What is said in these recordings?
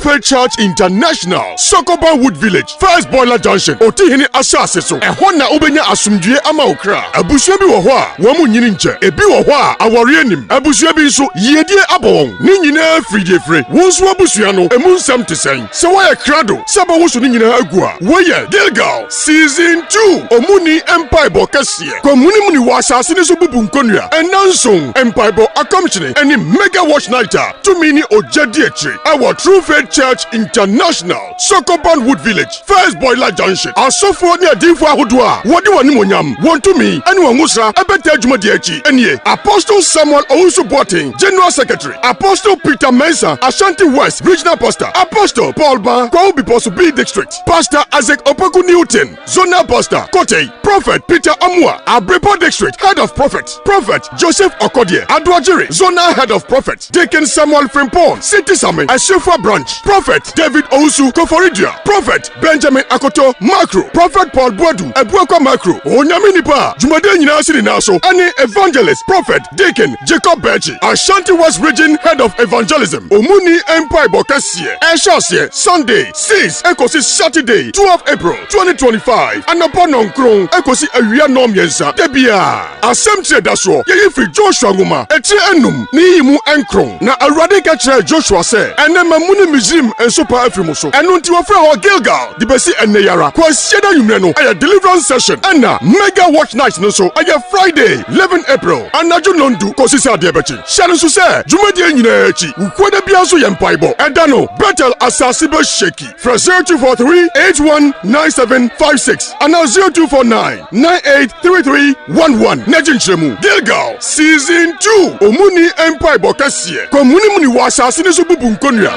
Faith Church International, Sokoban Wood Village, First Boiler Junction, Otihini Asase so. Ehona ubenya asumdue ama okra. Abusua bi wo ho a, wo mu nyini nche. Ebi wo ho a, awore anim. Abusua bi nso yedie abon. Ni nyina fridi free. Wo nso abusua no, emu nsam tesen. Se wo ye krado, se ba wo so ni nyina agu a. Wo ye Gilgal Season 2. Omuni Empire Bokese. Komuni muni wa asase ni so bubu nkonua. Enanson Empire Bo akamchine eni mega watch nighter. Tumini ojadi echi. Our True Faith Church International, Sokoban Wood Village, First Boiler Junction. Asofo ni adifo ahodo a wodi wani monyam. Wontumi eni wonwusra ebete adwuma di echi. Enie Apostle Samuel Owusu Boateng, General Secretary. Apostle Peter Mensah, Ashanti West Regional Pastor. Apostle Paul Ba, Kwaubi Posubi District. Pastor Isaac Opoku Newton, Zonal Pastor. Kote, Prophet Peter Amwa, Abrepo District, Head of Prophet. Prophet Joseph Okodie, Adwajiri, Zonal Head of Prophet. Deacon Samuel Frimpong, City Summit, Ashefa Branch. Prophet David Owusu Koforidia. Prophet Benjamin Akoto, Macro. Prophet Paul Boadu, Ebuako Macro. Onyame nipa, Jumade nyina asiri naso. Ani Evangelist, Prophet Deacon Jacob Bechi, Ashanti West Region Head of Evangelism. Omuni Empire Bokese. Eshase Sunday 6 ekosi Saturday 12 April 2025. Anapa nonkron ekosi awia nomyensa. Debia. Assemble daso. Ye free Joshua nguma. Etre enum ni yimu enkron. Na awurade ka kire Joshua se. Ene mamuni Muslim ensopa afrimuso. Enu nti wofre ho Gilgal. Dibesi ene yara. Kwa sieda yumre no. Aya deliverance session. Ena mega watch night no so. Aya Friday 11 April. Anaju nondu kosi sa debechi. Shanu so se. Jumadi nyina echi. Ukwede bia so yempaibo. Edano Bethel Asasibe Sheki. Fra 0243 819756. Ana 0249 983311. Nejinchemu. Gilgal Season 2. Omuni Empire Bokese. Komuni muni wa asase ni so bubu nkonua.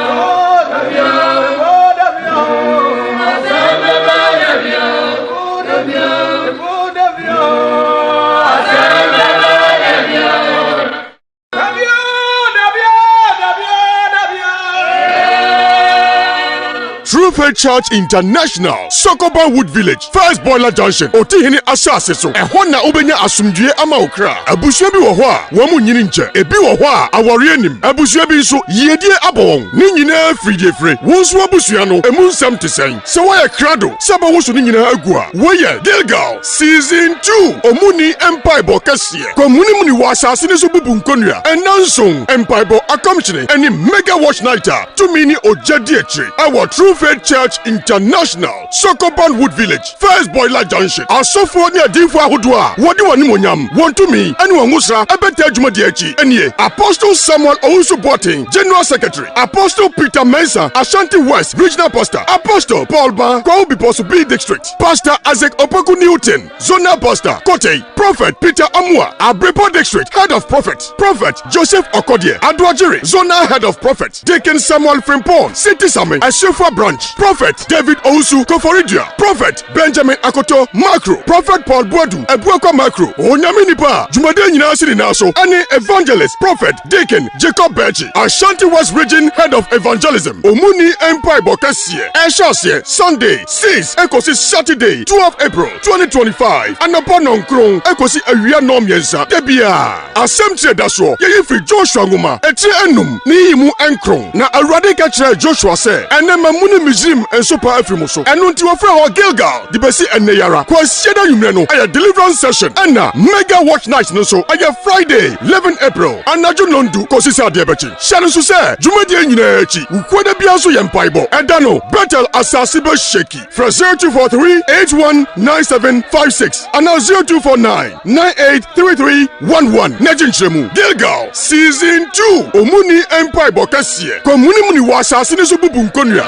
True Faith Church International, Sokoban Wood Village, First Boiler Junction, Otihini Asase so. Ehona ubenya asumdue ama okra. Abusua bi wo ho a, wo mu nyini nche. Ebi wo ho a, awore anim. Abusua bi nso yedie abon. Ni nyina fridi free. Wo nso abusua no, emu nsam tesen. Se wo ye krado, se ba wo so ni nyina agu a. Wo ye Gilgal Season 2. Omuni Empire Bokese. Komuni muni wa asase ni so bubu nkonua. Enanson Empire Bo akamchine eni mega watch nighter. Tumini ojadi echi. Our True Faith Church International, Sokoban Wood Village, First Boiler Junction. Asofo ni adifo ahodo a wodi wani monyam. Wontumi eni wonwusra ebete adwuma di echi. Enie Apostle Samuel Owusu Boateng, General Secretary. Apostle Peter Mensah, Ashanti West Regional Pastor. Apostle Paul Ba, Kwaubi Posubi District. Pastor Isaac Opoku Newton, Zonal Pastor. Kote, Prophet Peter Amwa, Abrepo District, Head of Prophet. Prophet Joseph Okodie, Adwajiri, Zonal Head of Prophet. Deacon Samuel Frimpong, City Summit, Ashefa Branch. Prophet David Owusu Koforidia. Prophet Benjamin Akoto, Macro. Prophet Paul Boadu, Ebuako Macro. Onyame nipa, Jumade nyina asiri naso. Ani Evangelist, Prophet Deacon Jacob Bechi, Ashanti West Region Head of Evangelism. Omuni Empire Bokese. Eshase Sunday 6 ekosi Saturday 12 April 2025. Anapa nonkron ekosi awia nomyensa. Debia. Assemble daso. Ye free Joshua nguma. Etre enum ni yimu enkron. Na awurade ka kire Joshua se. Ene mamuni Muslim ensopa afrimuso. Enu nti wofre ho Gilgal. Dibesi ene yara. Kwa sieda yumre no. Aya deliverance session. Ena mega watch night no so. Aya Friday 11 April. Anaju nondu kosi sa debechi. Shanu so se. Jumadi nyina echi. Ukwede bia so yempaibo. Edano Bethel Asasibe Sheki. Fra 0243 819756. Ana 0249 983311. Nejinchemu. Gilgal Season 2. Omuni Empire Bokese. Komuni muni wa asase ni so bubu nkonua.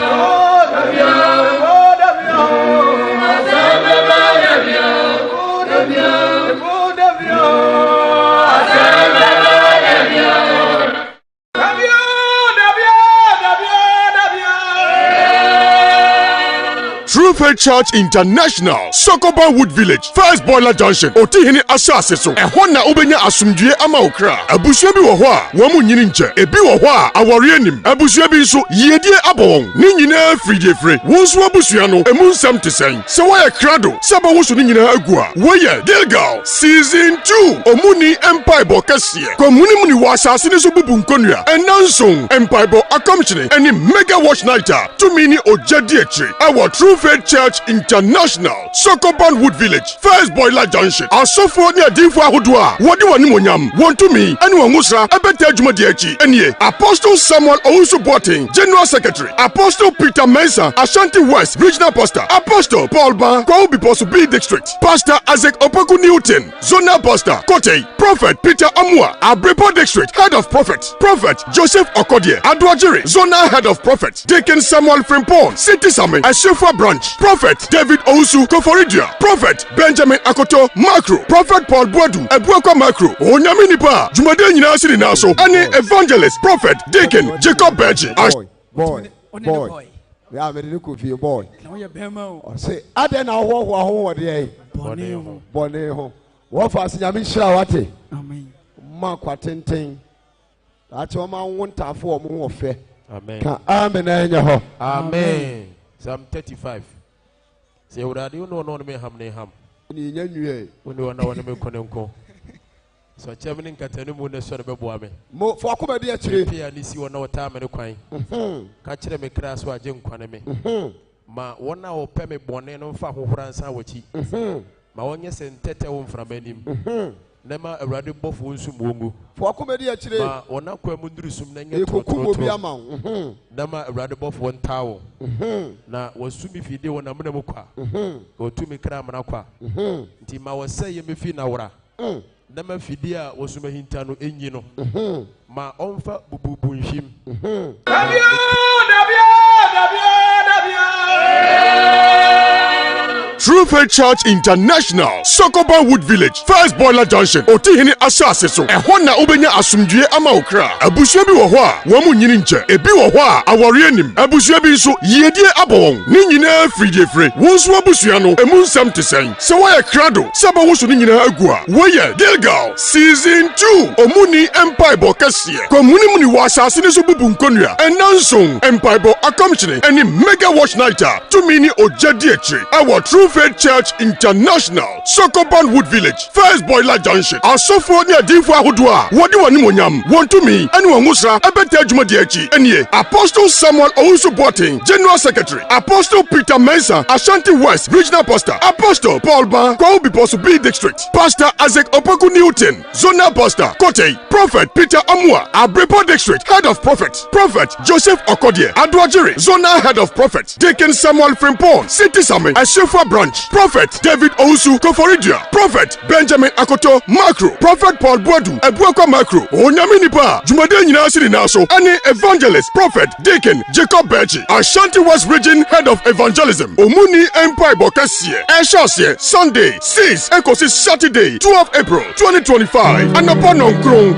True Faith Church International, Sokoban Wood Village, First Boiler Junction, Otihini Asase so. Ehona ubenya asumdue ama okra. Abusua bi wo ho a, wo mu nyini nche. Ebi wo ho a, awore anim. Abusua bi nso yedie abon. Ni nyina free free. Wo nso abusua no, emu nsam te sen. Se wo ye krado, se ba wo so ni nyina agu a. Wo ye Gilgal Season 2. Omuni Empire Bo kese. Komuni muni wa asase ni so bubu nkonua. Enanson Empire Bo akomchine eni mega watch nighter. Tumini ojadi echi. Our True Faith Church International, Sokoban Wood Village, First Boiler Junction. Asofo ni adinfo ahodo a wodi wani monyam. Wonto mi eni wonwusra ebete adwuma di echi. Enie Apostle Samuel Owusu Boateng, General Secretary. Apostle Peter Mensah, Ashanti West Regional Pastor. Apostle Paul Ba, Kwaubi B District. Pastor Isaac Opoku Newton, Zonal Pastor. Kote, Prophet Peter Amwa, Abrepo District, Head of Prophet. Prophet Joseph Okodie, Adwajiri, Zonal Head of Prophet. Deacon Samuel Frimpong, City Summit, Ashefa Branch. Prophet David Owusu Koforidia. Prophet Benjamin Akoto, Macro. Prophet Paul Boadu, Ebuakwa Macro. Onyame nipa, Jumade nyina asiri naso. Ani Evangelist, Prophet Deacon Jacob Benji. Boy. Yeah, me dey coffee boy. Na we bema o. Say ade na ho de bone ho. Wo fa asinya me hira wate. Amen. Ma kwatenten. Ati o ma wontafo o mo ofe. Amen. Ka amen anya ho. Amen. Psalm 35. Say urade no me ham ne ham. Ni nya nwie. Woni wona wona me konenko. So chemini nkatanu mu ne so ne beboa me. Mo fo akoma de akire. Pia ni si wona wota me ne kwan. Ka kire me kra so age nkwane me. Ma wona wo pe me bone no mfa hohoransa wachi. Ma wonye sentete wo mfra manim. Nema awurade bofo nsu muongu. Fo akoma de akire. Ma wona kwa mu ndurusum na nya to bi ama. Nema awurade bofo ntawo. Na wasumi fide wona mena mu kwa. Otumi kra mna kwa. Nti ma waseye me fi na wora. Nama fidi a wasuma hinta no enyi no ma onfa bububu nhim Dabia True Faith Church International, Sokoban Wood Village, First Boiler Junction, Otihini Asase so. Ehona ubenya asumdue ama okra. Abusua bi wo ho a, wo mu nyini nche. Ebi wo ho a, awore anim. Abusua bi nso yedie abon. Ni nyina free. Wo nso abusua no, emu nsam te sen. Se wo ye krado, se ba wo so ni nyina agu a. Wo ye Gilgal Season 2. Omuni Empire Bo kese. Komuni muni wa asase ni so bubu nkonua. Enanson Empire Bo akomchine eni mega watch nighter. Tumini ojadi echi. Our True Faith Church International, Sokoban Wood Village, First Boiler Junction. Asofo ni adinfo ahodo a wodi wani monyam. Wonto mi eni wonwusra ebete adwuma di echi. Enie Apostle Samuel Owusu Boateng, General Secretary. Apostle Peter Mensah, Ashanti West Regional Pastor. Apostle Paul Ba, Kwaubi B District. Pastor Isaac Opoku Newton, Zonal Pastor. Kote, Prophet Peter Amwa, Abrepo District, Head of Prophet. Prophet Joseph Okodie, Adwajiri, Zonal Head of Prophet. Deacon Samuel Frimpong, City Summit, Ashefa Branch. Prophet David Owusu Koforidia. Prophet Benjamin Akoto, Macro. Prophet Paul Boadu, Ebuakwa Macro. Onyame nipa, Jumade nyina asiri naso. Ani Evangelist, Prophet Deacon Jacob Benji, Ashanti West Region Head of Evangelism. Omuni Empire Bo kese. Eshase Sunday 6 ekosi Saturday 12 April 2025. Anapa nonkron.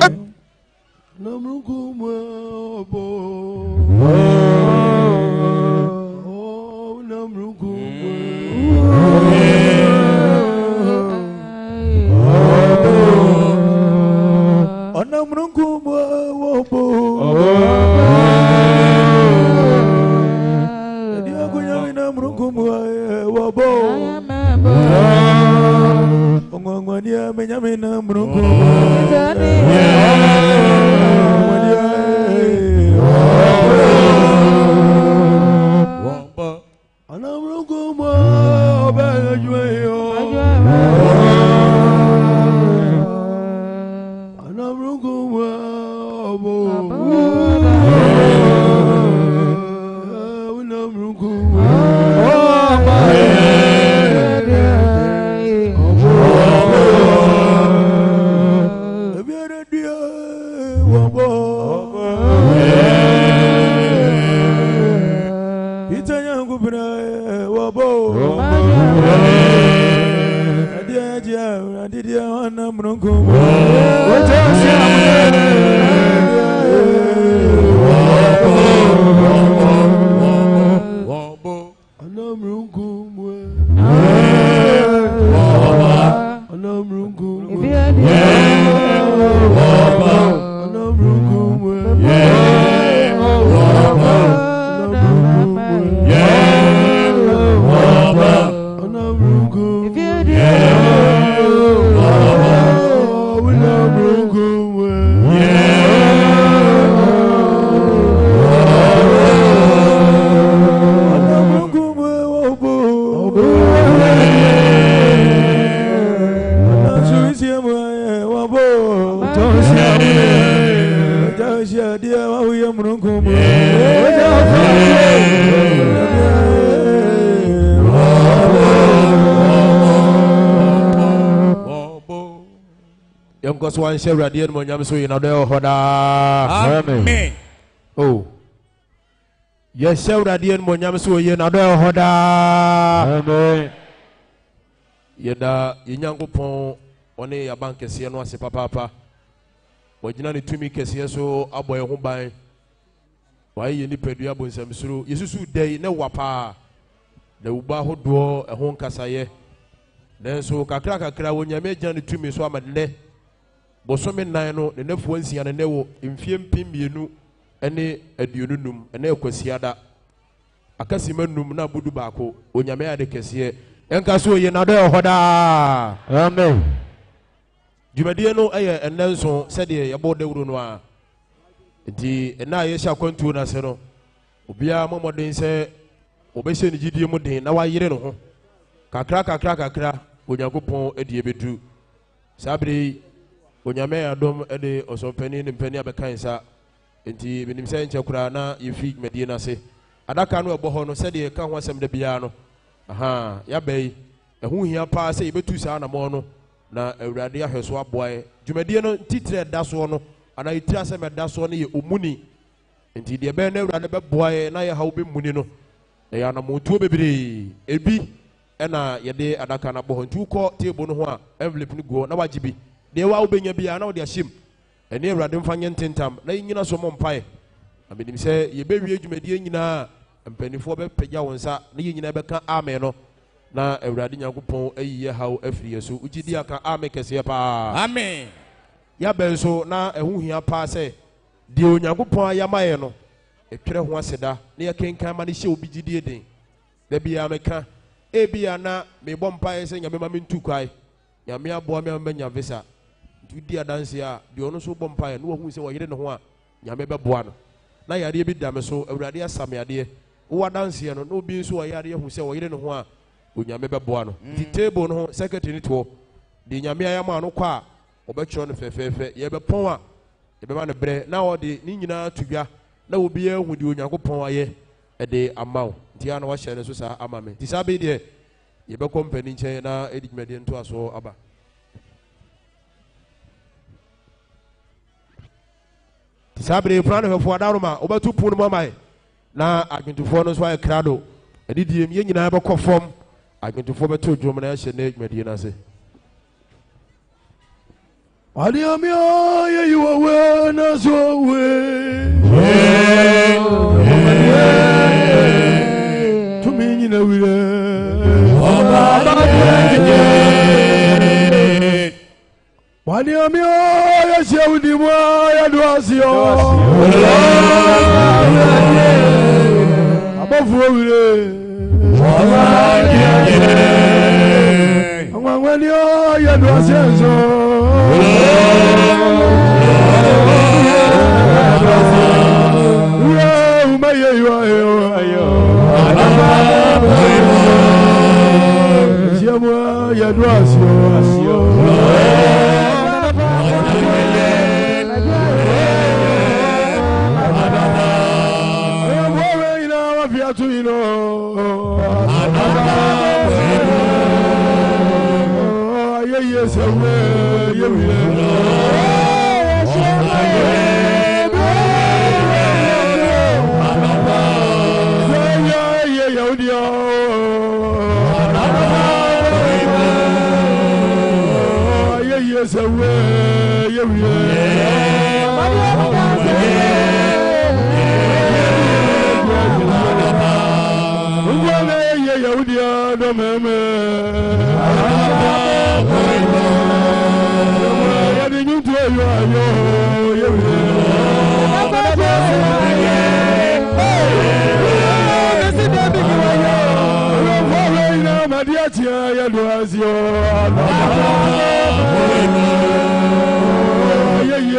so an share radio mo nyam so yina do hoda Amen. oh yes share radio mo nyam so yina do hoda amen yeda Nyankopɔn one ya bank kese no ase papa wagina ne tumi kese so aboye ho ban why ye ni pedua bonsam suru yesusu dai na wapa na uba hodo ho nkasaye nanso kakra wonyame gya ne tumi so amadne bosome nan no ne nafo ansia ne wo mfie mpimienu ene aduonunum ene akwasiada akasimanum na budu baako onyame ade kese enka so ye na do hoda amen dwumadie no eye enenso sede yebo dawuro no a nti na ye sha kwantuo na se no obia momoden se obehye ne gidie mu den na wayere no ho kakra Onyankopɔn edi ebedu sabre onyame adom ede osompani ne mpani abekan sa enti benim se nche kura na yefi medie na se adaka no ebo ho no sede ka ho asem da bia no aha ya bai ehu hia pa se yebetu sa na mo no na awurade ahweso aboae dwumadie no titre da so no ana itira asem da so no ye omuni enti de be na awurade beboae na ye hawo be muni no ya na motuo bebre ebi ena yede adaka na bo ntu ko table no ho a envelope no go na wajibi de wa obenya bia na wo de ahyem ene awurade mfanye ntentam na nyina so mo mpae abenim se ye bewie dwumadie nyina mpanifo be pagya wonsa na ye nyina be ka amen no na awurade Nyankopɔn ayiye hawo afiri yeso ugidi aka amen kese pa Amen. ya benso na ehu hia pa se de Onyankopɔn ayamaye no etwere ho aseda na ye kenkan ma ne hye obi gidie den da bia meka ebia na me bompae se nyame ma me ntu kwai nyame aboa me manya visa ntu di adanse a de ono so bompae no wahu se woyere ne ho a nyame beboa no na yare bi da me so awurade asame ade wo adanse no no bi so yare hu se woyere ne ho a onyame beboa no ti table no secretary ni to de nyame ayama no kwa obetro no fefefe ye bepon a ye be ma no bre na ode ni nyina tudwa na obi ehu de Onyankopɔn aye ede amaw ntia na wa hye ne so sa amame ti sabe de ye be company nchen na edigmede nto aso aba ti sabe plan no fo adaroma obetu pu no mamai na agwentufo no so aye krado edidiem ye nyina be kofom agwentufo beto dwom na hye ne edigmede na se Adiamia ye you away na so we to me in a way Adiamia ye se udi mo ya do asio abofu we When you do a sense,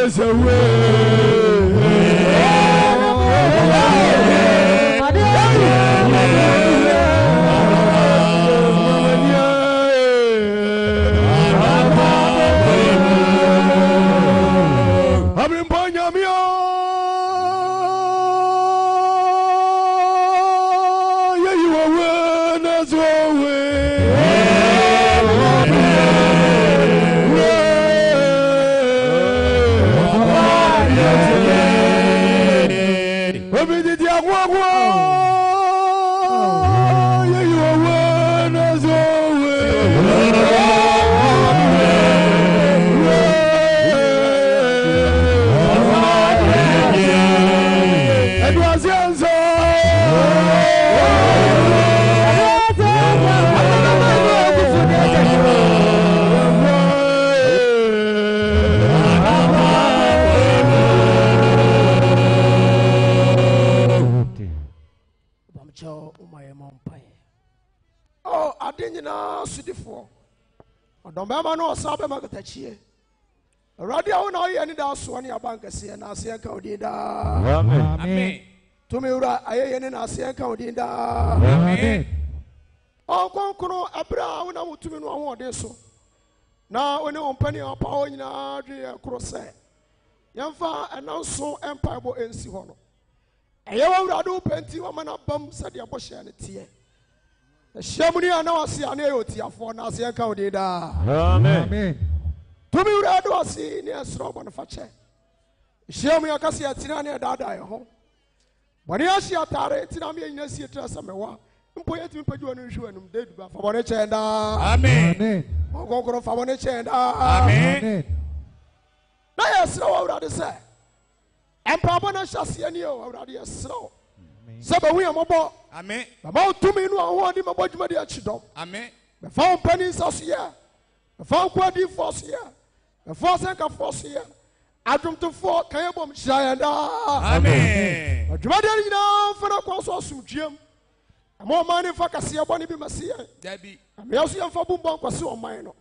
yes, Bamcho umaye mompaye. Oh, adinina sudifo. Odomba no sabe magatachie. Radio na ye ni da so ne abanka se na se ka odinda. Amen. Tumiura aye ne na se ka odinda. Amen. Onkonkoro abra wona mutumi no ho ode so. Na one ompani apa o nyina dwe krose. Yamfa enanso empaibo ensi ho no. Eye wa wurado penti wa mana bam sade abɔhye ne tie. Ehyamuni ana wase ana yotiafo na se ka odinda. Amen. Tumi wurado ase ne esro bɔ no fa che. Ehyamuni akase atina ne dada ye ho. Bɔne ahye atare tina me nyina sie tra samewa. Mpo yetimi padu no nhwe anum dedu ba fa bɔne che nda. Amen. Ogonkoro fa bɔne che nda. Amen. Na yesro wa wurado se. Empabo na hyase ani o wurado yesro. Saba wi amobɔ. Amen. Baba tumi no ho adi mabɔ dwuma de akidom. Amen. Me fa pani saso ye. Me fa kwadi force ye. Me fa senka force ye. Adwumtofo kan yebom hyia nda. Amen. Dwuma de nyina fa na kwa so asumdwem. Ama man fa kase bɔ ne bi mase. Dabi. Me aso yem fa bumbɔ kwase o man no.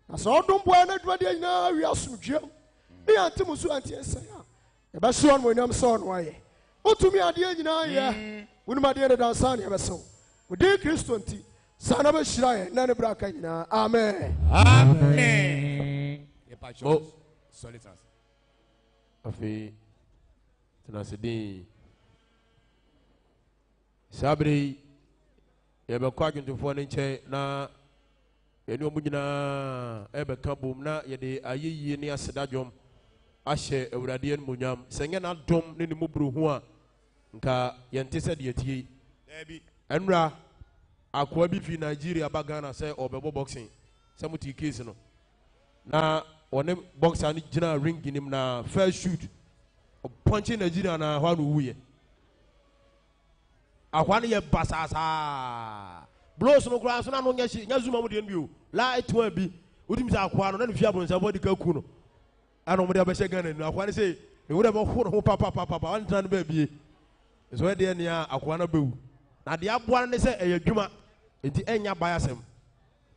Na so odom boa na dwuma de nyina wi asumdwem. Ne antim so antiensa ya. E ba so on mo nyam so no aye. Otumi ade nyina ye. Wonuma de de dansan ye beso. Odi Kristo nti sana ba hyira ye na ne bra ka nyina. Amen. Amen. Oh. Solitas. Afi tenasedi sabri yɛbɛkɔ adwontofoɔ no nkyɛn na yɛne ɔmu nyinaa ɛbɛka bom na yɛde ayɛyie ne aseda dwom ahyɛ awurade animuonyam sɛ nyɛ n'adom ne ne mmɔborɔ ho a nka yɛnte sɛ deɛ tie ɛnura akoa bi firi Nigeria ba Ghana sɛ ɔbɛbɔ boxing sɛ mote case no na ɔne boxer no gyina ring nim na first shoot ɔpɔnkye Nigeria na hɔ no wuyɛ akwa no yɛ basasa blows no koraa so na no nya zuma mu deɛ no bio light one bi wotumi sɛ akwa no na ne fie abɔnsɛ bɔ de ka ku no ana ɔmode abɛhyɛ Ghana no akwa no sɛ ne wura bɛho no ho papapapa wantena no baabie nso ɛdeɛ nea akwa no bɛwu na deɛ aboa no ne sɛ ɛyɛ adwuma enti ɛnya bae asɛm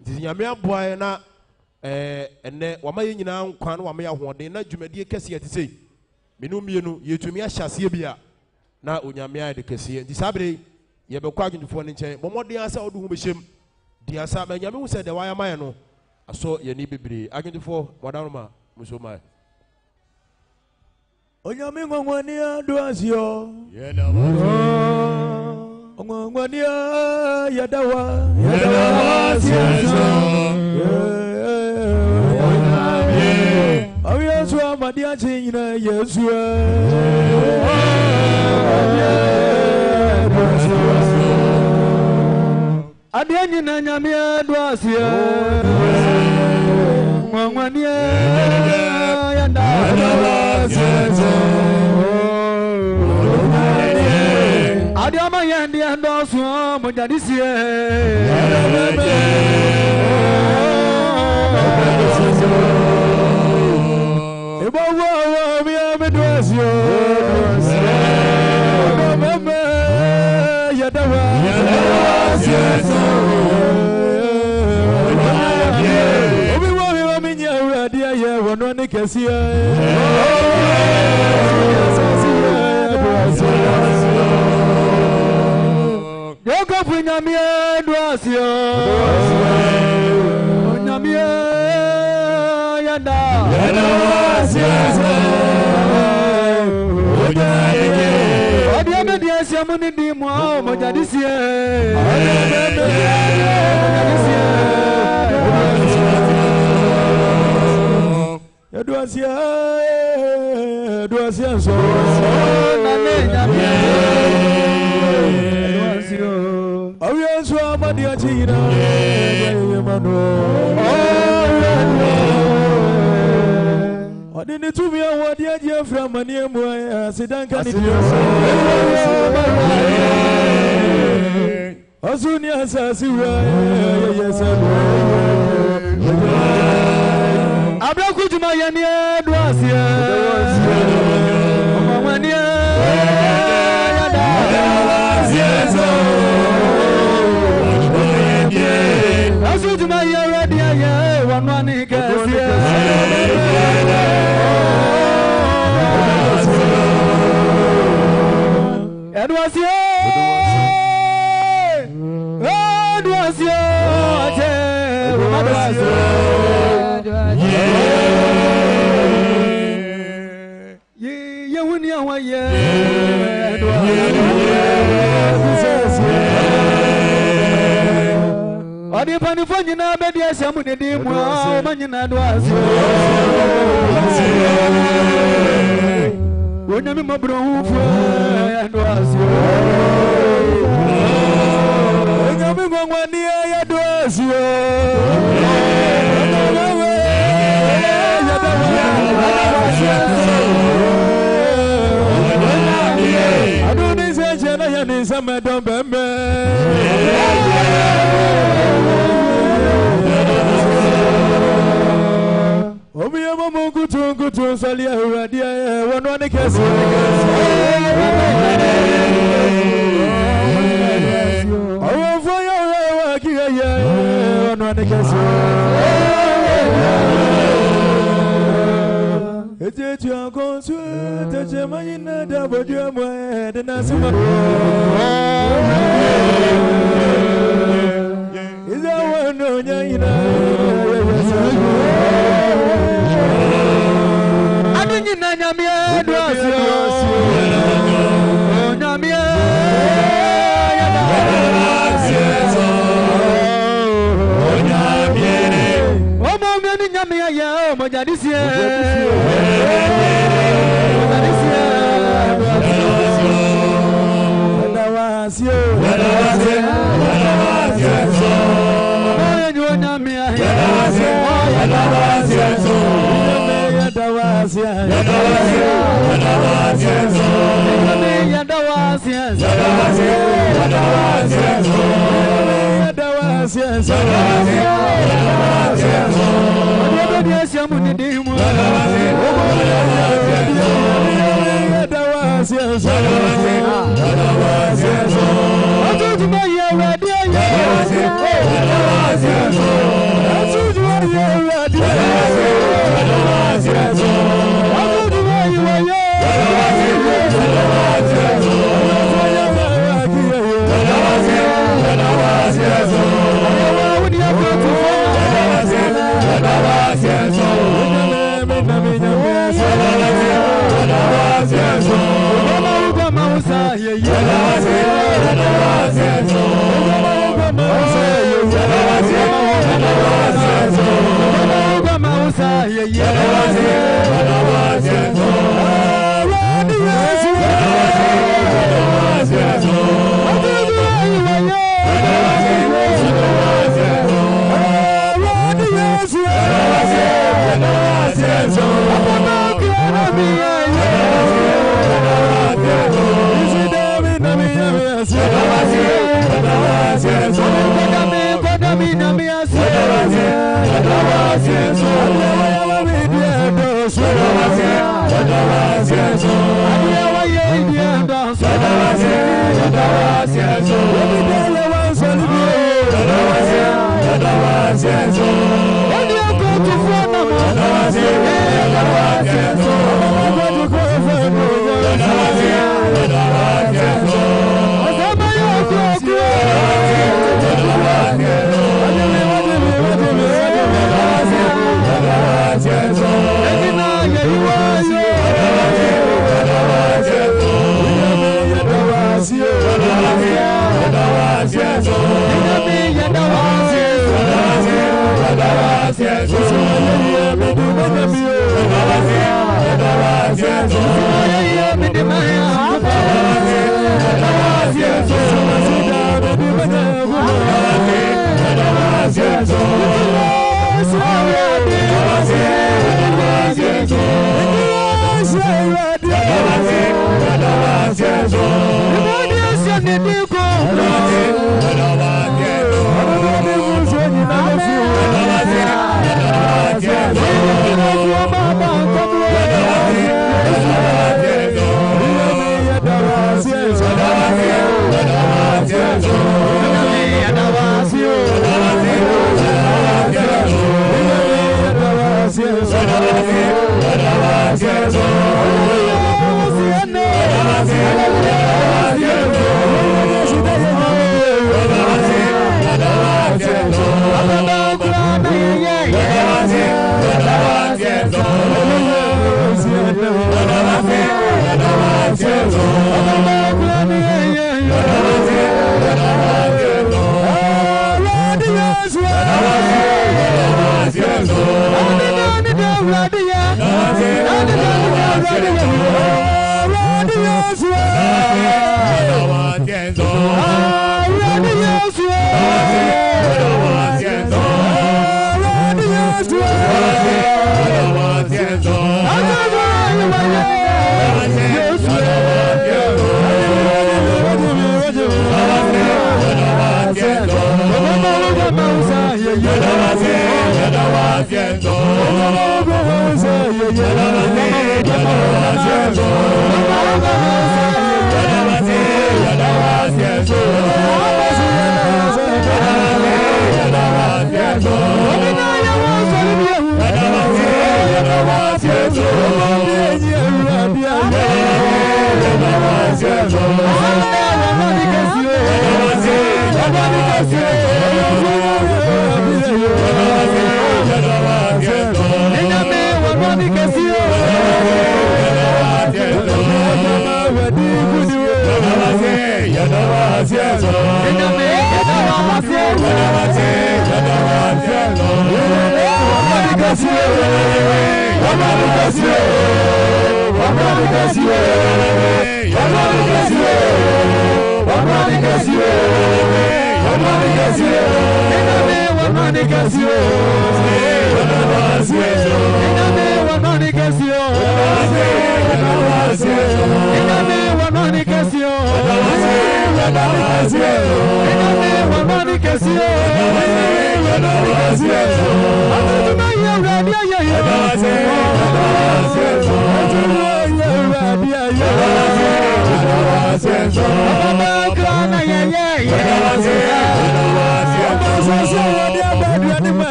nti nyame aboa na ɛnɛ wama yɛ nyinaa nkwa no wama yɛ ahoɔden na dwumadie kɛseɛ te sei menu mmienu yɛtumi ahyɛ aseɛ bi a na onyame ayɛ de kɛseɛ nti saa bere yɛbɛkɔ adwontofoɔ no nkyɛn bɔmmɔden asa wode ho bɛhyɛm di asa ma nyame hu sɛ deɛ wayɛ ma yɛ no asɔ yɛni bebree adwontofoɔ mɔdanoma muso ma Onyame ngwangwani ado asio. Ngwangwani yadawa asio. Yesu amadi achinyina Yesu. Adianyi na nyame ado asio. Ngwangwani yadawa asio. Adiama yendi ando so mojadisie. Ebo wo mi amedwasio. Mama yadawa asio. Obi wo mi nya urade aye wono ne kese. Yoga punyamie duasio. Punyamie yanda. Odia me dia siamuni di mo mojadisie. Duasia so. Yesu amadi achira yemano odini tumi awodi aje fra mani emu asidanka ni asuni asasi wa yesabu abraku juma yeni duasia mani yada Odi panifanya na bedi ya shamu ni dimu manyina dwazi. Onyami mabrohufu ya dwazi. Onyami ngwangwania ya dwazi. Adoni sejena ya nisama dombeme. Omiya mamu kutu salia uradia wanwane kesi. Awafanya urawa kiya wanwane kesi. Ejeju akonsu tejema ina daboju amwe denasima. Iza wano nyina. Adunyina nyamia dwasio. Nyamia nyamia ya mojadisia.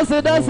Bye.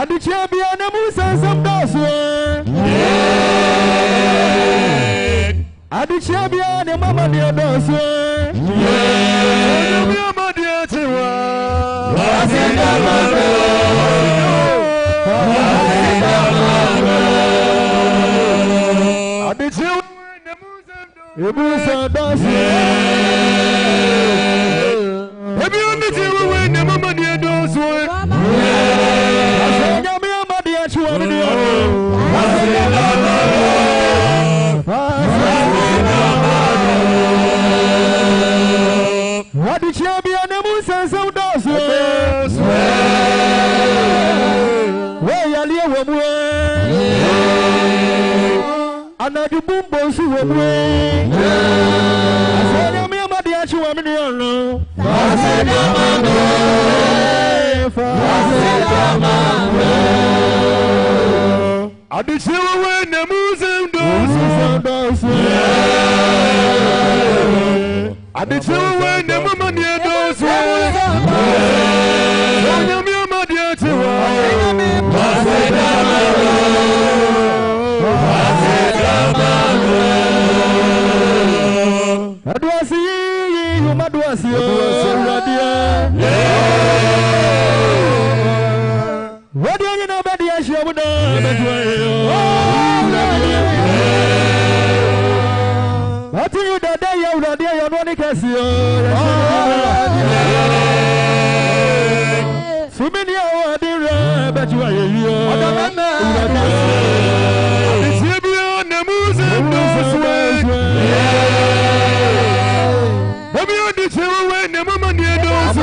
Adichia biane musa samdoswe. Adichia biane mama dia doswe. Mama dia tiwa. Wasenda mama. Adichia musa doswe. Ebiane tiwa wende mama dia doswe. What did you be on the moon and so does? Where you live, another boom boss who will bring. I said, I'm your mother, you are in your room. I said, I did you when the museum does. I did you when the woman here does. What do you know about the issue of the what do you do that you are there? You want to catch you. So many are there, but you are here. It's here beyond the museum. Maybe you did you when the woman here does.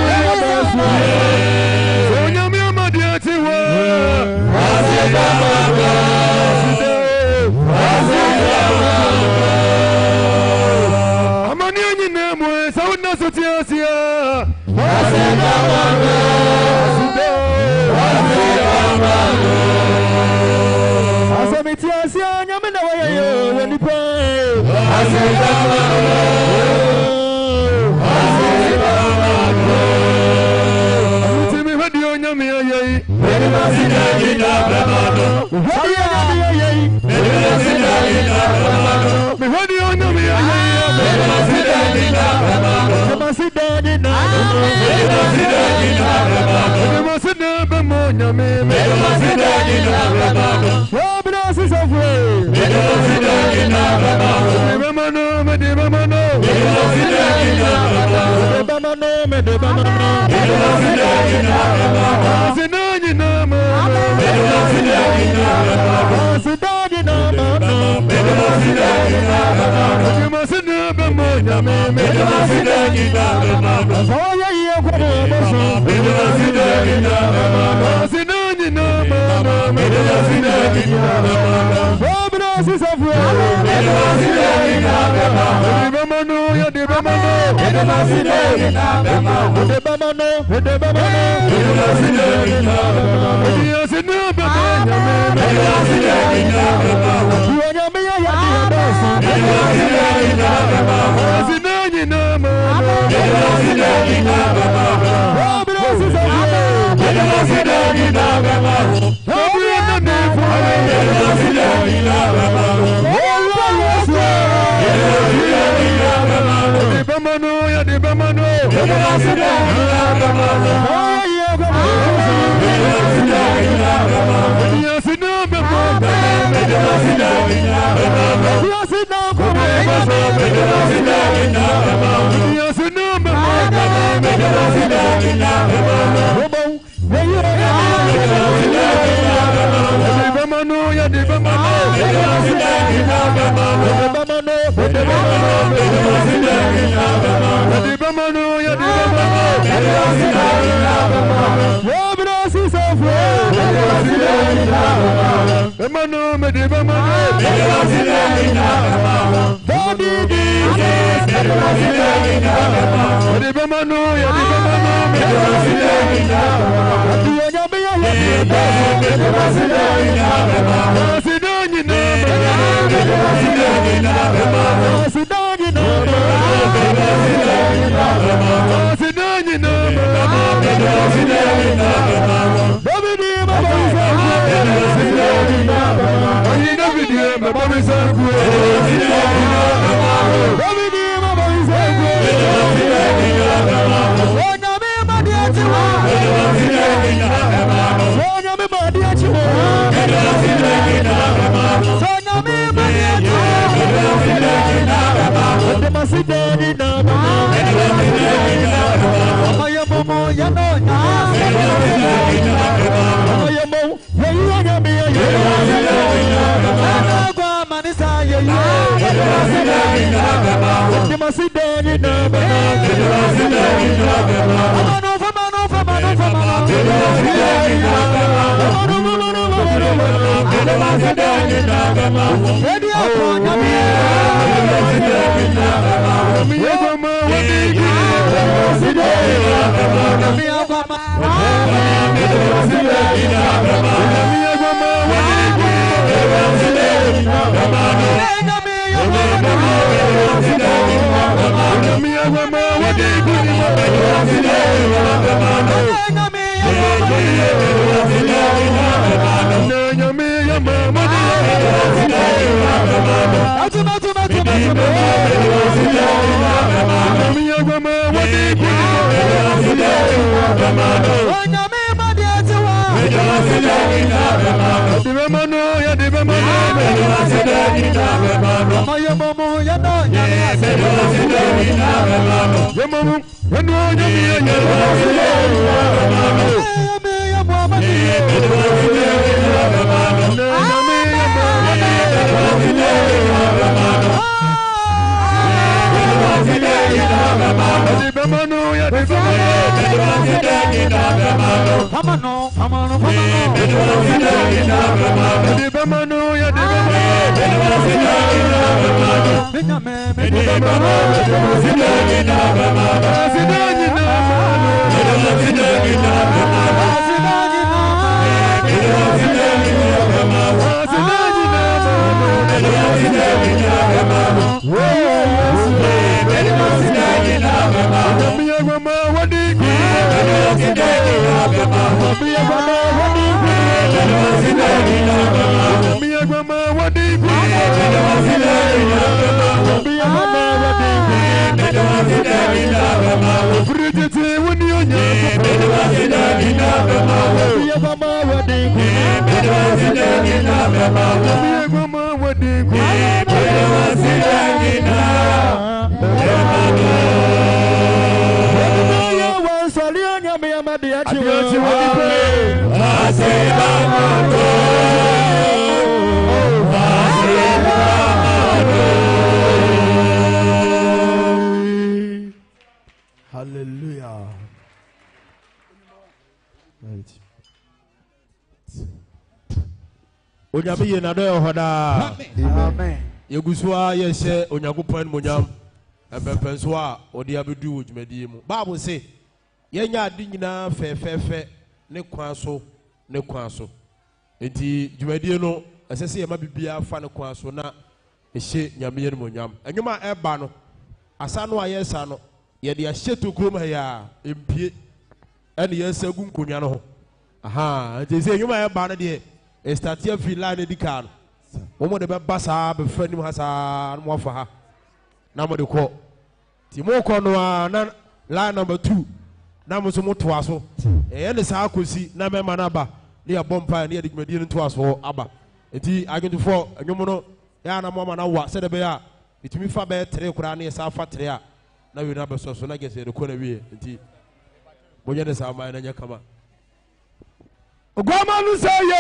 Hallelujah. Onyame ye na do hoda. Amen. Yegusua ye hye Onyankopon monyam. Empepenso a odi abedu odwumadi mu. Bible say yenya ade nyina fefefe ne kwan so ne kwan so. Enti dwumadi no asese ye ma bibia fa ne kwan so na ehye nyame ye monyam. Enwuma eba no asa no ayesa no ye de ahye to krom ha ya empie ene ye sagu nkonwa no ho. Aha, enti se enwuma eba no de estatia fi line edika no. Momo de be basa be franim ha sa mo afa ha. Na mo de ko. Ti mo ko no na line number 2. Na mo so mo to aso. E ne sa akosi na me ma na ba. Ne ya bompa ne ya digmedi no to aso aba. Enti agento for anwom no ya na mo ma na wa se de be ya. Itimi fa be 3 kura ne sa fa 3 a. Na we na be so na gese de ko na wie. Enti mo nya de sa ma na nya kama. Ogwama no say ye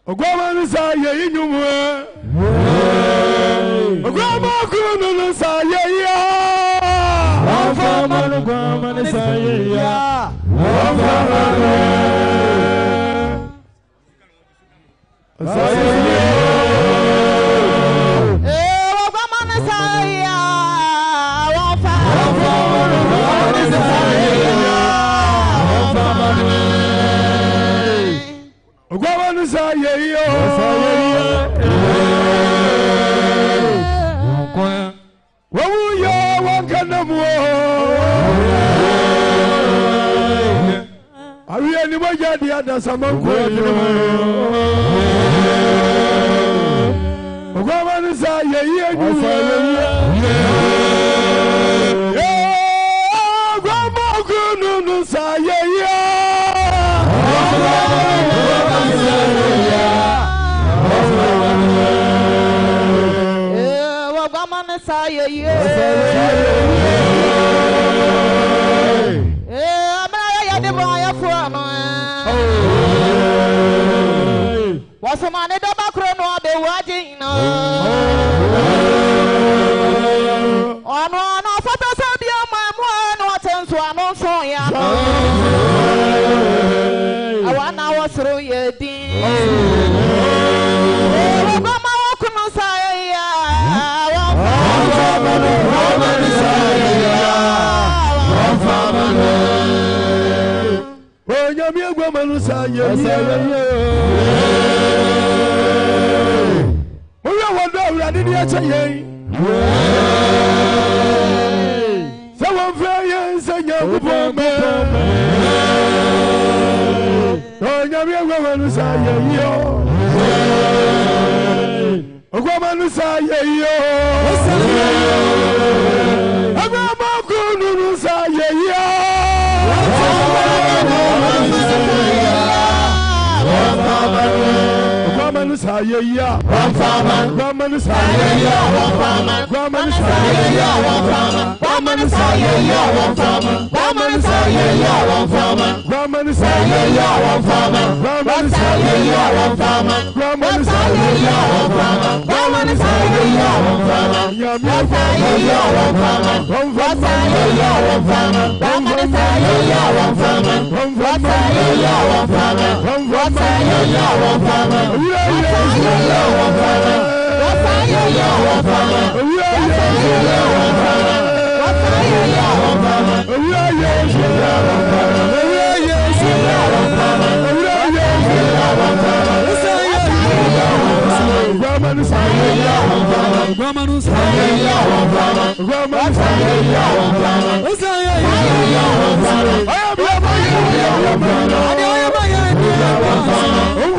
Ogwama no say ye nyumwe Ogwama kuno no say ye Ogwama no say ye Ogwama wasoro yedin Obama wakuno saya Onyami agwamanu saya Oya wando awurade ni acha yen Sawon fe yen sanya kupome Onyami agwamanu saya yo Agwamanu saya yo Agwamanu saya yo Gwamanu sayaya Gwamanu sayaya Gwamanu sayaya Gwamanu sayaya Gwamanu sayaya Gwamanu sayaya Gwamanu sayaya Gwamanu sayaya Gwamanu sayaya Gwamanu sayaya Yami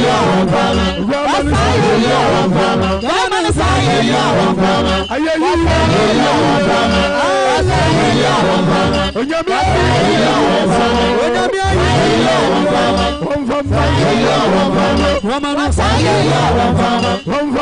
sayaya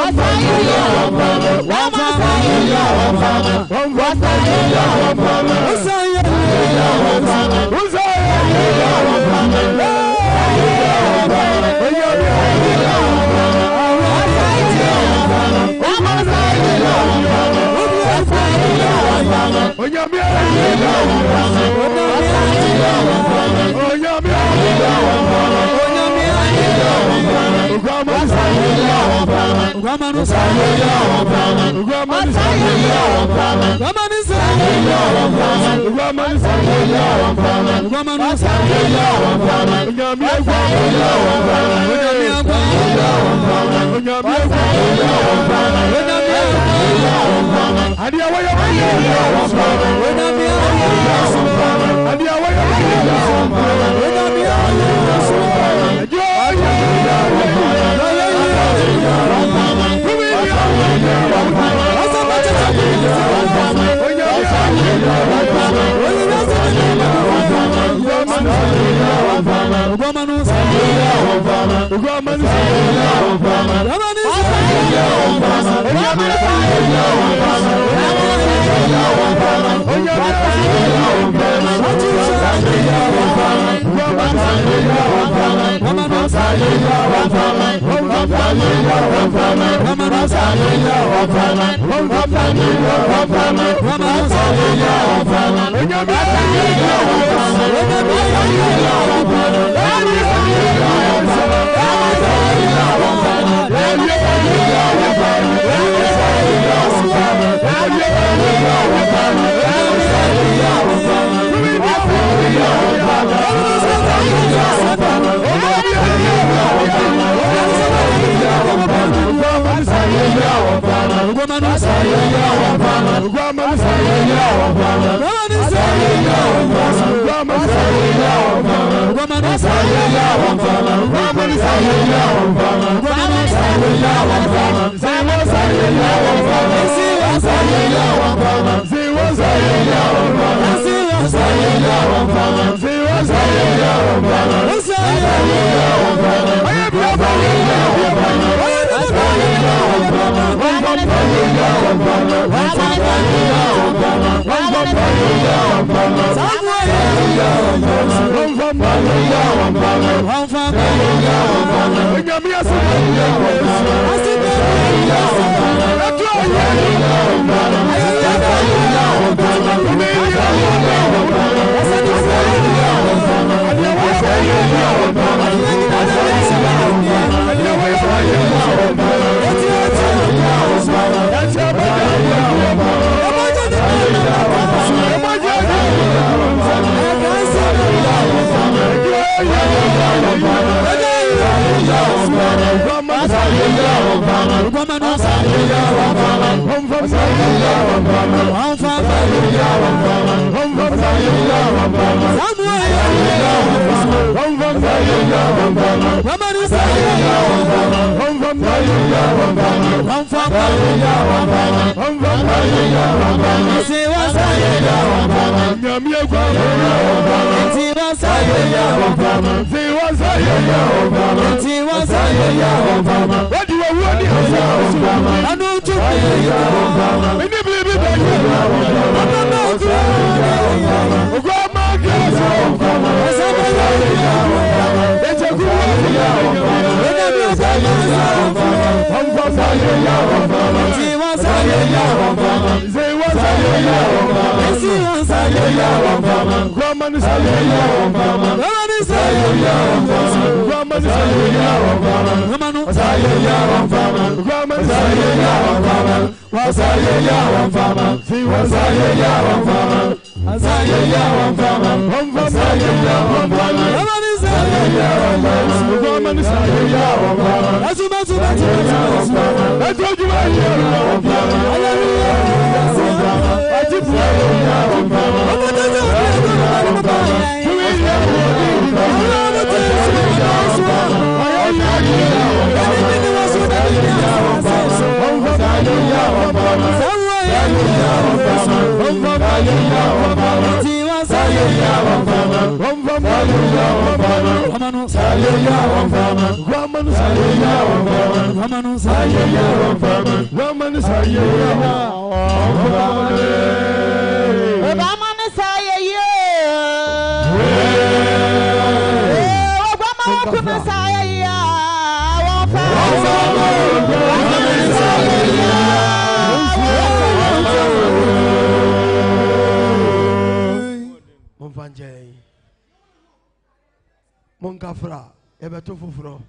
Gwamanu sayaya Gwamanu sayaya Gwamanu sayaya Monkafra, ebeto fufuro.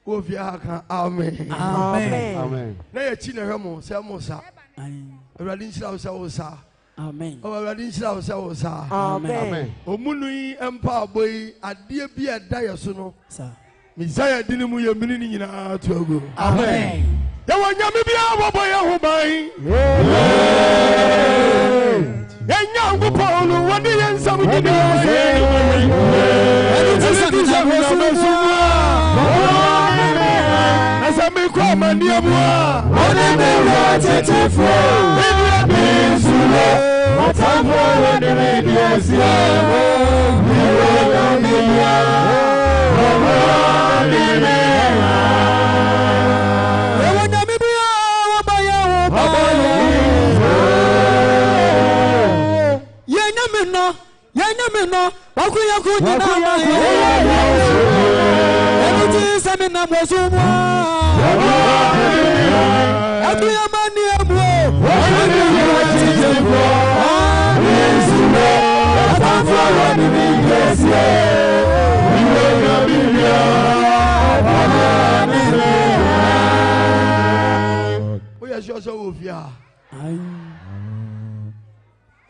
Ofia kan amen. Amen. Amen. Na ye chi na hwemo se mosa. Ewrade nshira wo se wo sa. Amen. Ewrade nshira wo se wo sa. Amen. Omunu yi empa aboyi ade bi eda ye so no. Sir. Misaya dini mu ye mini ni nyina to ago. Amen. Ya wanyame bia wo boye ho ban. Enya ngupolu woni yensam nyina ye. Asami kwa maniamwa onene tetefu bibia bizulo matambo wene biesia niwe kamia omane ewa nyamibia wabaya yenyamino wakuya kunyina Enuti semina mwosumwa Akuya mani emwo Oya sure so ofia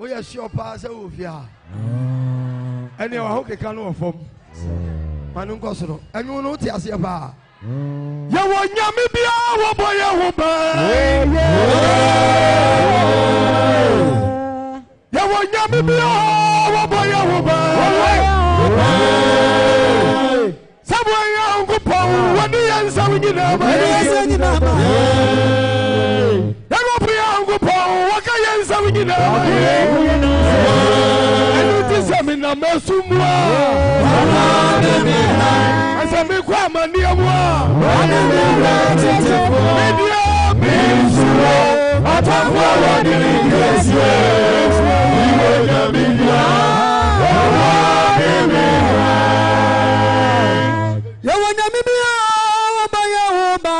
Oya sure pa so ofia Ene wa hoke kanu ofom Manu nkosoro enyu no ti ase ba Ye wo nyame bia wo boye ho ba Ye wo nyame bia wo boye ho ba Sabo ya ngupo woni yansa nyina ba Ya wo bia ngupo waka yansa nyina ba Enu ti samina mesumwa Asami kwa maniamwa Media Misuro Atafwa wadiri Yesu Iwe na media Yawa na mibia Wabaya waba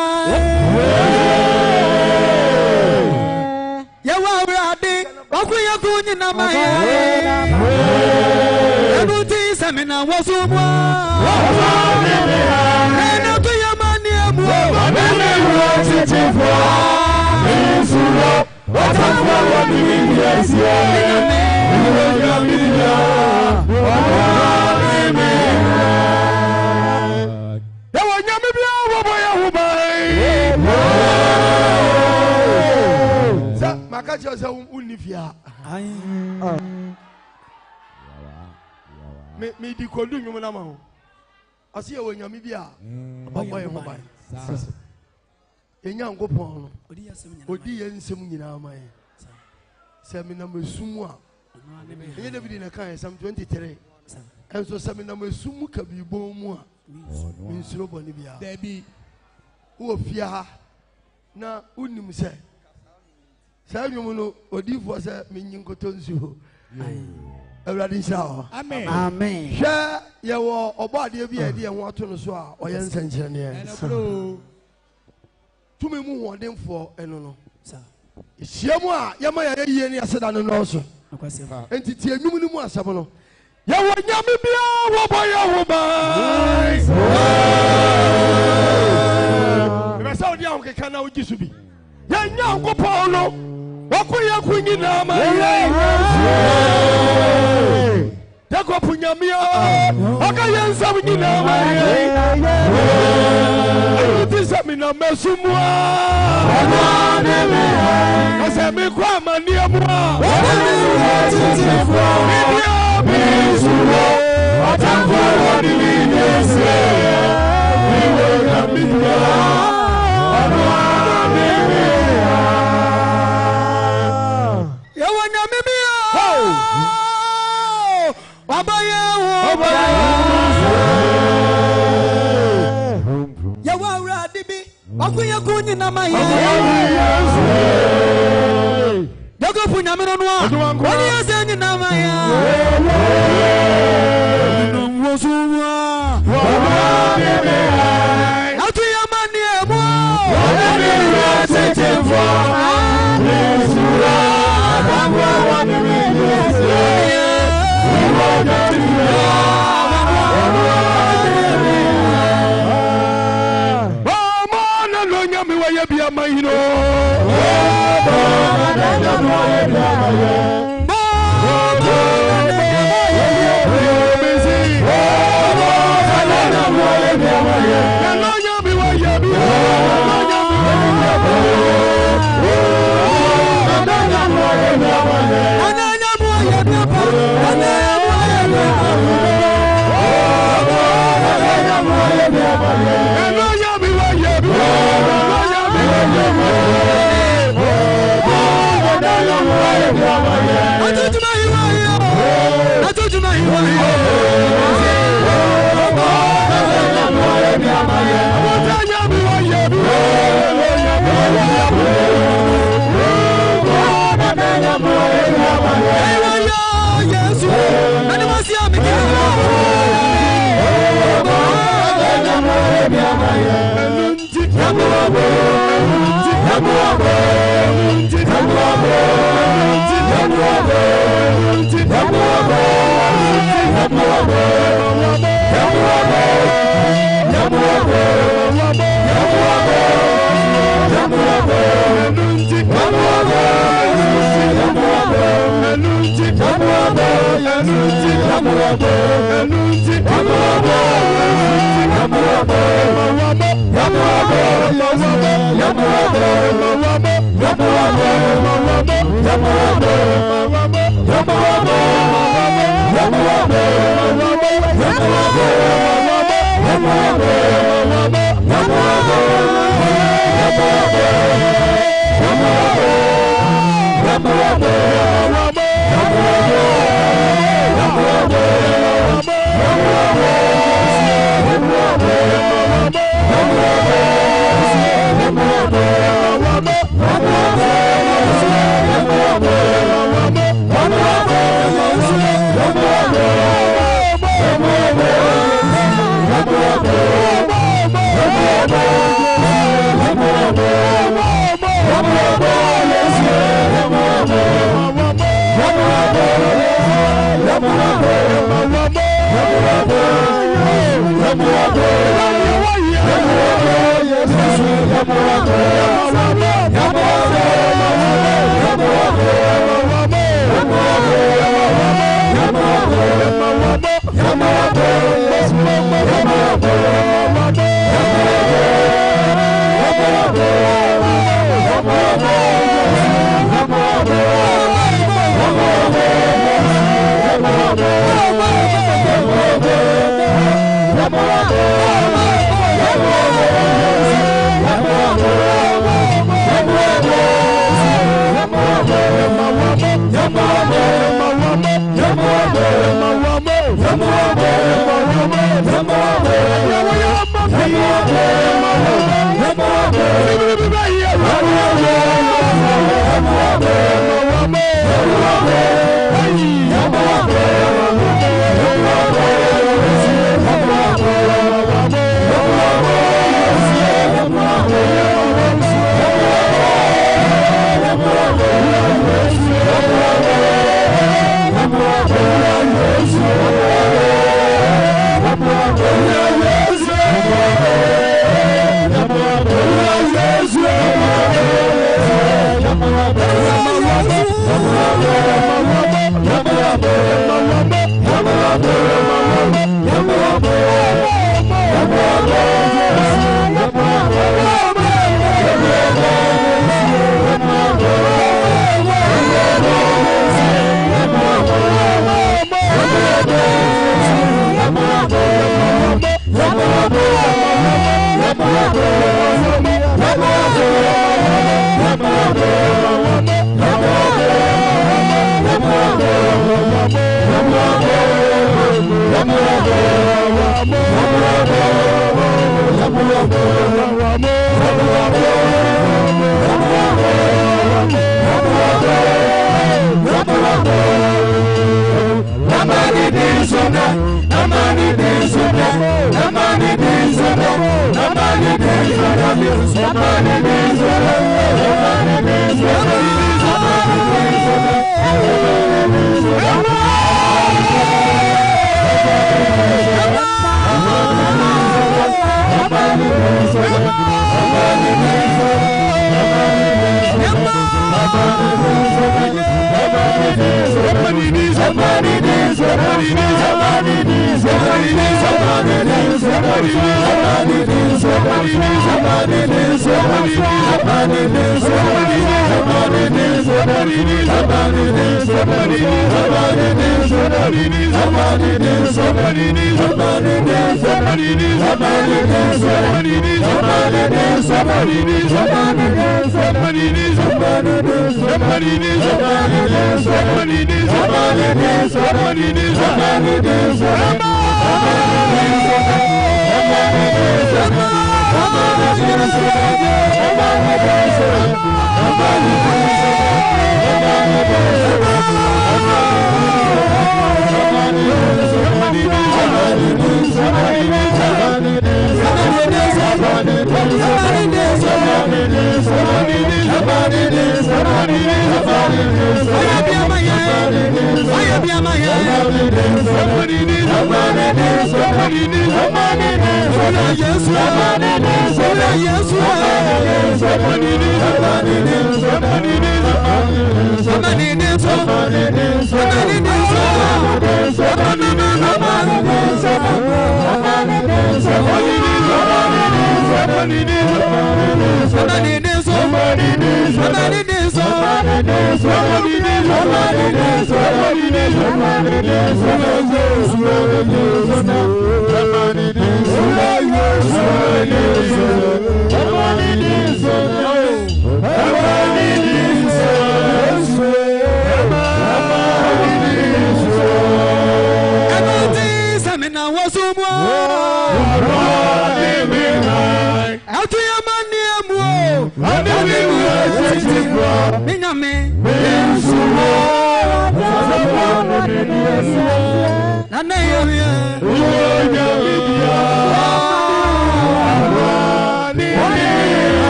Yawa bradi Wakuya kunyi na maya Enuti samina wasumwa catch yourself unifia. Me di kodu nyum na ma ho. Ase e nyame bia. Oboye ho bai. Enya ngopon no. Odi ye nsem nyina ma ye. Se me na mesum a. Enye David na kan Psalm 23. Enso se me na mesum ka bi bon mu a. Nsuro boni bia. Dabi wo fia ha na unim se. Sa nyum no odifo se menyin kotonsu. Everybody shout. Amen. Amen. Share your body be idea what to so a oyen senchene. To me mu wondem for eno no. Shiamu a yama ya yie ni aseda no no so. Entiti enwum ni mu asabo no. Ya wo nyame bia wo boya wo bai. Me sa odi an keka na ogi su bi. Ya nya ko Paulo. Wakuya kunyina ma Yako punyamia Akayensa mnyina ma Ayutisa mina mesumwa Asemi kwa mania mwa Midia misuwa Atamfwa wadilinese Iwe kamina Akuya kuni na maye Yago punya mino noa Wani yase na maye Nongosuwa Atu yamani emo Wani yase temfo Nesura Adamwa wani yase Bia mahino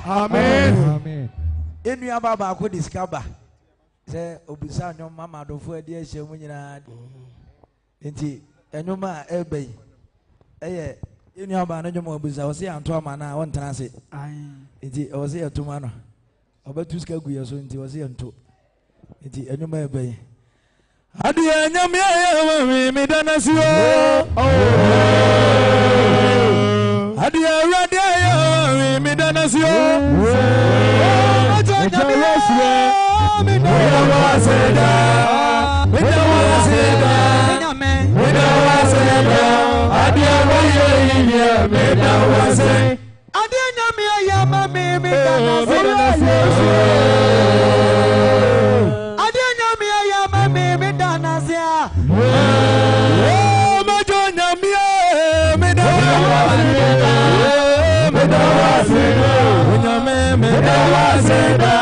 Amen. Enu ababa ako discover. Say obisa nyom mama dofo ade ehye mu nyina. Enti enyoma ebe. Eye enu aba no nyom obisa o se anto ama na won tana se. Enti o se atuma no. Obetu ska gu yeso enti o se anto. Enti enyoma ebe. Ade enyam ye mi danasi o. Ade awrade ye mi danasi o. Adena waseda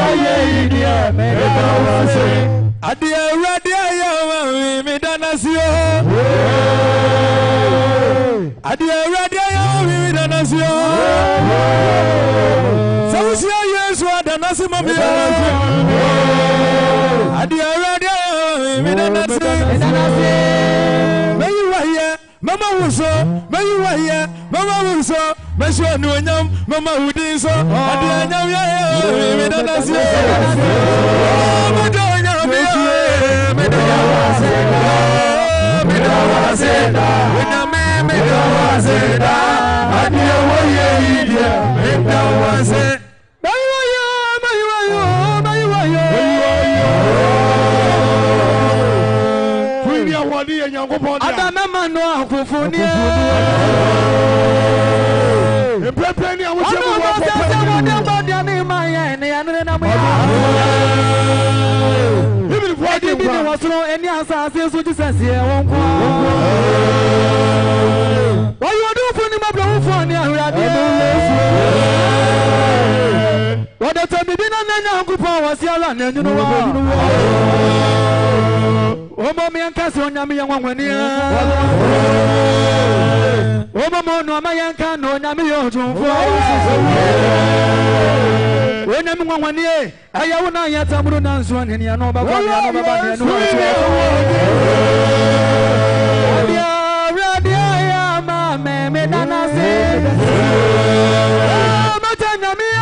aye idia meda wase adia radia ya mi danasio adia radia ya mi danasio sausia yesu adanasimo mi adia radia ya mi danasio Mama Wuso, Mayuaya, Mama Wuso, Masho Nuanyam, Mama Udiso, Adianyam, Medanasi, Madonna, Medawaseda, Medawaseda, Adiawaya, Medawaseda. Adana manu akufunia. Empepeni awuche mu wa Omo mi ankasa onyame ye nwanwania Omo mo no amayanka no onyame ye otumfo Onyame nwanwanie ayawo na yatamuru na nso anene ya no baba ya no baba ya no Radia ya ma me danase Matanyame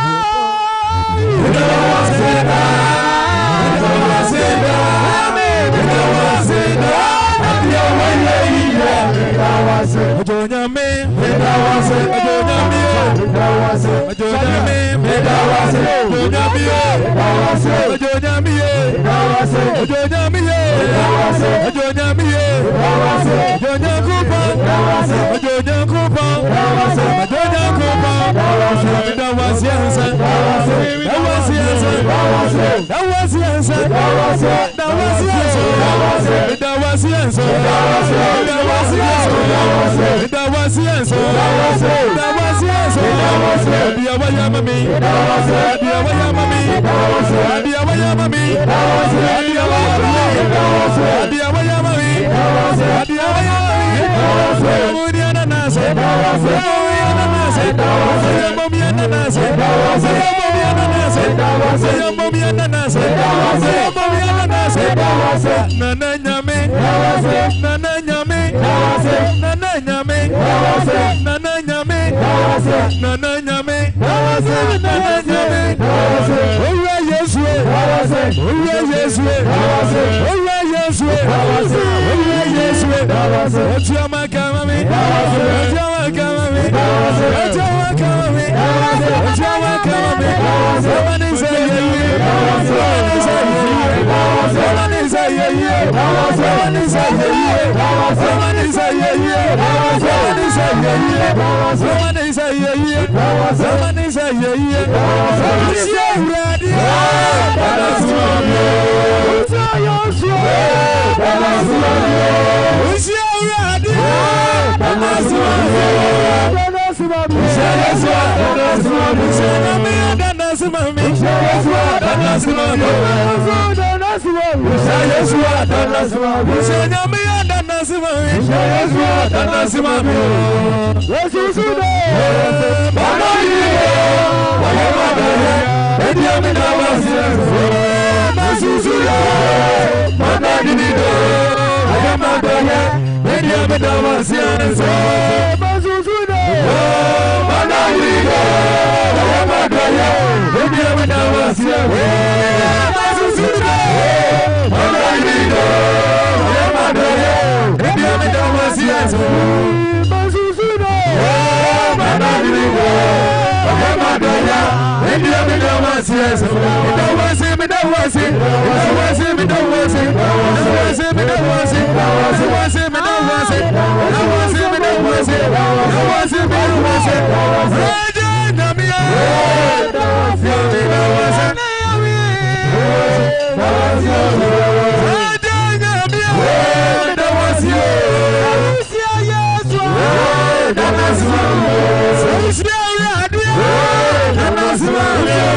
That's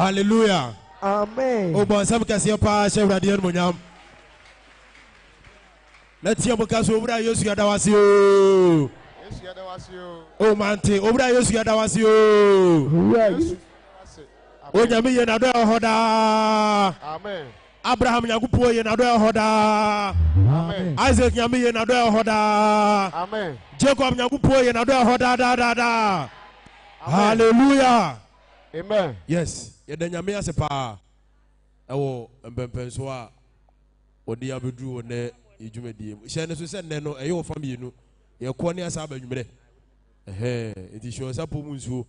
Hallelujah. Amen. Oh, bon, ça me casse pas, chef Radian Monyam. Let's see what casse over Yosu Yadawasio. Oh, Mante, over Yosu Yadawasio. Oh, Yami and Ada Hoda. Amen. Abraham Nyankopɔn ye na do hoda. Amen. Isaac nyame ye na do hoda. Amen. Jacob Nyankopɔn ye na do hoda da. Hallelujah. Amen. Yes, ye da nyame ase pa. Ewo mbempenso a odi abedu one ejumedie. Hye ne so se ne no eyo family no ye ko ne asa ba nwumre. Enti sho sa pomu nsuo.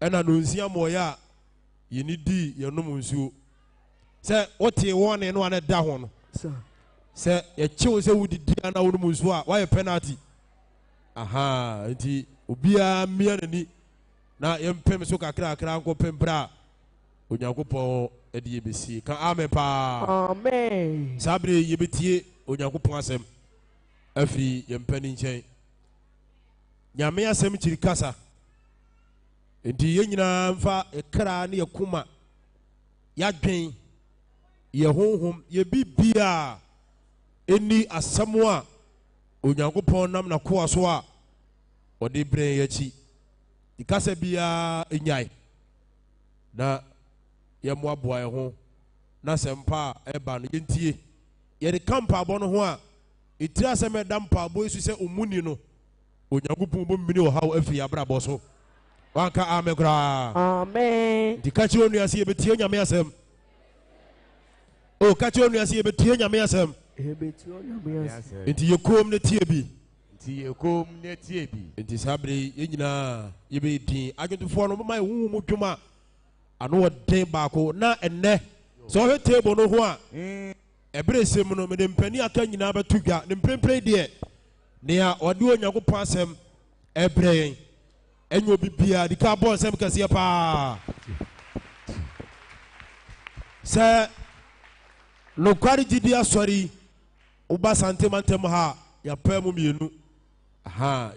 Ena no nsia moya ye ni di ye no nsuo. Se wote won no ane da ho no. Se ye chewo se wudi dia na wonu nsuo a why penalty. Enti obia mia nani na yempem so kakra nko pembra Onyankopɔn edi yebesi ka amen pa. Amen. Sabre yebetie Onyankopɔn asem afiri yempani nkyɛn. Nyame asem kyiri kasa. Enti yenyina mfa ekra ne yakuma yadwen ye honhom ye bibia eni asɛm a Onyankopɔn nam na koa so a ɔde brɛ yachi ikasa bia enyai na ye moaboa ye ho na sempa eba no yentie ye de kampa abo no ho a etira asem eda mpa abo isu se omuni no Onyankopɔn bo mmini o hawo afiri abrabɔ so wanka amen kra. Amen. Dikachi onu ase ye betie nyame asem. O kachi onu ase ye betie nyame asem. Enti ye kom ne tie bi. Enti sabre ye nyina ye be din adwotofo no mai hu mu dwuma ano odin baako na enne so he table no ho a ebre sem no me de mpani aka nyina betu dwa ne mprempre de ne a ode Onyankopɔn asem ebre enyo bibia di ka bon sem kase pa se no kwari gidi asori uba santemantem ha ya pemu mienu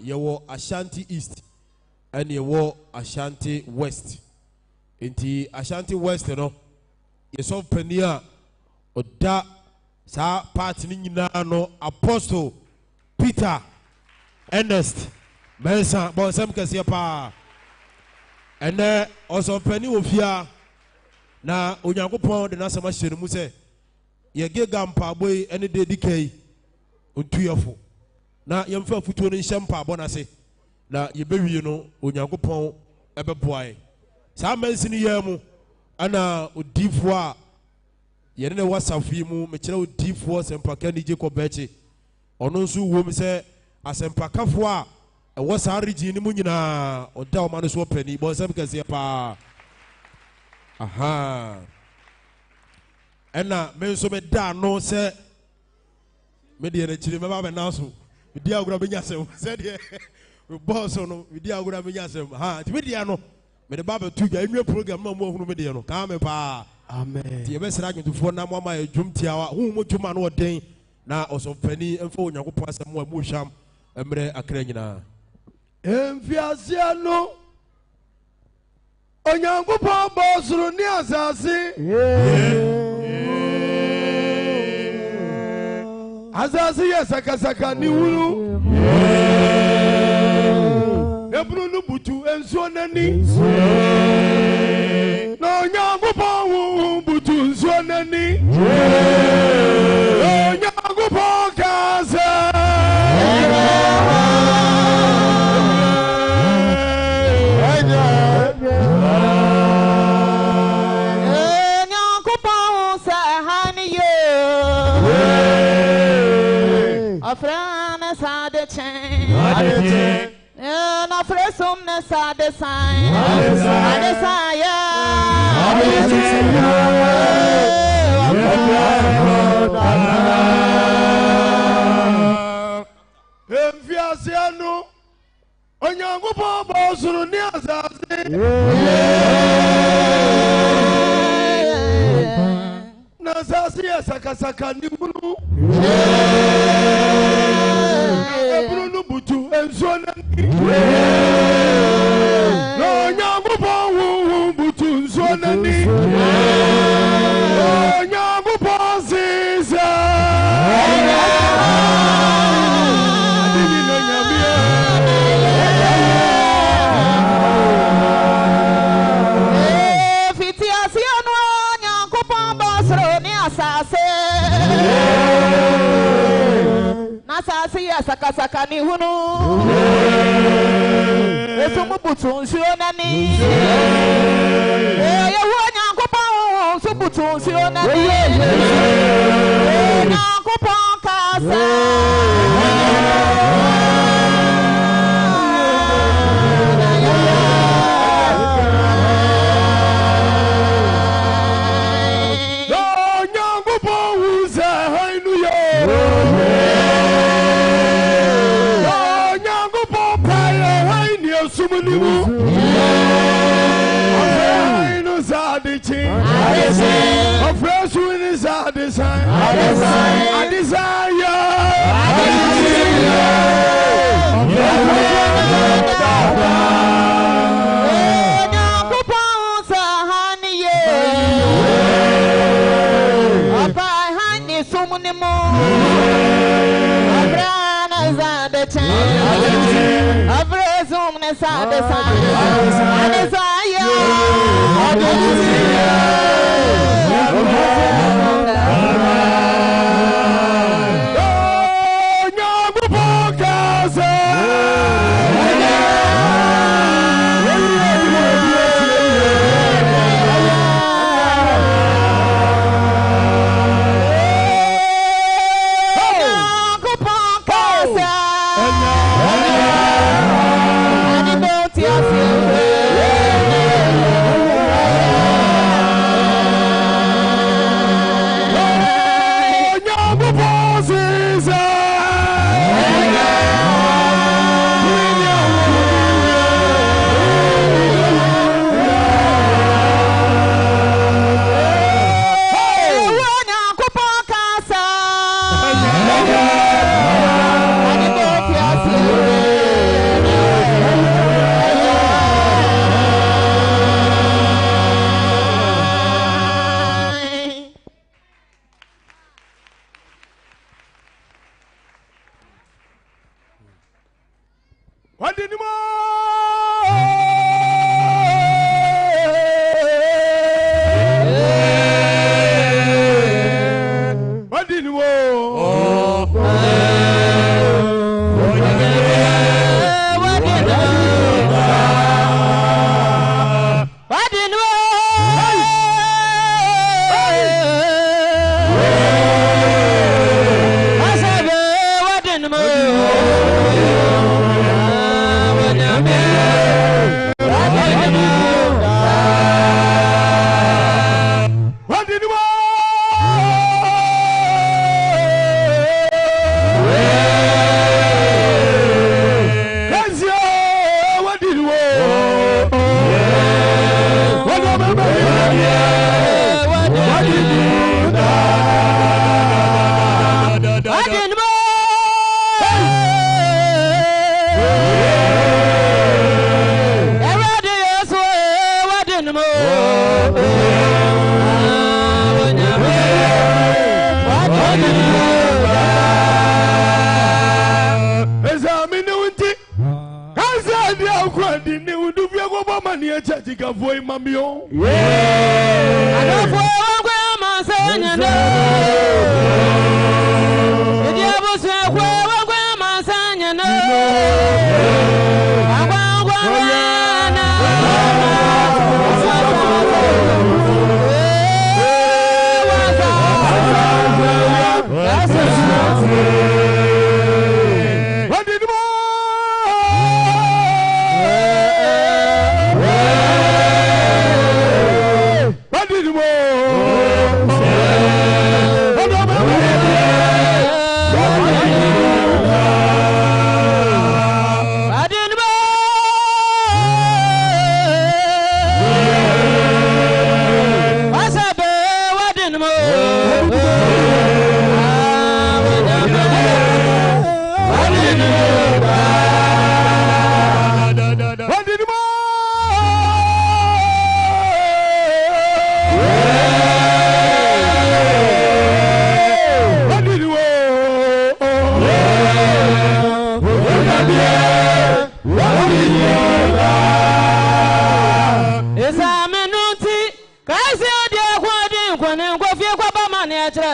yewo Ashanti East and yewo Ashanti West. Inti Ashanti West no yeso pania oda sa part ni nyina no Apostle Peter Ernest Mensa bonsem kase pa ene oso pani ofia na Onyankopɔn de na sama hyere mu se ye gega mpa boy ene de dikai ontuyafo na yemfa futuo no nhyɛ mpa abɔnase na yebewie no Onyankopɔn ebeboae saa mansi ni yemu ana odifo a yene ne wasafi mu me kyerɛ odifo sempaka ni Jacob Bechi ɔno nso wo mi sɛ asempakafo a ɛwɔ saa region ni mu nyinaa ɔda ɔma no so pani bɔnsɛm kɛseɛ paa ɛna me nso me da no sɛ me de ne kyire me ba me na so me di agora be nyasɛm sɛ de me boss no me di agora be nyasɛm ti me di ano me de ba be tu gya enwe program na mo hunu me de no ka me pa amen ti e be sra dwotofo na mo ma adwum tiawa hu mo dwuma no ɔden na ɔso pani emfa Onyankopɔn asɛm mo mu hwam emre akra nyina emfiasia no Onyankopɔn bɔ soro ni asase asase yɛ sakasaka ni wuru ebunu no butu ensuo nani na Onyankopɔn wu butu ensuo nani Onyankopɔn kasa Afrana sade chain, na fresum na sade sign, sade saya, emfiasiano Onyankopɔn bɔ soro ni asase na asase yɛ sakasaka ni wuru ebunu no butu ensuo nani na Onyankopɔn wu butu ensuo nani Onyankopɔn sisa adini na nyamia fiti asiano Onyankopɔn bɔ soro ni asase asase ya sakasaka ni hunu esumu butu nsiro nani yehu Nyankopɔn so butu nsiro nani Nyankopɔn kasa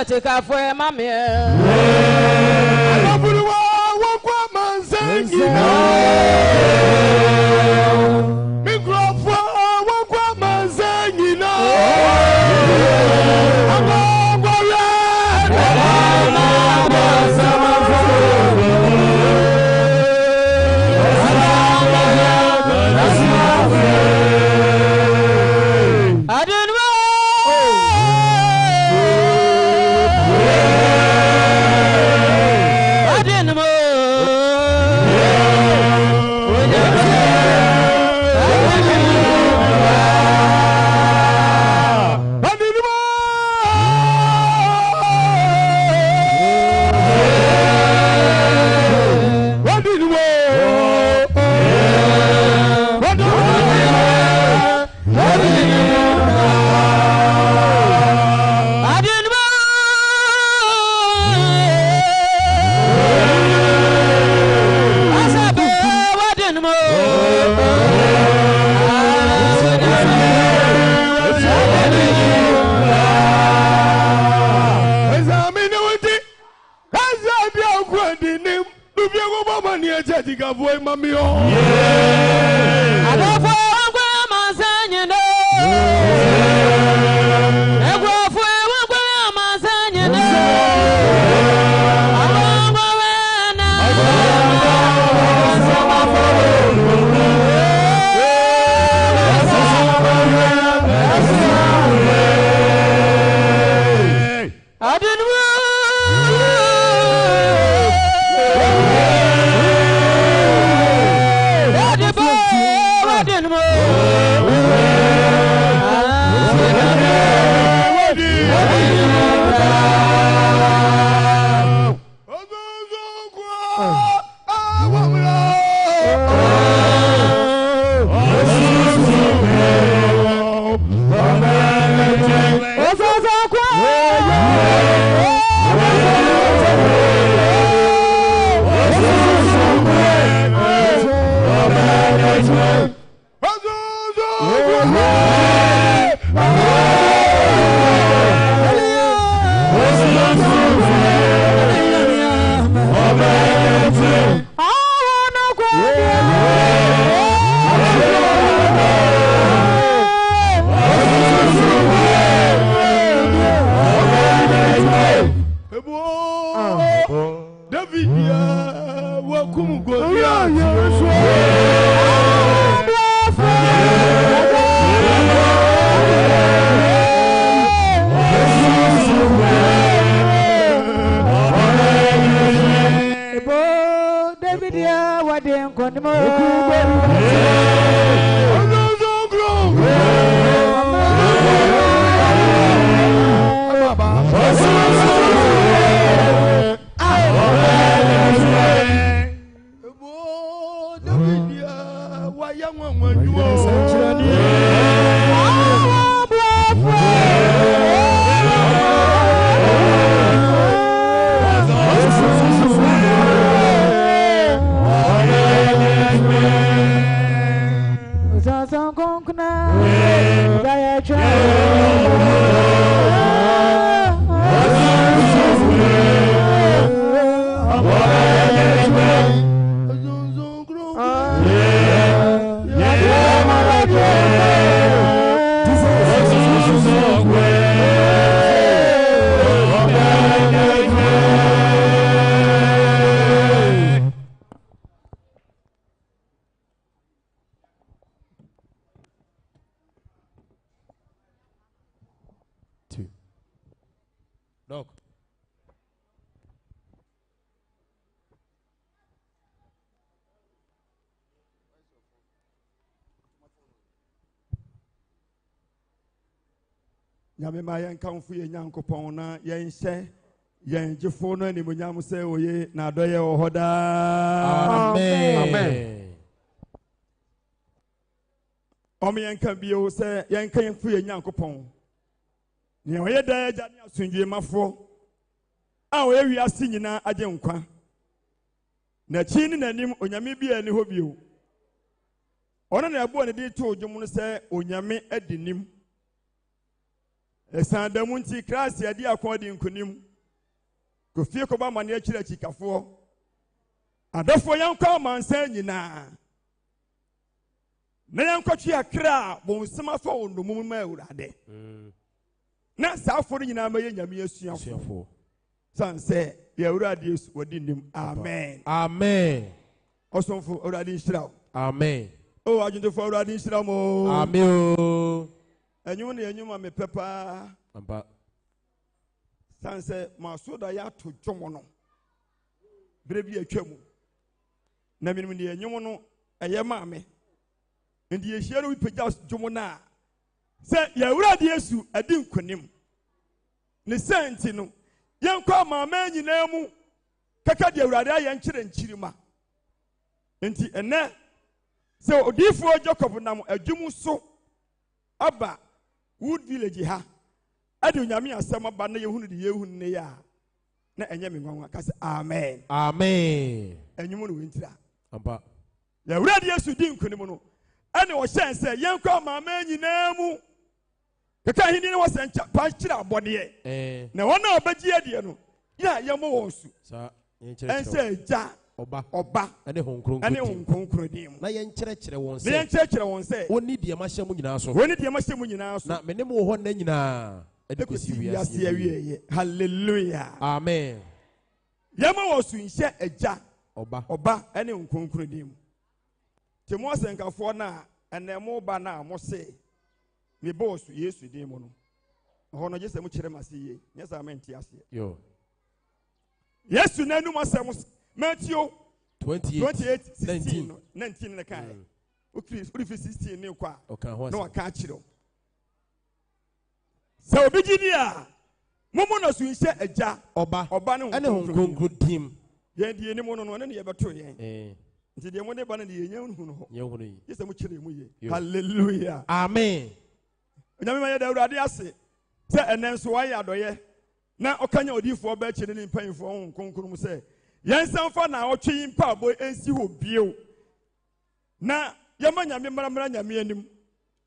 Take off for my man. Quantinim, do you go over near Jessica boy, Mammy? I don't know Grandma saying you know. I go for Grandma saying you know. I didn't Dog. Nyame ma yɛn kamfo yɛn Nyankopɔn na yɛn hyɛ yɛn gyefo no animuonyam sɛ oye na adɔyɛ wɔ hɔ daa. Amen. Ɔmo yɛn ka bio sɛ yɛn ka yɛn fo yɛn Nyankopɔn. Nea ɔyɛ daa agya ne asomdwemafoɔ a ɔyɛ wiase nyinaa agye nkwa. N'akyi ne n'anim onyame bi ani hɔ bio. Ɔno na ɛbɔ ne de to dwom no sɛ onyame adi nim. Esan da mu nti krasi adi akɔ di nkunim. Kofie kɔba mane akyira kyikafoɔ. Adɔfoɔ yɛnkɔ amansan nyinaa. Na yɛnkɔtwe akra bonsɛm afa wo ndomum ma Awurade. Na saafo no nyinaa mɛyɛ nyame asuafo. San sɛ yɛ Awurade Yesu wadi nim. Amen. Amen. Ɔsomfo Awurade nhyira wo. Amen. O adwuntofo Awurade nhyira mo. Amen. Enyum ne enyum a mepepa. Amba. San sɛ masoda ya to dwomo no. Bere bi atwa mu. Na minimum ne enyum no ɛyɛ maame. Ndi yehia no pagya dwomo na. Sɛ yɛ Awurade Yesu adi nkonim. Ne senti no yɛnkɔ maama nyinaa mu kaka de Awurade ayɛ nkyerɛ nkyirima. Enti ene sɛ odifo Jacob nam adwum so aba Wood Village ha ade onyame asɛm aba na yehunu de yehunu ne ya na enye me nwanwa ka sɛ amen. Amen. Enyum no wentira Amba. Ya Awurade Yesu di nkonim no ene wo hyɛn sɛ yɛnkɔ maama nyinaa mu kaka hini ne wɔsɛ pa kyerɛ abɔde na wɔn a obegye adie no ya yɛmo wɔn su ɛnsɛ agya ɔba ɛne honhom ɛne honhom din mu na yɛnkyerɛkyerɛ wɔn na yɛnkyerɛkyerɛ wɔn sɛ wɔnni deɛ mahyɛ mu nyinaa so wɔne deɛ mahyɛ mu nyinaa so na me ne mo wɔ hɔ nna nyinaa ɛde kɔsi wiase awieɛ hallelujah amen yɛma wɔ so nhyɛ agya ɔba ɛne honhom din mu nti mo asɛnkafoɔ no a ɛnɛ mo ba no a mo se mebɔ wɔ so yesu din mu no hɔ no gye sɛ mo kyerɛ m ase yie nyɛ sɛ mente aseɛ yesu n'anum asɛm Matthew 28:16 19 ne kae wofiri 16 ne kɔ a na waka akyerɛ sɛ obi gyi di a momo na so nhyɛ agya ɔba ne honhom dim yɛn die ne mo no no ne yɛbɛto yɛn nti deɛ mo ne ba no deɛ yɛnya hu no hɔ yɛ sɛ mo kyerɛ mu yie hallelujah amen onyame ma yɛ da awurade ase sɛ ɛnɛ nso wayɛ adɔyɛ na ɔkanya odiifoɔ bɛkyerɛ ne mpanyimfoɔ ho nkonkron mu sɛ yɛnsamfa na ɔtwe yi mpaabɔ ɛnsi hɔ bio na yɛma nyame mmara nyame anim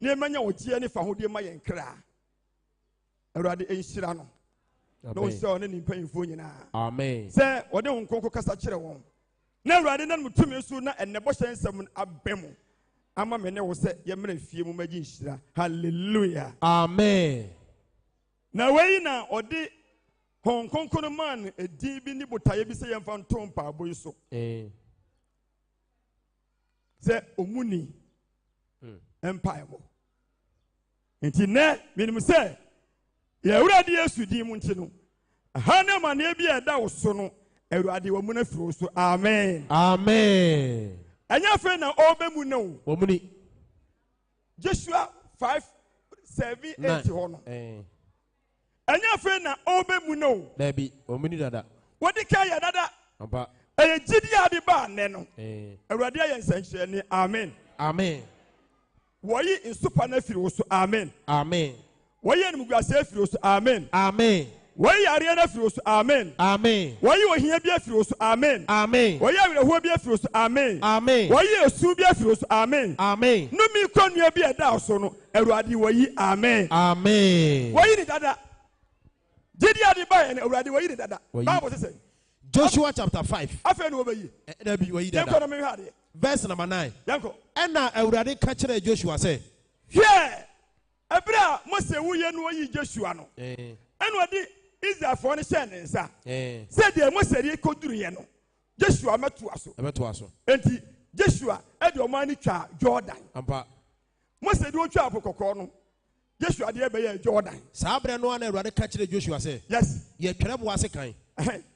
na yɛmanya ɔgyeɛ ne fa hodeɛ ma yɛn kra awurade ɛnhyira no na ɔhyɛ ɔne ne mpanyimfoɔ nyinaa amen sɛ ɔde ho nkonko kasa kyerɛ wɔn na awurade na no tumi so na ɛnnɛ bɔhyɛ nsɛm abɛ mu ama me ne wo sɛ yɛmmra fie mu magye nhyira hallelujah amen na wei na ɔde hon konkono man edin bi ni botaye bi sɛ yɛmfa nto mpaabo yi so sɛ omuni empire nti nɛ minim sɛ yɛwurade yesu din mu nti no ha na ma ne bi ɛda wo so no awurade wɔ mu na firi so amen amen ɛnya fe na ɔbɛmu no omuni Joshua 5:7-8 hɔ no ɛnya fe na ɔbɛmu no dabi omuni dada wɔde ka yɛ dada ampa ɛyɛ gyidi ade ba anɛ no awurade ayɛ nsɛnkyerɛnne amen amen wɔyi nsopa no afiri wo so amen amen wɔyi animguase afiri wo so amen amen wɔyi yareɛ no afiri wo so amen amen wɔyi ohia bi afiri wo so amen amen wɔyi awerɛhoɔ bi afiri wo so amen amen wɔyi esu bi afiri wo so amen amen numi kɔnnua bi ɛda wo so no awurade wɔyi amen amen wɔyi ne dada gyidi ade ba yɛ no awurade wɔyi ne dada bible sɛ Joshua chapter 5 afei ne wɔbɛyi dabi wɔyi dada yɛnkɔ na mehwɛ adeɛ verse number 9 yɛnkɔ ɛna awurade ka kyerɛ Joshua sɛ hwɛ ɛberɛ a Mose wuyɛ no wɔyi Joshua no ɛna ɔde Israelfoɔ no hyɛ ne nsa sɛ deɛ Mose de kɔduruyɛ no Joshua mɛtoa so enti Joshua ɛde ɔman no twa Jordan ampa Mose de ɔtwa po kɔkɔɔ no Joshua de ɛbɛyɛ Jordan saa berɛ no ana awurade ka kyerɛ Joshua sɛ yes yɛtwerɛ boa se kan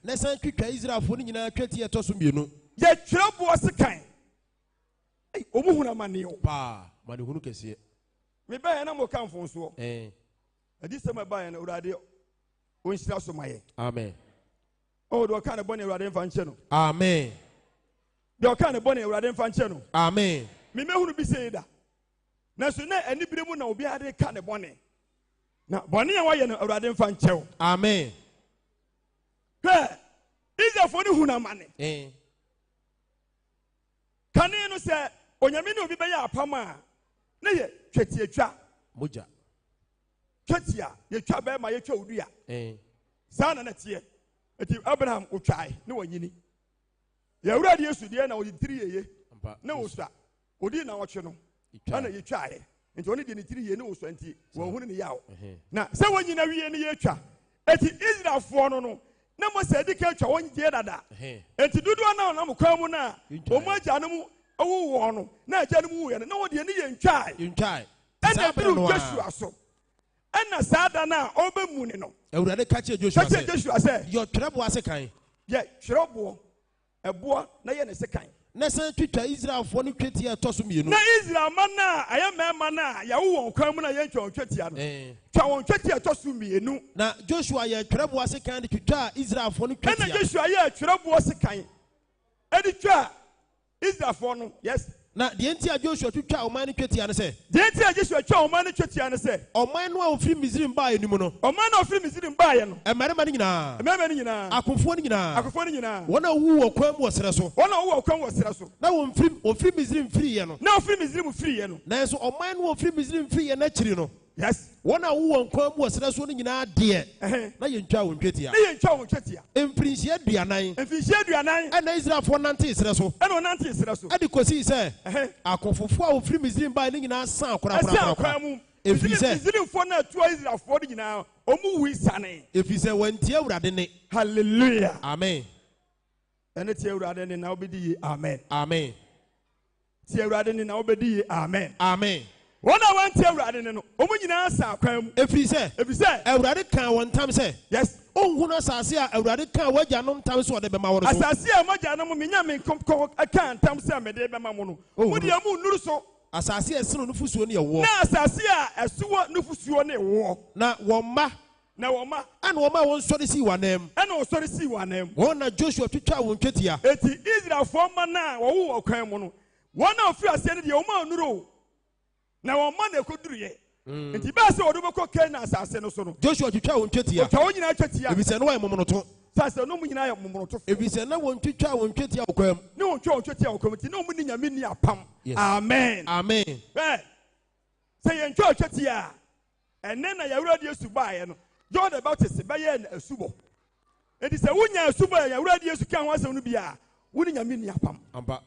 na san twitwa Israelfoɔ no nyinaa twati ɛtɔ so mmienu yɛtwerɛ boɔ se kan ɔmu hunu amanneɛ o paa ma ne hunu kɛseɛ mebɛyɛ na moka mfonsoɔ adi sɛm ɛbaeɛ no awurade ɔnhyira so ma yɛ amen ɔwɔ deɛ ɔka ne bɔne awurade mfa nkyɛ no amen deɛ ɔka ne bɔne awurade mfa nkyɛ no amen memɛhunu bi sɛ da nanso na anibere mu na obiara de ka ne bɔne na bɔne a wɔyɛ no awurade mfa nkyɛ wo amen hwɛ Israelfoɔ no hunu amane kane no sɛ onyame ne obi bɛyɛ apam a na yɛ twatiatwa mogya twati a yɛtwa bɛrima yɛtwa odua saa na teɛ enti Abraham otwae ne wanyini yɛwurade Yesu deɛ na ɔde tiri yeye ne wosua odi na ɔtwe no ana yɛtwae nti ɔne de ne tiri yeye ne wosua nti wɔhunu ne yaw na sɛ wanyina wie ne yɛtwa enti Israelfoɔ no na Mose di ka twa wɔn gye dada enti dodoɔ na ɔnam kwan mu na ɔmo agya no mu awu wɔn no na agya no mu yɛ no na wɔde ne yɛ ntwae ɛna duru Joshua so ɛna saa da na ɔbɛmu ne no awurade ka kyerɛ Joshua sɛ yɛtwerɛ boa se kan yɛtwerɛ boɔ ɛboɔ na yɛ ne se kan na san twitwa Israelfoɔ no twati ɛtɔ so mmienu na Israel ma na ayɛ mɛɛma na yɛwo wɔn kwan mu na yɛntwa wɔn twatia no twa wɔn twatia ɛtɔ so mmienu na Joshua yɛtwerɛ boa se kan de twitwa Israelfoɔ no twatia ɛna Joshua yɛ twerɛ boɔ se kan ɛde twa Israelfoɔ no yes na deɛ nti a Joshua twitwa ɔman no twatia no sɛ deɛ nti a Joshua twa ɔman no twatia no sɛ ɔman no a ofiri Misraim baeɛ no mu no ɔman no a ofiri Misraim baeɛ no mmarima no nyinaa mmarima no nyinaa akofoɔ no nyinaa wɔn a wɔwu wɔ kwan mu wɔ serɛ so wɔn a wɔwu wɔ kwan wɔ serɛ so na ofiri Misraim firiiɛ no na ofiri Misraim firiiɛ no nanso ɔman no ofiri Misraim firiiɛ n'akyiri no Yes. Wɔn a wowɔ nkwa mu wɔ srɛ so no nyinaa deɛ na yɛntwa wo ntwatia. Ne yɛntwa wo ntwatia. Mfirinhyia 20. Mfirinhyia 20. Ɛna Israelfoɔ nante srɛ so. Ɛna ɔnante srɛ so. Ɛde kɔsii sɛ akɔfofoɔ a wɔfiri Misraim baa ne nyinaa san korakora. Ɛsan kwan mu. Ɛfiri sɛ Misraimfoɔ no atu Israelfoɔ no nyinaa ɔmo wu sane. Ɛfiri sɛ wɔntie Awurade ne. Hallelujah. Amen. Ɛne tie Awurade ne na wobɛdi yie. Amen. Amen. Tie Awurade ne na wobɛdi yie. Amen. Amen. Wɔn a wɔntie Awurade ne no ɔmo nyinaa san kwan mu. Ɛfiri sɛ Awurade kaa wɔn ntam sɛ. Yes. Ɔnhunu asase a Awurade kaa w'agyanom ntam sɛ ɔde bɛma wɔn so. Asase a m'agyanom menya me nkɔmkɔ kaa ntam sɛ mede bɛma mo no. Mo deɛ mo nnuru so. Asase a ɛsono nufusuo ne ɛwoɔ. Na asase a ɛsoɔ nufusuo ne ɛwoɔ. Na wɔn mma. Ɛna wɔn a wɔn sɔre sii wɔn anam. Ɛna wɔsɔre sii wɔn anam. Wɔn na Joshua twitwa wɔn twetia. Eti Israelfoɔ mma na wɔwɔ wɔ kwan mu no. Wɔn a ofiri aseɛ no deɛ wɔn a nnuru o. Na wɔn mma na ɛkɔduru yɛ. Nti bɛɛ sɛ wɔde bɛkɔ Canaan asase no so no. Joshua twitwa wɔn twetia. Wɔtwa wɔn nyinaa twetia. Ebi sɛ ne wɔyɛ momonoto. Sase no mu nyinaa yɛ momonoto. Ebi sɛ na wɔn twitwa wɔn twetia wɔ kwan mu. Ne wɔn twitwa wɔn twetia wɔ kwan mu ti na wɔn ni nyame ni apam. Amen. Amen. Bɛɛ sɛ yɛn twitwa twetia ɛnɛ na Yawurade Yesu baayɛ no. John the Baptist bɛyɛ na asubɔ. Eti sɛ wonya asubɔ yɛ Yawurade Yesu kan ho asɛm no bia wo ni nyame ni apam. Ampa.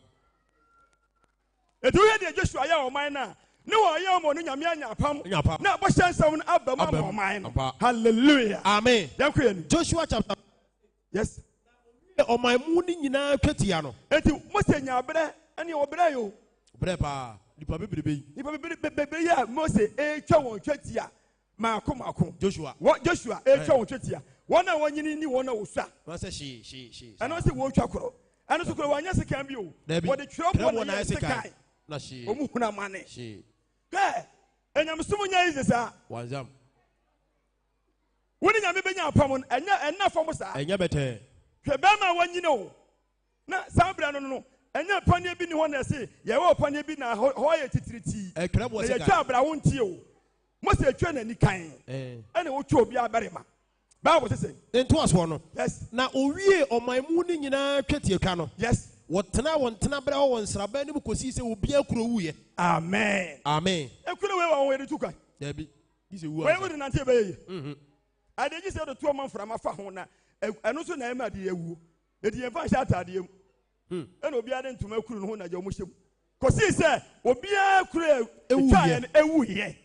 Eti wo yɛ deɛ Joshua yɛ ɔman na ne wɔyɛ ɔmo no nyame anya apam. Na bɔhyɛ nsɛm no aba ma ɔman no. Hallelujah. Amen. Yɛnkɔ yɛn. Joshua chapter. Yes. Ɔman mu ni nyinaa twetia no. Eti Mose nya abrɛ ɛne ɔbrɛ yo. Brɛ paa. Nipa bebrebe yi. Nipa bebrebe yi a Mose etwa wɔn twetia maako. Joshua. Joshua etwa wɔn twetia. Wɔn a wɔnyini ni wɔn a wɔsua. Wɔn sɛ hye. Ɛno sɛ wɔn twa korɔ. Ɛno so korɔ wɔn anyɛ sekan bi o. Wɔde twerɛ bɔ na yɛ sekan. Na hye. Wɔn mu huna mane. Hye. Hwɛ enyamsom nya yi sisa. Wanzam. Woni nyame benya apam no ɛna fam saa. Ɛnya bɛtɛ. Hwɛ bɛma wɔnyini o. Na sabra no. Ɛnya paneɛ bi ni hɔ na ɛse yɛwɔ paneɛ bi na hɔ yɛ titiriti. Ɛkrɛ bɔ sekan. Yɛtwa abra wo ntie o. Mose etwa n'ani kan. Ɛna wotwa obi abarema. Bible sɛ. Nto aso no. Yes. Na owie ɔman mu ni nyinaa twetia twa no. Yes. Wɔtena brɛ wɔn nsraba ne mu kɔsi sɛ obi akuro wuyɛ. Amen. Amen. Ekuro we wɔn yɛ tuka. Dabi. Gise wu. Wɔn yɛ nante bɛyɛ. Ade gise de to ɔman frama fa ho na ɛno so na ɛma de ewu. Edi yɛn fa hyɛ ataadeɛ mu. Ɛna obi ade ntoma akuru no ho na gye ɔmo hyɛ mu. Kɔsi sɛ obi akuro ewu yɛ.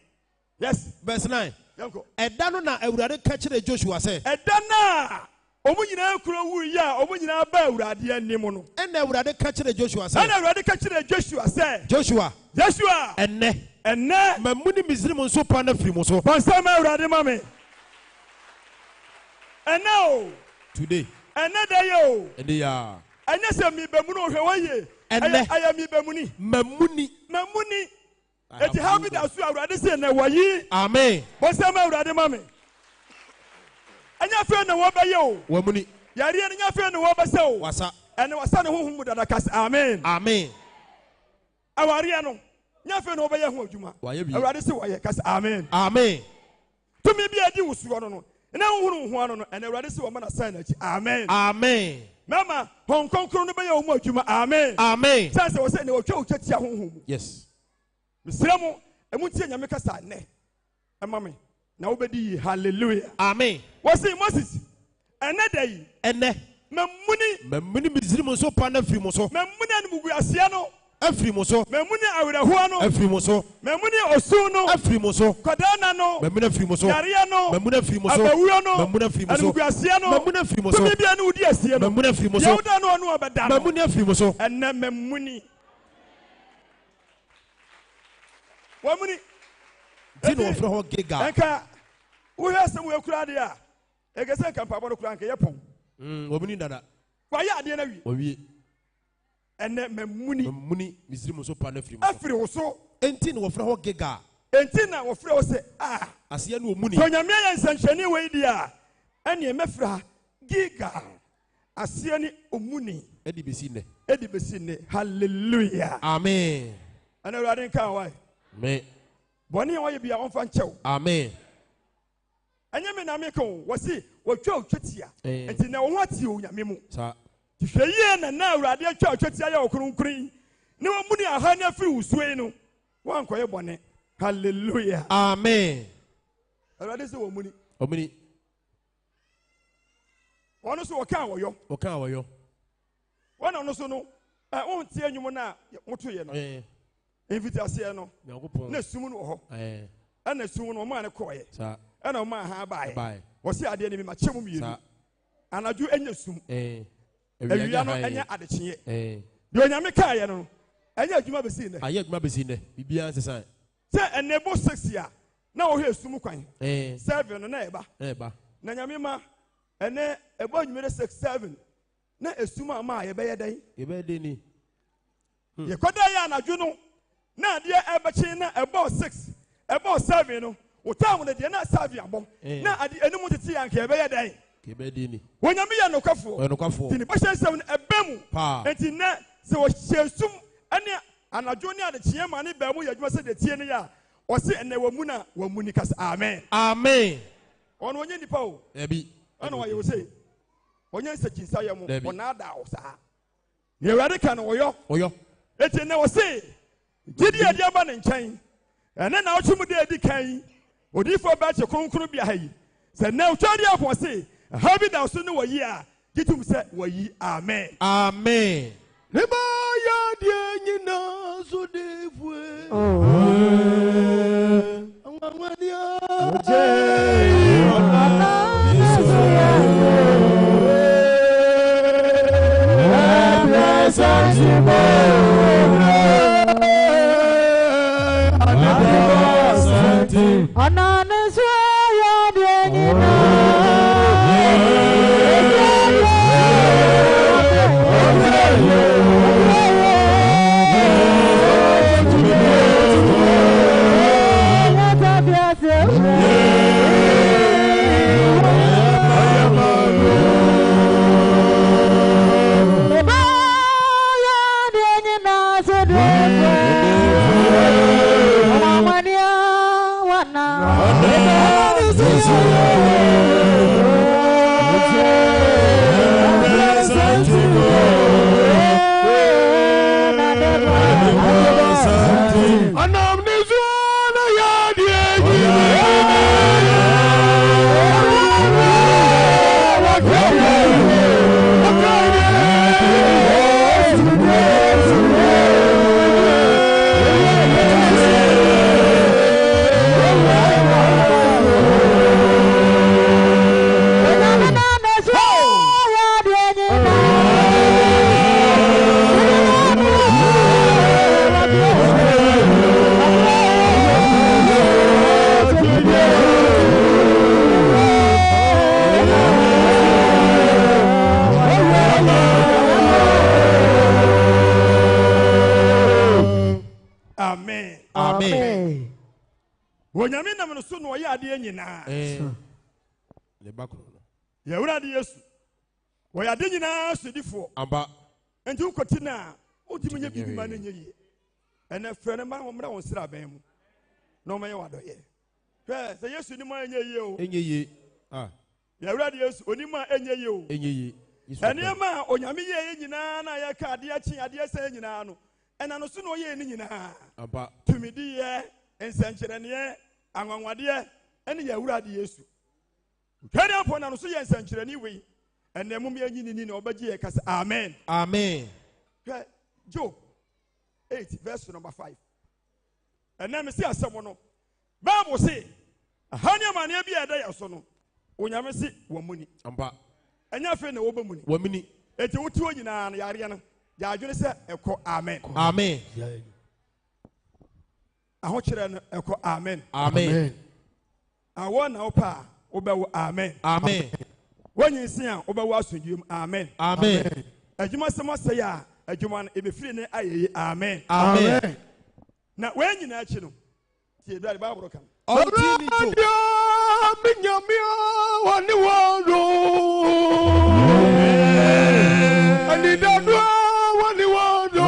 Yes. Verse 9. Yanko. Ɛda no na Awurade ka kyerɛ Joshua sɛ. Ɛda na ɔmo nyinaa akuro wu yɛ a ɔmo nyinaa ba Awurade anim no. Ɛna Awurade ka kyerɛ Joshua sɛ. Ɛna Awurade ka kyerɛ Joshua sɛ. Joshua. Ɛnɛ. Mamu ni Misraim nso pa na firi mo so. Bɔnsɛm Awurade ma me. Ɛnɛ o. Today. Ɛnɛ da yɛ o. Ɛnɛ ya. Ɛnyɛ sɛ mi bɛ mu no hwɛ wɔyɛ. Ɛnɛ. Ayɛ mi bɛ mu ni. Mamuni. Eti ha bi da so Awurade sɛ na wɔyi. Amen. Bɔnsɛm Awurade ma me. Ɛnyɛ fɛn na wɔbɛyɛ o. Wɔmuni. Yari ɛnyɛ nyɛ fɛn na wɔbɛsɛ o. Wasa. Ɛne wasa ne honhom mu dada kas. Amen. Amen. Awari no. Nyɛ fɛn na wɔbɛyɛ ho adwuma. Awurade sɛ wɔyɛ kas. Amen. Amen. Tumi bi adi wusuo no. Na honhom ho ano no. Ɛne Awurade sɛ wɔma na sign akyi. Amen. Amen. Mama, hon konkro no bɛyɛ wɔn adwuma. Amen. Amen. Sanse wɔ sɛ ne wɔtwa tia honhom mu. Yes. Misramo, emu tie nyame kasa ne. Ɛma me. Na wobɛdi hallelujah. Amen. Wɔsi Moses. Ɛnɛ da yi. Ɛnɛ. Mamuni Misraim nso pa na firi mo so. Mamuni animugu asia no. Afiri mo so. Mamuni awerɛhoa no. Afiri mo so. Mamuni osu no. Afiri mo so. Kɔdana no. Mamuni afiri mo so. Yareɛ no. Mamuni afiri mo so. Abawuo no. Mamuni afiri mo so. Animugu asia no. Mamuni afiri mo so. Tumi bia no wudi asie no. Mamuni afiri mo so. Yawuda no ɔno ɔbɛda no. Mamuni afiri mo so. Ɛnɛ mamuni. Wamuni. Ti no ofre ho giga. Enka wo hwɛ sɛ wo ekura de a. Egese nka mpabɔ no kura nka yɛ pɔn. Wamuni dada. Kwa yɛ ade na wi. Owie. Ɛnɛ mamuni Misraim nso pa na firi mo so. Afiri wo so. Enti no ofre ho giga. Enti na wo frɛ wo sɛ Asia no omuni. So nyame yɛ nsɛnhwɛni wɔ di a. Ɛne mɛfra giga. Asia ni omuni. Edi besi ne. Hallelujah. Amen. Ana Awurade nka wa. Amen. Bɔne a wɔyɛ bia wɔmfa nkyɛw. Amen. Ɛnyɛ me na me ka wo wɔsi wɔtwa otwatia. Enti na wo ho ate o nyame mu. Sa. Hwɛ yie na Awurade atwa otwatia yɛ okronkron. Ne wɔn mu ni aha ne afiri usuo no. Wɔn nkɔyɛ bɔne. Hallelujah. Amen. Already say omuni. Omuni. One so waka woyo. Waka woyo. One no so no. Won tie enwum na moto ye no. Invitation no. Na sumu no ho. Ana sumu no ma ne koye. Sa. Ana ma ha baaye. Wo se ade ne mi ma chemu mienu. Sa. Anaju enya sum. Ewia no enya adekye. De onyame ka ye no. Enya adwuma besi ne. Aye adwuma besi ne. Bibia nsesan. Se enebo 6 ya. Na wo he sum kwan. 7 no na eba. Na nyame ma ene ebo anwumere 6-7 na esuma ma ye be ye dan ye be de ni ye koda ya anadwo no na de ebechi na ebo 6 ebo 7 no wo tam no de na savi abom na ade enum tete ya nka ye be ye dan ye be de ni wonyame ya nokwafo tini ba hyensem no ebemu enti na se wo hyesum ene anadwo ni ade kye ma ne ba mu ye adwuma se de tie ne ya o se ene wamu na wamu ni kas amen ono onye nipa o ebi ana wa ye say onye nsakinsa ye mo ona da o sa ne wade ka no oyo eti ne wo say didi ade aba ne nkyɛn ene na otum de adi kan odifo ba che kronkron bia ha yi se na otwade afo say ha bi da so ne wo yi a gitum se wo yi amen ne ba ya de nyina so de fue wonyame nam no so no ye ade nyina le bakro ye wura de yesu wo ya de nyina sodifo amba enti ukoti na otimi nye bibi ma na nye ye ene frene ma wo mra won sira ban mu no ma ye wadoye hwe se yesu ni ma enye ye o enye ye ye wura de yesu oni ma enye ye o enye ye ene ma onyame ye nyina na ye ka ade achi ade ese nyina no ena no so no ye ni nyina amba tumidi ye ensankyerene anwanwade ene ya wura de yesu kani apo na no so ye ensankyerene wi ene mum ye nyini ni obaji ye kasa amen Job 8 verse number 5 ene me si asem no Bible say ahani amane bia da ya so no onyame si wamuni amba enya fe na wobamuni wamuni eti wuti onyina na yare no ya adwene se eko amen aho kire no eko amen awo na opa obawo amen wanyi nsia obawo asundwum amen adwuma sema se ya adwuma no ebefiri ne ayeye amen na wanyi na achi no tie dware Bible kan otini jo minyamia wani wado ani dadwa wani wado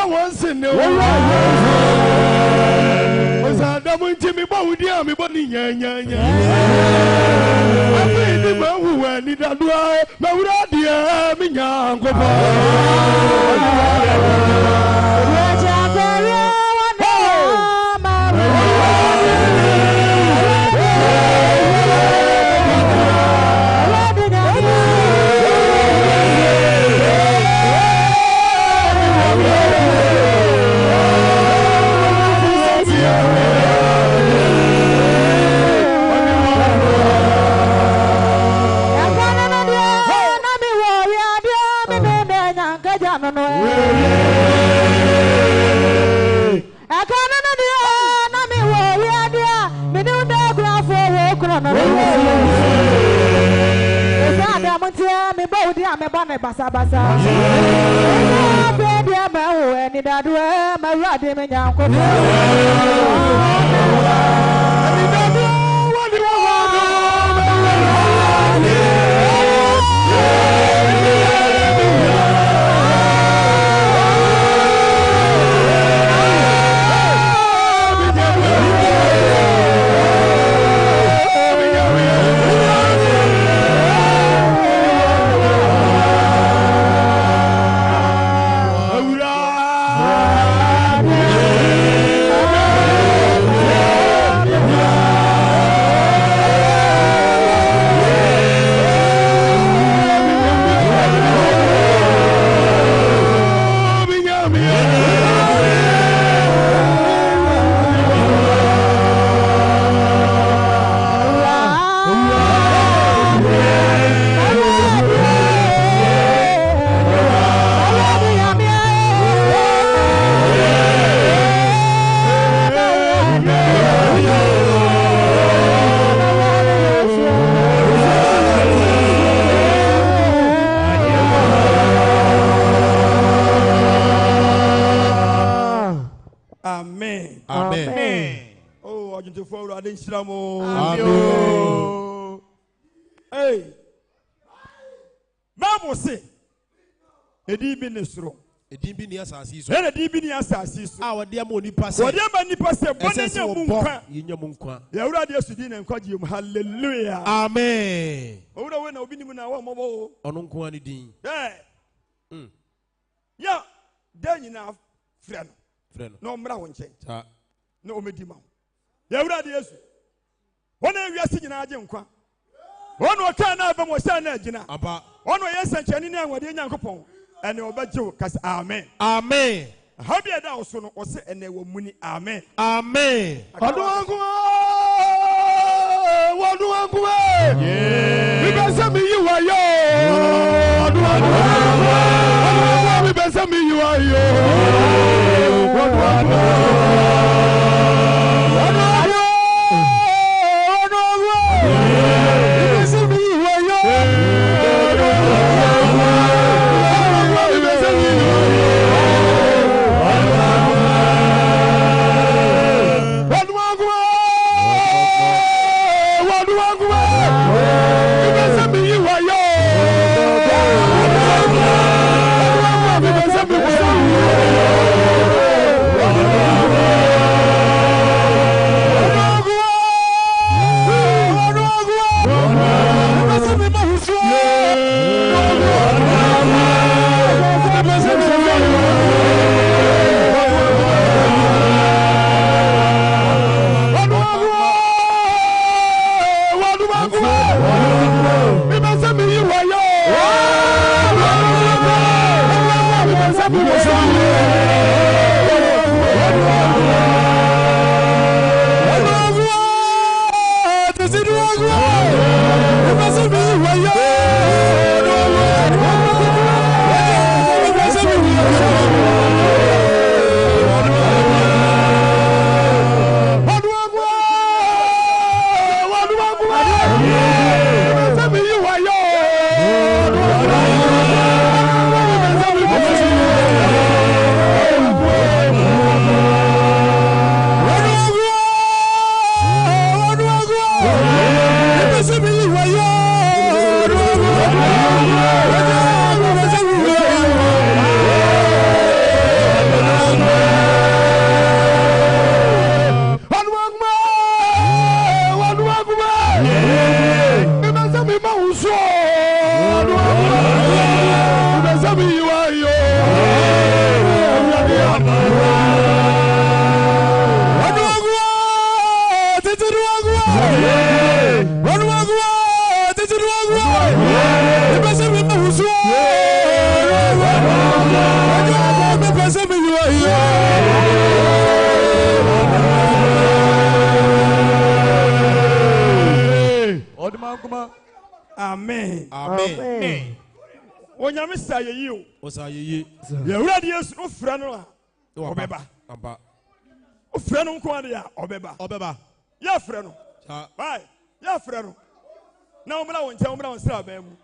once in the world. Was I double Jimmy Bowdy? Me body, yeah. I played the man who went in that way. Mawradia, me young. Basa basa. Baby, I'm a need that way. My radi me nyam ko. Hey, Bible say, a deep in this room. A deep in the assassin. A deep in the assassin. Our dear money pass. Whatever you pass, you already yesterday and called you. Hallelujah. Amen. Oh, no, when I've been in our mobile. On quantity. Yeah, then enough, friend. No, brown change. No, medima. You already yesterday. One of you are singing Ajimqua. One who can't have them was saying, Gina. One way, yes, and Chanina, what in Yankopon. And your bedroom, because Amen. Amen. How be a down was and they were money. Amen. Amen. What do I go? Because of me, you are yours. Because of me, you are yours. What do I go? Because yo. Amen. Amen. Onyame sa ye yi o. Osa ye. Ye wura de Yesu no fra no a. Obeba. Amba. O fra no nko ade a obeba. Obeba. Ya fra no. Cha. Bye. Ya fra no. Na omra won nche omra won sra ba mu.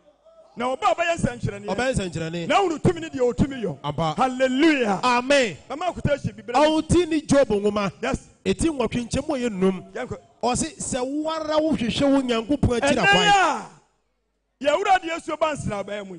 Na oba ba ye nsankyerene. Oba ye nsankyerene. Na wonu tumi ne de otumi yo. Amba. Hallelujah. Amen. Mama kuta shi bibira. Awuti ni Job ngoma. Yes. Eti nwotwe nchemo ye num. Yanko. Osi se wara wo hwehwe wo Nyankopon akira kwan. Ya wura de Yesu ba nsra ba mu.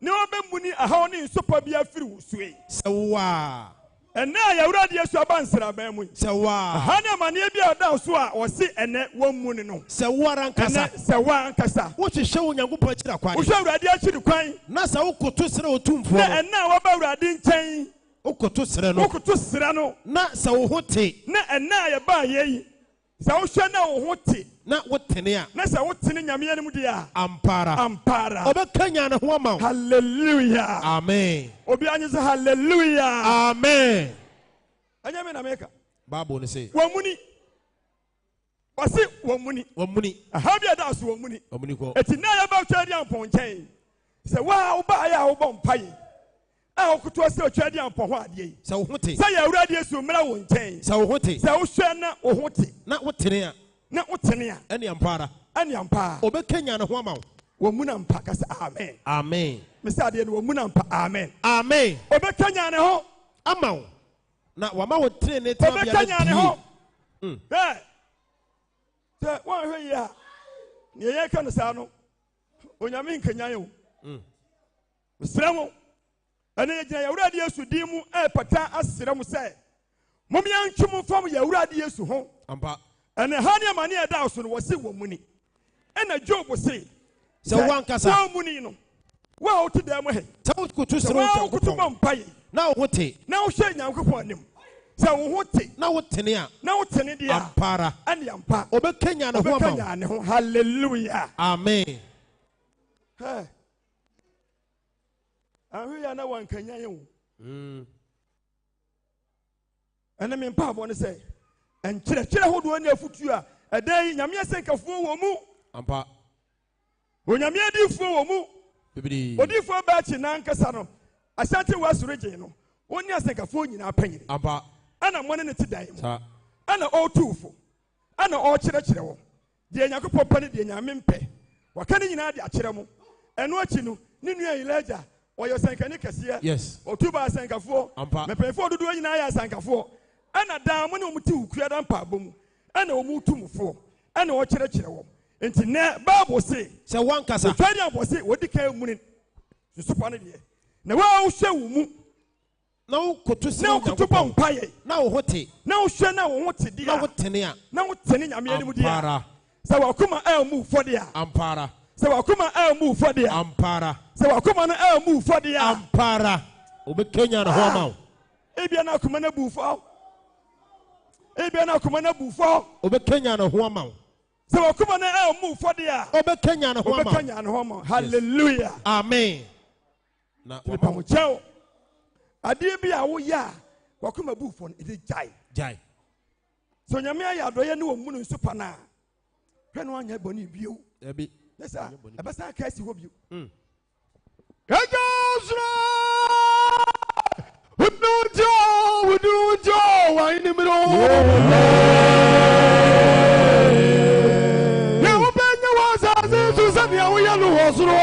Ne obemuni aha oni nsopa bia firi wusue. Se wa. Ena ya wura de Yesu ba nsra ba mu. Se wa. Aha ne mane bia da so a osi ene wamuni no. Se wara nkasa. Se wa nkasa. Wo hwehwe wo Nyankopon akira kwan. Wo hwehwe wura de akiri kwan. Na sa wo koto sere otumfo. Na ena wo ba wura de nkyɛn. Wo koto sere no. Wo koto sere no. Na sa wo hote. Na ena ya ba yeyi. Sa wo hwɛ na wo hote. Na wo tene a. Na sa wo tene nyame anim dia. Ampara. Ampara. Obekanya na ho ama. Hallelujah. Amen. Obi anyi say hallelujah. Amen. Anya me na meka. Bible ne say. Wamuni. Wasi wamuni. Wamuni. Aha bia da so wamuni. Wamuni ko. Eti na ya ba twadi ampon nkyɛn. Sɛ wa wo ba ya wo bɔ mpae. A okutu ase otwadi ampon ho ade yi. Sɛ wo hote. Sɛ ya wura de Yesu mmra wo nkyɛn. Sɛ wo hote. Sɛ wo hwɛ na wo hote. Na wo tene a. Na wo tene a. Ɛne ampara. Ɛne ampa. Obekanya na ho ama wo. Wamuna mpa kasa amen. Amen. Mesa ade no wamuna mpa amen. Amen. Obekanya ne ho ama wo. Na wama wo tene ne tena bia. Obekanya ne ho. Sɛ wɔn hwɛ yi a. Ne yɛ ka no saa no. Onyame nkanya yo. Mesrɛ mo. Ɛne gyina Yawurade Yesu din mu pata asrɛ mo sɛ mom yɛntwe fam Yawurade Yesu ho. Ampa. Ɛne ha ne amane ɛda so no wɔse wɔ mu ni. Ɛna Job se sɛ wankasa wɔ mu ni no. Wa wote da mu he. Sɛ wo kutu sere wo kutu bɔ mpae. Na wo hote. Na wo hwɛ Nyankopɔn anim. Sɛ wo hote. Na wo tene a. Na wo tene dia. Ampara. Ɛne ampa. Obekanya ne ho ama. Obekanya ne ho. Hallelujah. Amen. Hey. Ahwe ya na wankanya ye wo. Ɛne me mpa abɔ ne sɛ ɛnkyerɛkyerɛ hodo ne afutu a ɛda yi nyame asɛnkafuo wɔ mu. Ampa. Onyame adifuo wɔ mu. Bibidi. Odifuo ba chi na nkasa no. Asante wasoroje no. Oni asɛnkafuo nyina panyini. Ampa. Ana mo ne te dan mu. Sa. Ana ɔtufo. Ana ɔkyerɛkyerɛ wo. De Nyankopɔn pa ne de nyame mpɛ. Waka ne nyina de akyerɛ mo. Ɛno akyi no ne nua Elijah ɔyɛ sankani kɛseɛ. Yes. Otuba asankafoɔ. Ampa. Mepɛnfoɔ dodoɔ nyinaa yɛ asankafoɔ. Ɛna dan mo ne ɔmo ti ukua da mpaabɔ mu. Ɛna ɔmo tumfoɔ. Ɛna ɔkyerɛkyerɛ wɔn. Enti nɛ Bible say. Sɛ wankasa. Otwadi abɔ se wodi kan mu ne. Susupa ne deɛ. Na wa wohwɛ wo mu. Na wo koto sere. Na wo koto bɔ mpaeɛ. Na wo hote. Na wo hwɛ na wo ho te dia. Na wo tene a. Na wo tene nyame anim dia. Ampara. Sɛ wakoma mu fɔde a. Ampara. Sɛ wakoma mu fɔde a. Ampara. Sɛ wakoma no mu fɔde a. Ampara. Obekanya ne ho ama wo. Ebia na akoma na bu fɔ. Ebia na akoma na bu fɔ. Obekanya ne ho ama wo. Sɛ wakoma no mu fɔde a. Obekanya ne ho ama wo. Obekanya ne ho ama wo. Hallelujah. Amen. Na wama kyɛw. Adeɛ bi a woyɛ a wakoma bu fɔ no ɛde gyae. Gyae. So nyame ayɛ adɔyɛ ne wɔ mu no nso pa na. Hwɛ no anyɛ bɔne bio. Ebi. Yesa. Ɛbɛsa ka asi hɔ bio. Egosra! Wudu wa ini miro. Ya ubenya wazazi tusabia uyalu osro.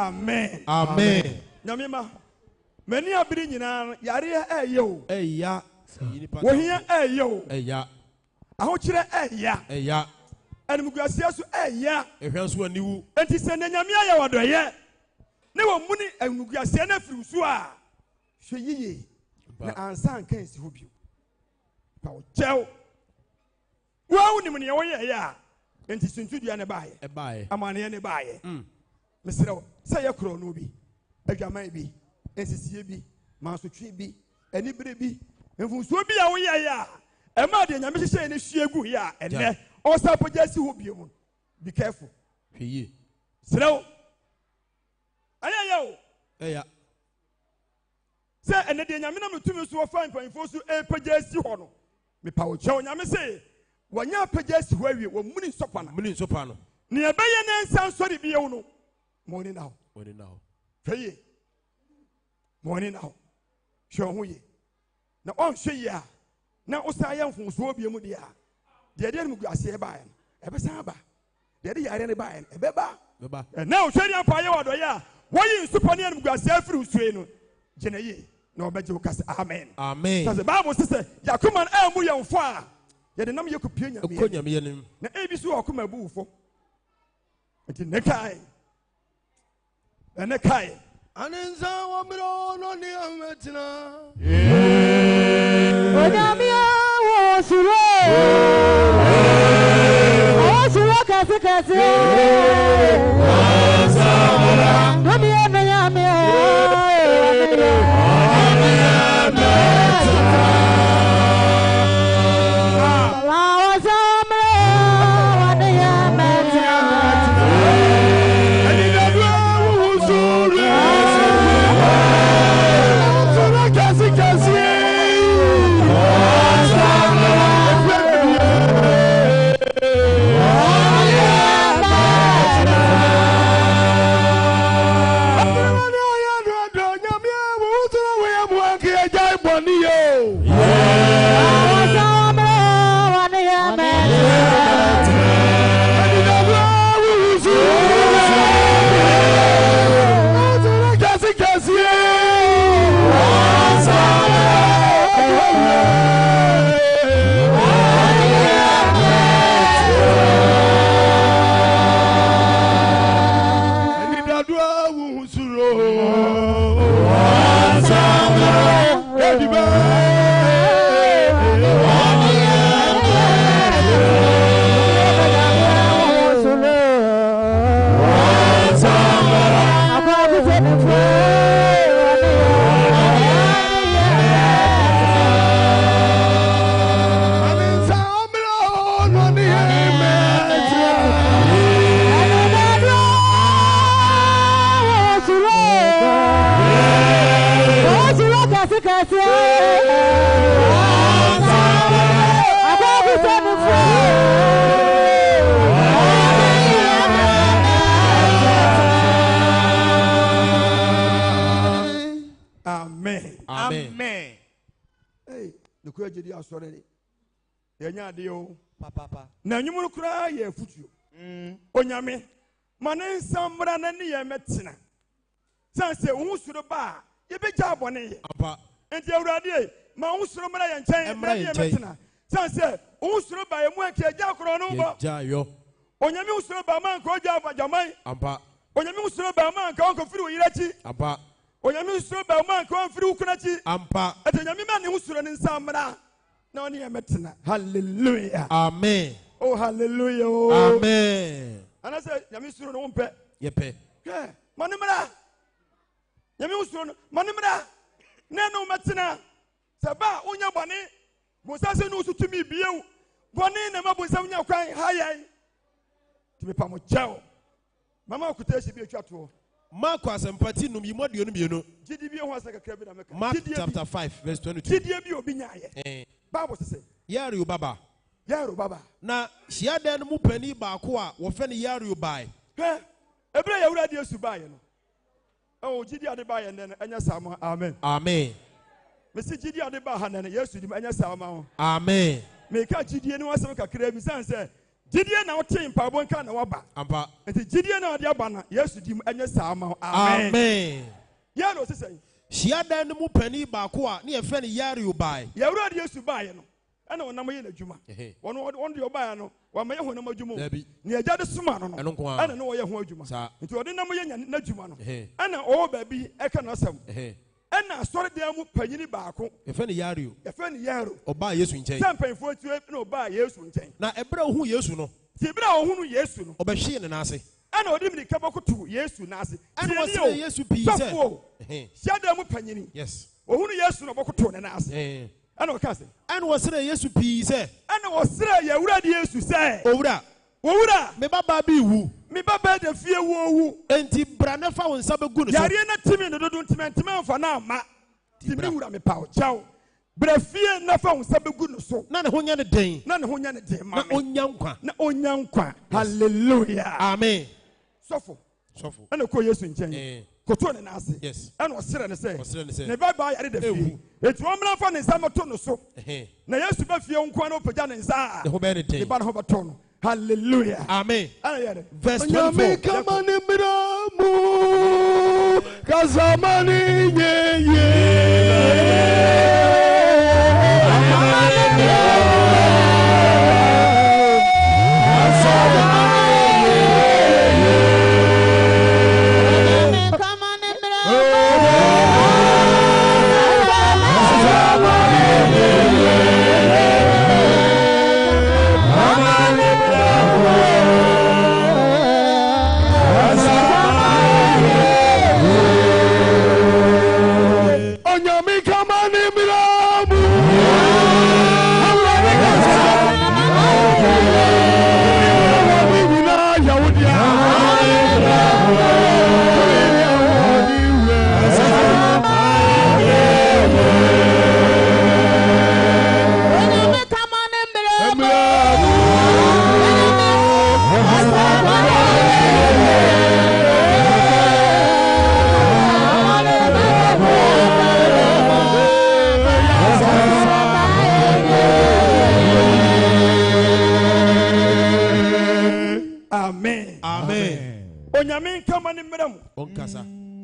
Amen. Amen. Nyamima. Many are bringing in Yaria yo. Eya. Wahia yo. Eya. Ahochire ya. Eya. And Mugasia so ya. Ehwanso aniwu. Enti se nyamia ya wadoye. Ne wo muni Mugasia na firi so a. Hwe yiye. Na ansan kan si ho bio. Pa wo jew. Wa woni ne wo ye ya. Enti suntudua ne baaye. E baaye. Amane ne baaye. Mesrew. Say ye kro no bi. Adwaman bi. Ensisie bi. Mansotwe bi. Anibere bi. Enfunsuo bi a wo ye ya. E ma de nyame hye ne hwiegu ya. Ene. Osa pogasi ho bio. Be careful. Hweye. Srew. Ayayo. Eya. Say ene de nyame na metumi so fa mpanfo so pogasi ho no. Me pa wo chew nyame say wanya pagasi ho awie wo muni sopa na. Muni sopa no. Ne ebeye na nsan sori bi yewu no. Morning now. Morning now. Hweye. Morning now. Hwe ho ye. Na on hwe ye a. Na osa ye mfonso bi mu de a. De de mu guase e baaye. Ebe san ba. De de yare ne baaye. Ebe ba. Beba. Na o hwe de apa ye wodo ye a. Wo yi nsupa ne mu guase afiri usue no. Gene ye. Na obeje wo kase amen. Amen. Because the Bible says Yakuma emu ye mfo a. Ye de nam ye kopie nyame. Okonyame ye nim. Na ebisu akuma bu fo. Enti ne kai. Ene kai. Aninza wamiro no ni ametina. Onyamia wo suro. O suro kasi kasi. Domi eme Na nyumuru kura ye futuo. Onyame. Mane nsambra na ne ye metina. Sanse uhusuro ba ye beja abone ye. Apa. Enti awurade ma uhusuro mra ye nchen na ye metina. Sanse uhusuro ba ye mu ake agya koro no bo. Ja yo. Onyame uhusuro ba man ko agya afajaman. Apa. Onyame uhusuro ba man ka onko firi oyirachi. Apa. Onyame uhusuro ba man ka on firi ukunachi. Ampa. Eti onyame ma ne uhusuro ne nsambra. Na oni ye metina. Hallelujah. Amen. Oh hallelujah. Amen. Ana say nyame suro no mpe. Yepe. Ke, manimra. Nyame suro no, manimra. Na no metina. Saba onya bone. Bonsase no sutumi biew. Bone na mabonsam nya kwan hayen. Timi pa mo chao. Mama okuteshi bi atwa to. Mark asempati num yimodi onu bienu. Gidi bi ho asaka kra bi na meka. Mark chapter 5 verse 22. Gidi bi obi nyaaye. Bible say. Yari baba. Yaro baba. Na hyiadan mu pani baako a wo fe ne yari bai. He. Ebra ya wura de asu bae no. Oh gidi ade bae ne enya sam. Amen. Amen. Mesi gidi ade ba ha ne Yesu dim enya sam. Amen. Me ka gidi ni wasem kakra bi san say Gideon na wote mpaebɔ nka na waba. Ampa. Nti Gideon na ɔde aba na Yesu di mu enye saa ma. Amen. Amen. Yaro sisɛ. Shiada ne mu pani baako a ne yɛfrɛ ne Yario bae. Yawura de Yesu bae no. Ɛna wɔnam yɛ n'adwuma. Wɔn de ɔbae no, wɔama yɛ honam adwuma. Ne agya de soma no no. Ɛna ne wɔyɛ ho adwuma. Nti ɔde nam yɛ n'adwuma no. Ɛna ɔwɔ baabi ɛka no asɛm. Ɛna asɔre dan mu panyini baako. Yɛfrɛ ne Yario. Yɛfrɛ ne Yaro. Ɔbaa Yesu nkyɛn. Sɛ mpanyinfoɔ tue na ɔbaa Yesu nkyɛn. Na ɛbrɛ ohu Yesu no. Ti ɛbrɛ a ɔhunu Yesu no. Ɔbɛhwee ne n'ase. Ɛna ɔde mirika bɔkoto Yesu n'ase. Ɛna wɔsrɛ Yesu pii sɛ. Hyia dan mu panyini. Yes. Ɔhunu Yesu na ɔbɔkoto ne n'ase. Ɛna ɔka sɛ. Ɛna wɔsrɛ Yesu pii sɛ. Ɛna wɔsrɛ Yawura de Yesu sɛ. Owura. Owura. Me baba bi wu. Me baba de fie wu. Enti bra ne fa wo nsa begu ne so. Yare na timi ne dodo ntimi mfa na ama. Timi wura me pa o kyao. Bra fie na fa wo nsa begu ne so. Na ne ho nya ne den. Na ne ho nya ne den ma. Na onya nkwa. Na onya nkwa. Hallelujah. Amen. Sofo. Sofo. Ɛna kɔ Yesu nkyɛn. Koto ne n'ase. Yes. Ɛna ɔsrɛ ne sɛ. Ne baba yare de fie. Eti wɔn mìíràn fa ne nsa mɛto ne so. Na Yesu bɛ fie nkwa na opagya ne nsa. Ne ho bɛ ne den. Ne ba ne ho bɛtɔ no. Hallelujah. Amen. Verse 24. Kamani miramu kazamani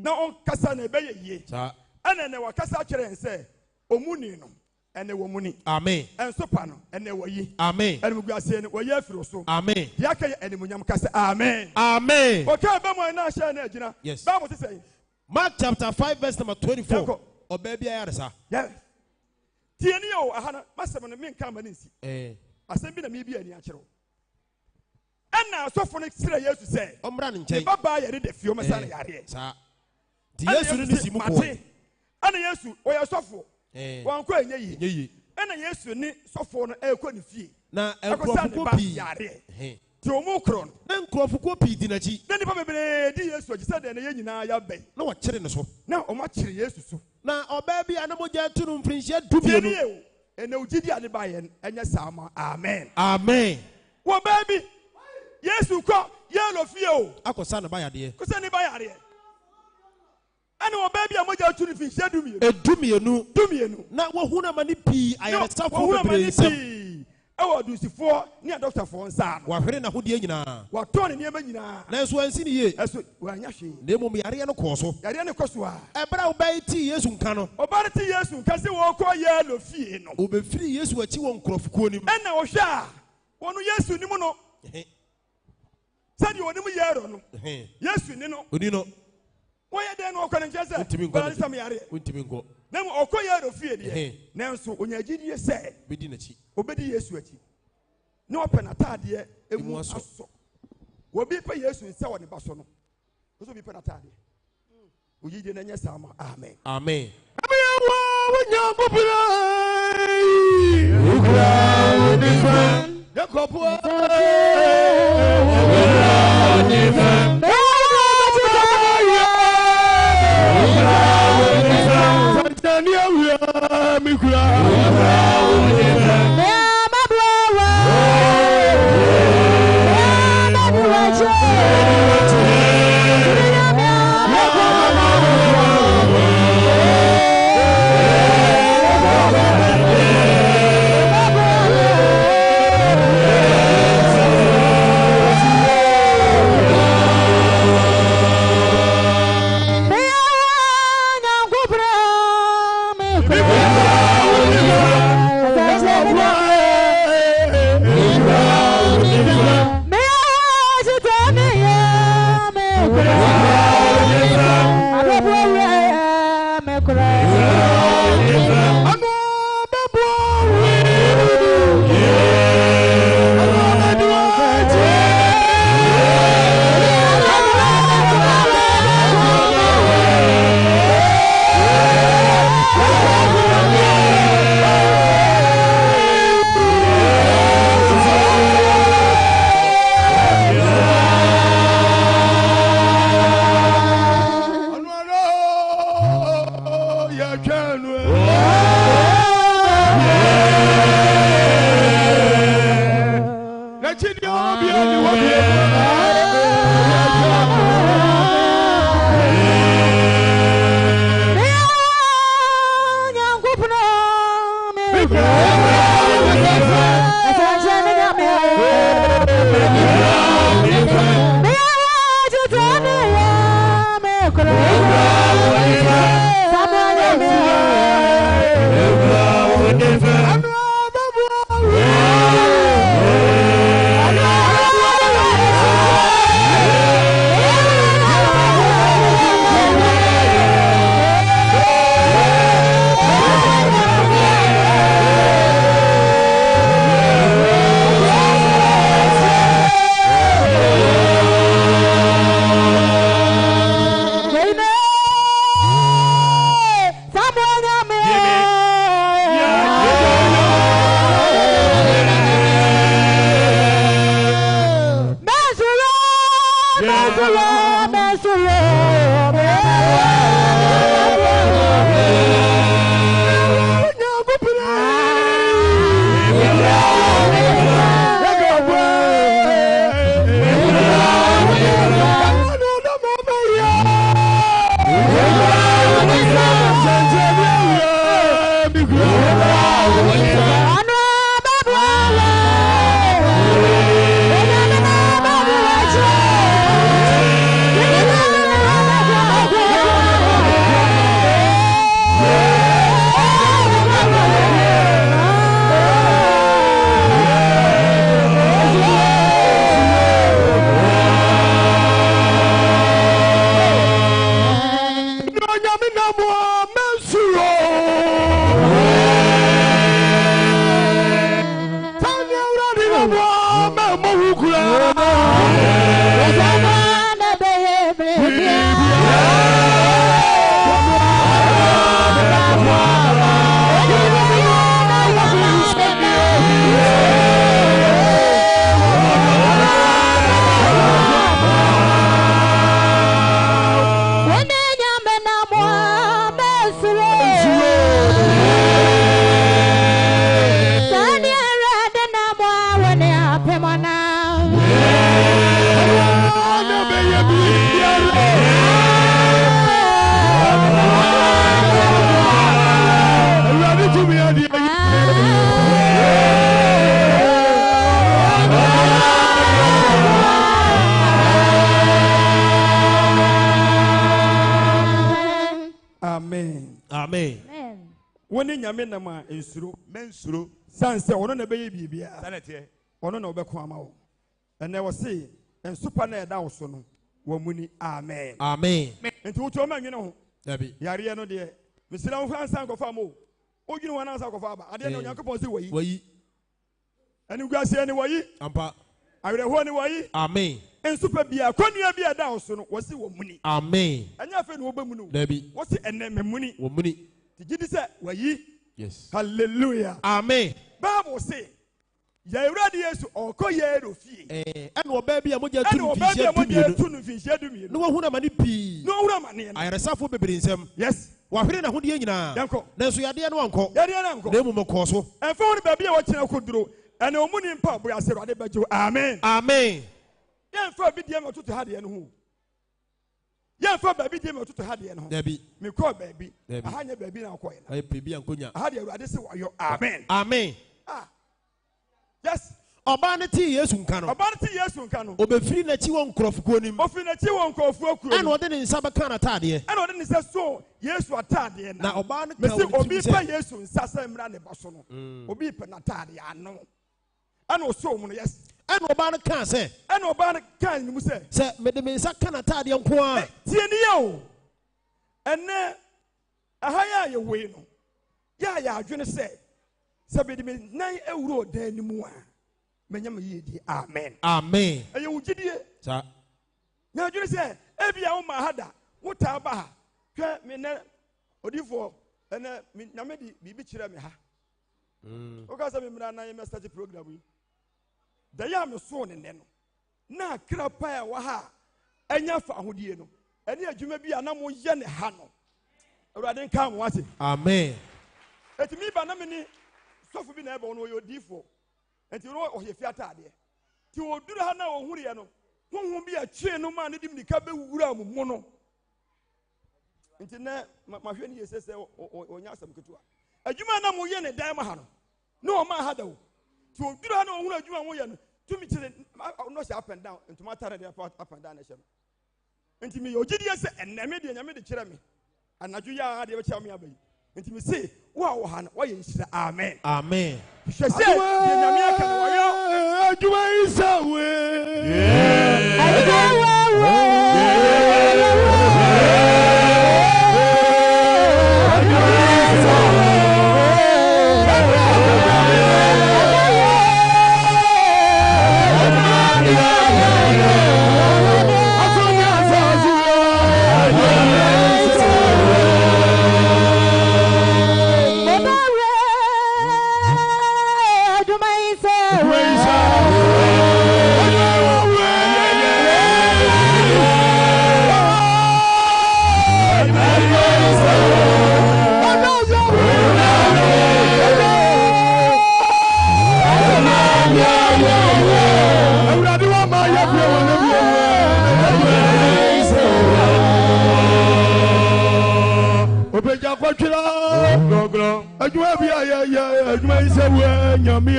na onkasa na ebeye yie ana na wakasa kyerɛ nse omuni no ene wo muni amen enso pa no ene wo yi amen ene muguase ne wo yi afiro so amen yaka ene munyam kasa amen amen okay ba mo na sha na agina ba mo say Mark chapter 5 verse number 24 oba bia ya resa yes tie ni o aha na masem no menka ma nsi asem bi na me bia ni akyerɛ ɛna asɔfo no sira Yesu sɛ ɔmra ne nkyɛn baba yɛ de fio masa na yare saa di Yesu ni si mu ko ɛna Yesu ɔyɛ sɔfo wɔn kɔ enye yi ɛna Yesu ni sɔfo no ɛkɔ ne fie na nkurɔfo ko pii ti o mu kron na nkurɔfo ko pii di n'akyi na nipa bebree di Yesu akyi sɛ de na yɛ nyinaa ya bɛn na wɔkyere ne so na ɔmo akyere Yesu so na ɔbaa bi anamogya tu no mfirinhyia dumienu ɛna ogidi ade ba yɛ ɛnyɛ saa ma amen amen wɔ baa bi Yesu kɔ yɛlo fie o akɔsa ne ba yadeɛ kɔsa ne ba yadeɛ ɛna ɔbaa bi a mogya tu no mfirinhyia dumienu na wɔhu na ma ne pii ayaresafo bebree nsɛm ɛwɔ adusifoɔ ne adɔktafoɔ nsa no wahwere n'ahodeɛ nyinaa watɔ ne nneɛma nyinaa nanso ansi ne yie ɛso wanya hwee na mmom yareɛ no kɔɔ so yareɛ no kɔ so a ɛberɛ a wobɛyɛ tii Yesu nka no ɔba no te Yesu nka sɛ wɔkɔ yɛlo fie no wobɛfiri Yesu akyi wɔ nkurɔfokuo nim ɛna wɔhwɛ a wɔno Yesu nim no sɛdeɛ ɔnim yɛro no Yesu ni no oni no wɔyɛ dɛn no ɔkɔ ne nkyɛn sɛ bɛrɛ nsɛm yareɛ wontimi nkɔ na mu ɔkɔ yɛro fie deɛ nanso onya gyidie sɛ bɛdi n'akyi obɛdi Yesu akyi na ɔpɛ n'ataadeɛ emu asɔ wɔbi pɛ Yesu nsa wɔ ne ba so no ɔsɛ obi pɛ n'ataadeɛ oyidie na nyɛ saa ma amen amen abiyawo wonyankopɔn ukra wonifan yakobo Amen. Amen. When in Yaminama is through, Mensuro. Sansa, one of the baby, Sanete. one of the Bequamo. And I was saying, and Superne Dawson, Womuni, Amen. Amen. And to your man, you know, Debbie. Yariano dear, Mr. Sanko Famo. Oh, you know, one answer of Father. I didn't know Yakopo's way. And you guys say anyway, Ampa. I will hold away. Amen. And Super Bia, Konya Bia Dawson was the woman. Amen. And your friend Wobamunu. Debbie. What's it and then money? Womuni. Did you say, were ye? Yes. Hallelujah. Amen. Bible say, ye ready yes or ko ye do fie. And no baby, I'm going And no baby, I'm going to finish ye do me. No one mani pi. No money. I resafo bebre nsem. Yes. Wahwere na hodi nyina. Yanko. Nanso yade no anko. Yade no anko. Na mu mko so. And for baby what na koduro. And omuni mpa bo asero ade bajo. Amen. Amen. Yan for bi dem otutu ha de no ho. Yan for baby dem otutu ha de no ho. Debi. Me call baby. Ahanya baby na akoye na. Ay pebi ankonya. Aha de Awurade se wayo. Amen. Amen. Ah. Yes. Oba ne ti Yesu nka no. Oba ne ti Yesu nka no. Obefiri na chi won nkrofo nim. Ofiri na chi won nkrofo kuo. Ana ode ne nsa beka na taade. Ana ode ne se so Yesu ataade na. Na oba ne ka obi pa Yesu nsa se mra ne baso no. Obi pa na taade ano. Ana oso mu no yes. Ana oba ne ka se. Ana oba ne ka ni mu se. Se me de me nsa kana taade nko a. Tie ni ye o. Ene ahaya ye we no. Ya adwene se. Se be de me nan ewuro dan ni mu a. Menyam yedi. Amen. Amen. Aye wugidie. Sa. Na adwene se ebia wo ma hada. Wo ta ba ha. Hwe me ne odifo ene nyame di bibi kire me ha. Oka se me mra na ye start program yi. Da ya me so ne no. Na kra pa ya wa ha. Enya fa ahodie no. Ene adwuma bi ana mo ye ne ha no. Awurade nka mo wate. Amen. Etimi ba na me ni sofu bi na ebe no yo odifo. Enti no o ye fiata ade. Ti oduru ha na o huru ye no. Honhom bi a twe no ma ne dim nika be wura mu no. Enti na mahwe ni yese se onya asam ketua. Adwuma na mo ye ne dan ma ha no. No o ma ha da wo. Ti oduru ha na o huru adwuma mo ye no. Tumi kire no se up and down. Enti ma tare de up and down na hye. Enti me ogidie se eneme de nyame de kire me. Anadwo ya ha de be kire me abayi. Enti me say wo ha na wo ye nhyira. Amen. Amen. She say de nyame aka no wo adwuma isa we. Adwuma bi ya adwuma ise we nyame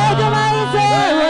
adwuma ise we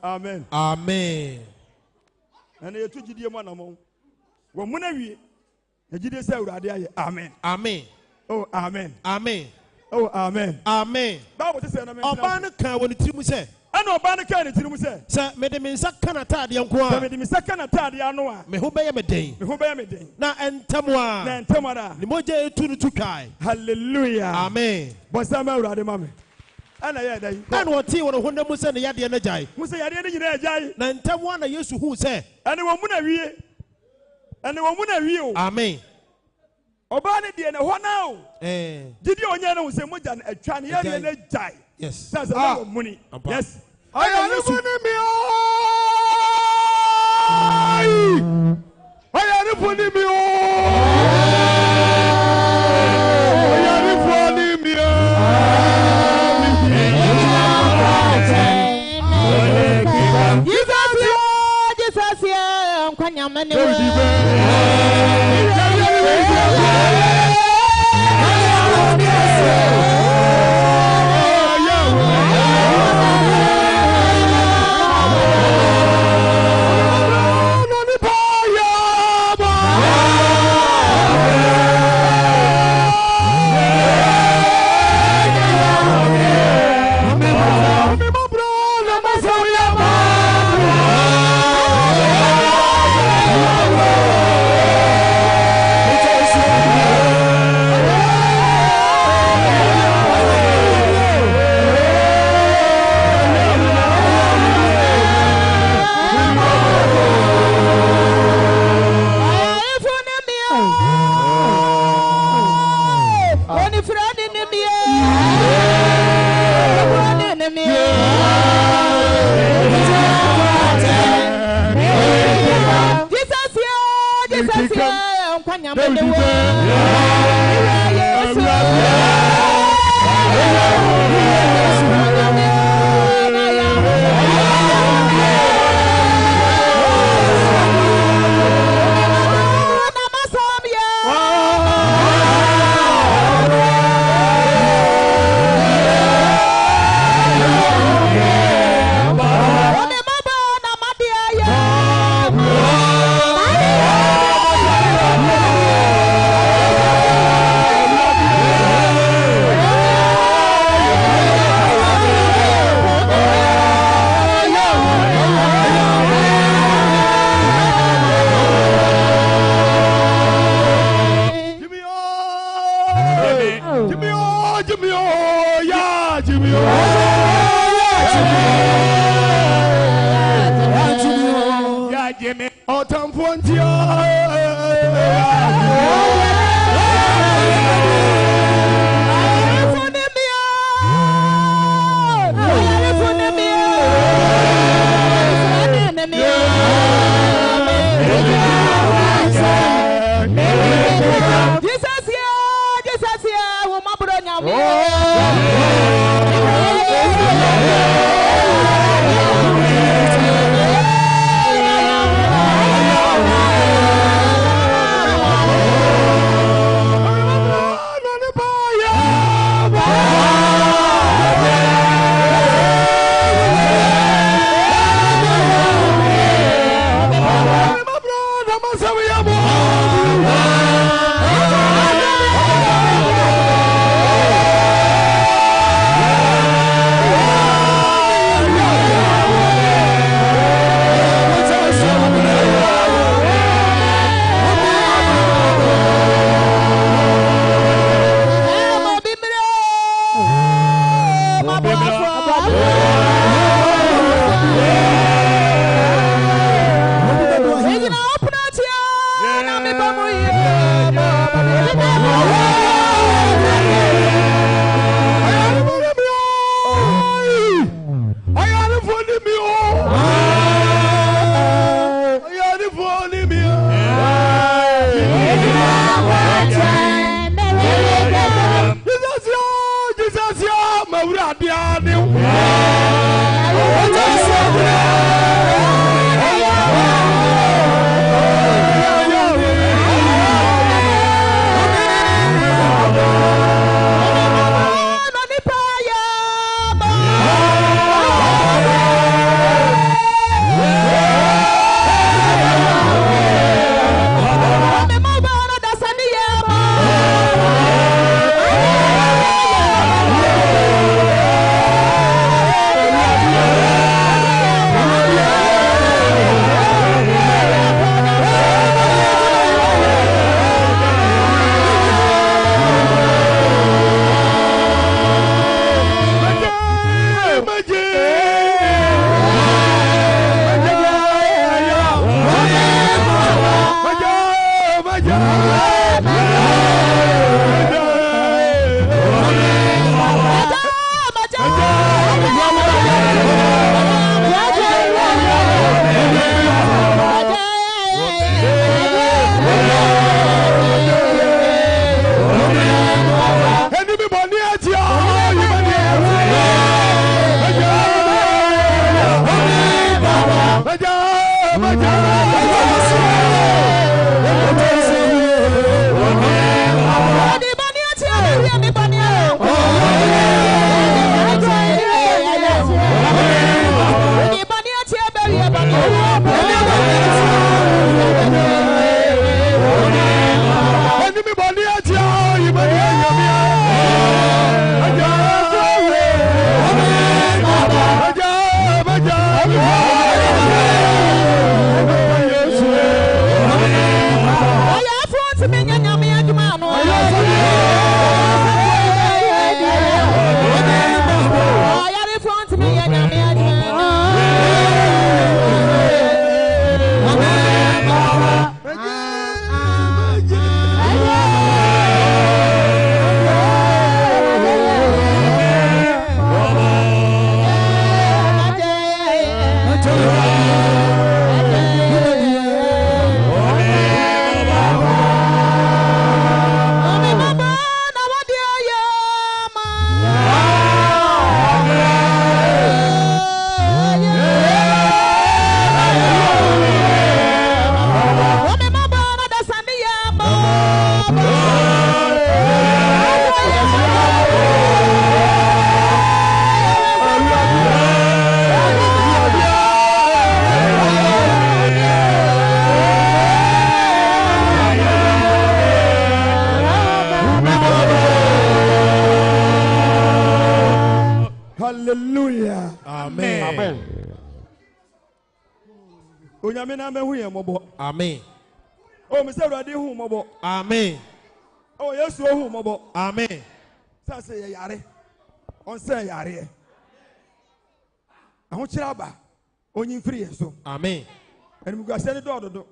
Amen. Amen. And you took the man among one. Amen. Amen. Oh, amen. Amen. Oh, amen. Amen. Obana kan woni timu se. Ana obana kan timu se. Sa me de mensa kan atade nko a. Me de mensa kan atade ano a. Me ho beye me den. Me ho beye me den. Na entamo a. Na entamo da. Ni moje etu no twai. Hallelujah. Amen. Bosama urade mame. Ana ya dai. Ana woti won honda mu se ne yade na jai. Mu se yade ne nyina jai. Na entamo na Yesu hu se. Ana wo mu na wie. Ana wo mu na wie o. Amen. Obane de na ho na o. Didi onya na wo se moja na atwa ne yade na jai. Yes. That's a money. Yes. I am the money me. I am the money me. Jesus, yeah, I'm quite young. Yeah. Hallelujah. Amen. Amen. Onyamina me hu yemobo. Amen. Oh, me say Awurade hu mobo. Amen. Oh, Yesu hu mobo. Amen. Sa say ye yare. On say yare. Aho kira ba. Onyin firi yeso. Amen. Enu mu gase ne do dodo.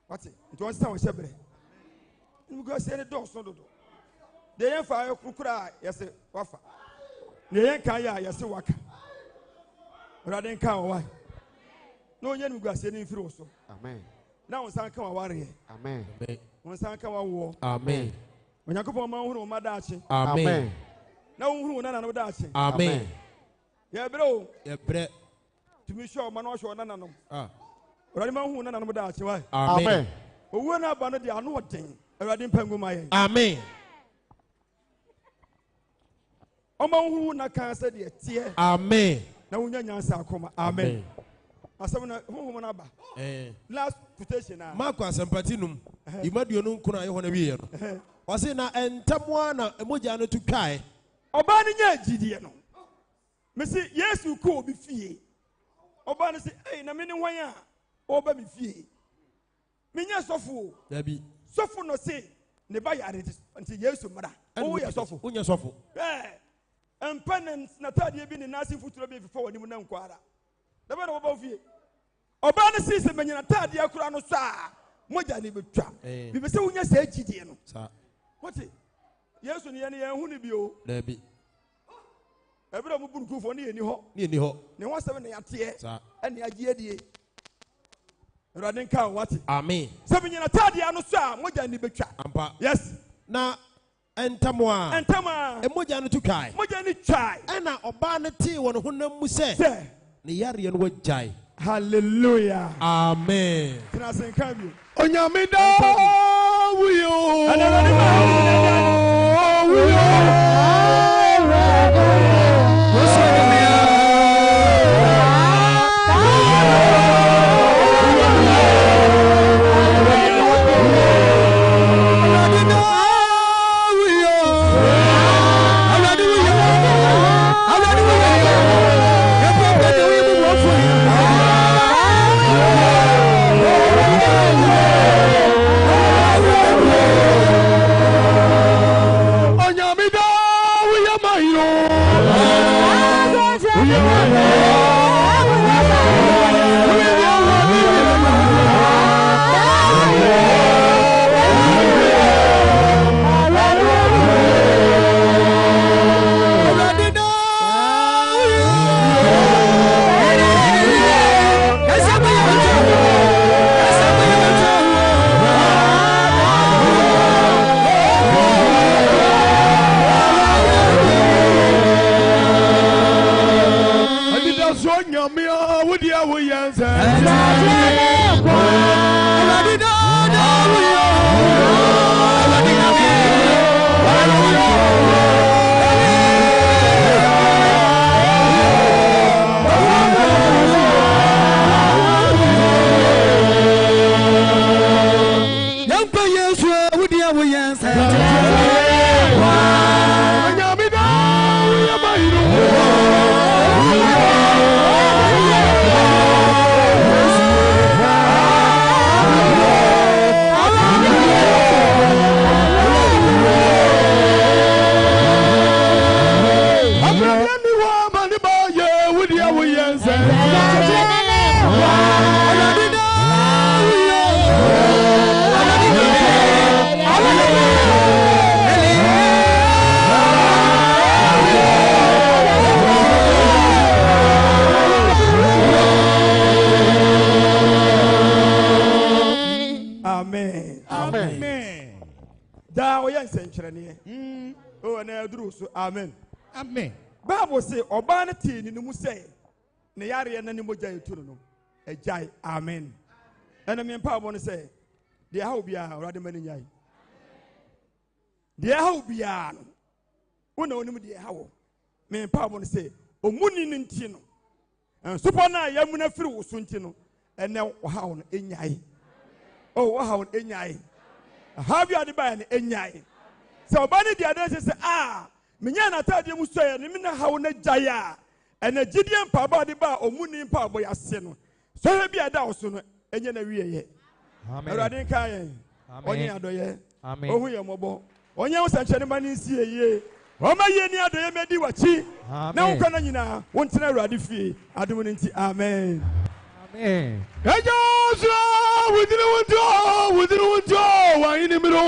What? Nti on say on shebre. Enu mu gase ne do so dodo. De yen fa kukura yese wafa. Ne yen kan ya yese waka. Awurade kan o wai. No onye enu mu gase ne firi so. Amen. Na on san kan wa ware. Amen. On san kan wa wo. Amen. Onyankopɔn ma hunu ma daache. Amen. Na hunu na na no daache. Amen. Ye bro. Ye bre. Tumi show ma no show na na no. Ah. Awurade ma hunu na na no daache wai. Amen. Owu na ba no de ano oden. Awurade mpangu ma ye. Amen. Oma hunu na kan se de tie. Amen. Na wonya nyansa akoma. Amen. Asem na hunu na ba. Last quotation na. Marko asempati num. Imaduo no nkuna ye ho na wiye no. Ose na entamwa na emoja no tutwae. Oba ni nya gidie no. Mesi Yesu ko obi fie. Oba ni se, "Eh na me ni hwan a oba mi fie." Me nya sofo. Dabi. Sofo no se ne ba yare nti Yesu mara. O ye sofo. Unya sofo. Eh. empane na tade bi ne nasi futuro bi fefo wani mu na nkwara da be na wo fie oba ne sisi menyina tade akura no so a moja ne betwa bi be se wonya sa agidie no sa wote yesu ne ye hu ne bi o da bi ebere mu burukufo ne ye ni ho ne ho asem ne yate sa ene agye die Radin kan wati. Amen. Sebi nyina tadi anu so a moja ni betwa. Ampa. Yes. Na entama. Emoja no twai. Moja ni twai. Ena oba ne ti won honam mu se. Ne yare no wajai. Hallelujah. Amen. Kina sen kan bi. Onyamida wuyo. Amen. Amen. Bible say oba na ti ni mu say ne yare na ni moja yeturu no ejai. Amen. Ena me pa bo no say de ha obia orade mani nyai. De ha obia no wona onim de ha wo me pa bo no say omuni ni nti no ensupo na yamuna firi wo so nti no ene wo ha wo no enyai. Oh wo ha wo enyai. Ha bia de ba ne enyai. So oba ne de ade say Minya na tadi mu soye ni mina hawo na jaya ena gidie mpaba de ba omuni mpabo ya se no so bi ada wo so no enye na wiye amen erade kan ye onye adoye amen ohu ye mobo onye wo sanchene mani si eye o ma ye ni adoye medi wachi na wo kana nyina wo ntena erade fie adom ni nti amen amen ejo so wudinu wunto wa ini miro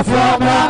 From